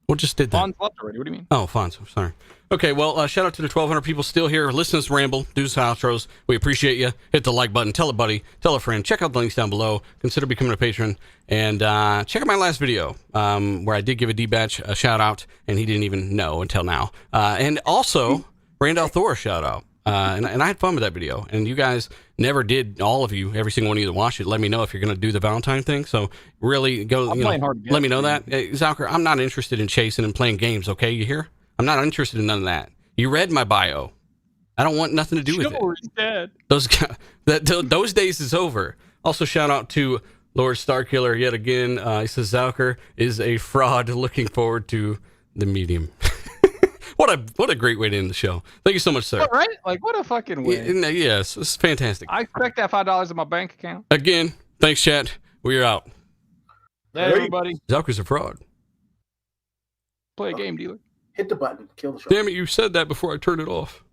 What just did that? Fonz left already. What do you mean? Oh, Fonz. Sorry. Okay, well, shout out to the 1,200 people still here. Listen to us ramble, do some outros. We appreciate you. Hit the like button. Tell a buddy. Tell a friend. Check out the links down below. Consider becoming a patron. And check out my last video where I did give a D-Batch a shout out, and he didn't even know until now. And also, Randall Thor shout out. And I had fun with that video. And you guys never did, all of you, every single one of you that watched it, let me know if you're going to do the Valentine thing. So really go, let me know that. Hey, Zalker, I'm not interested in chasing and playing games, okay? You hear? I'm not interested in none of that. You read my bio. I don't want nothing to do with it. He's dead. Those days is over. Also, shout out to Lord Starkiller yet again. He says Zalker is a fraud. Looking forward to the medium. What a great way to end the show. Thank you so much, sir. All right? Like, what a fucking win. Yes, it's fantastic. I expect that $5 in my bank account. Again, thanks, chat. We're out. Hey, everybody. Zalker's a fraud. Play a game, dealer. Hit the button. Kill the show. Damn it, you said that before I turned it off.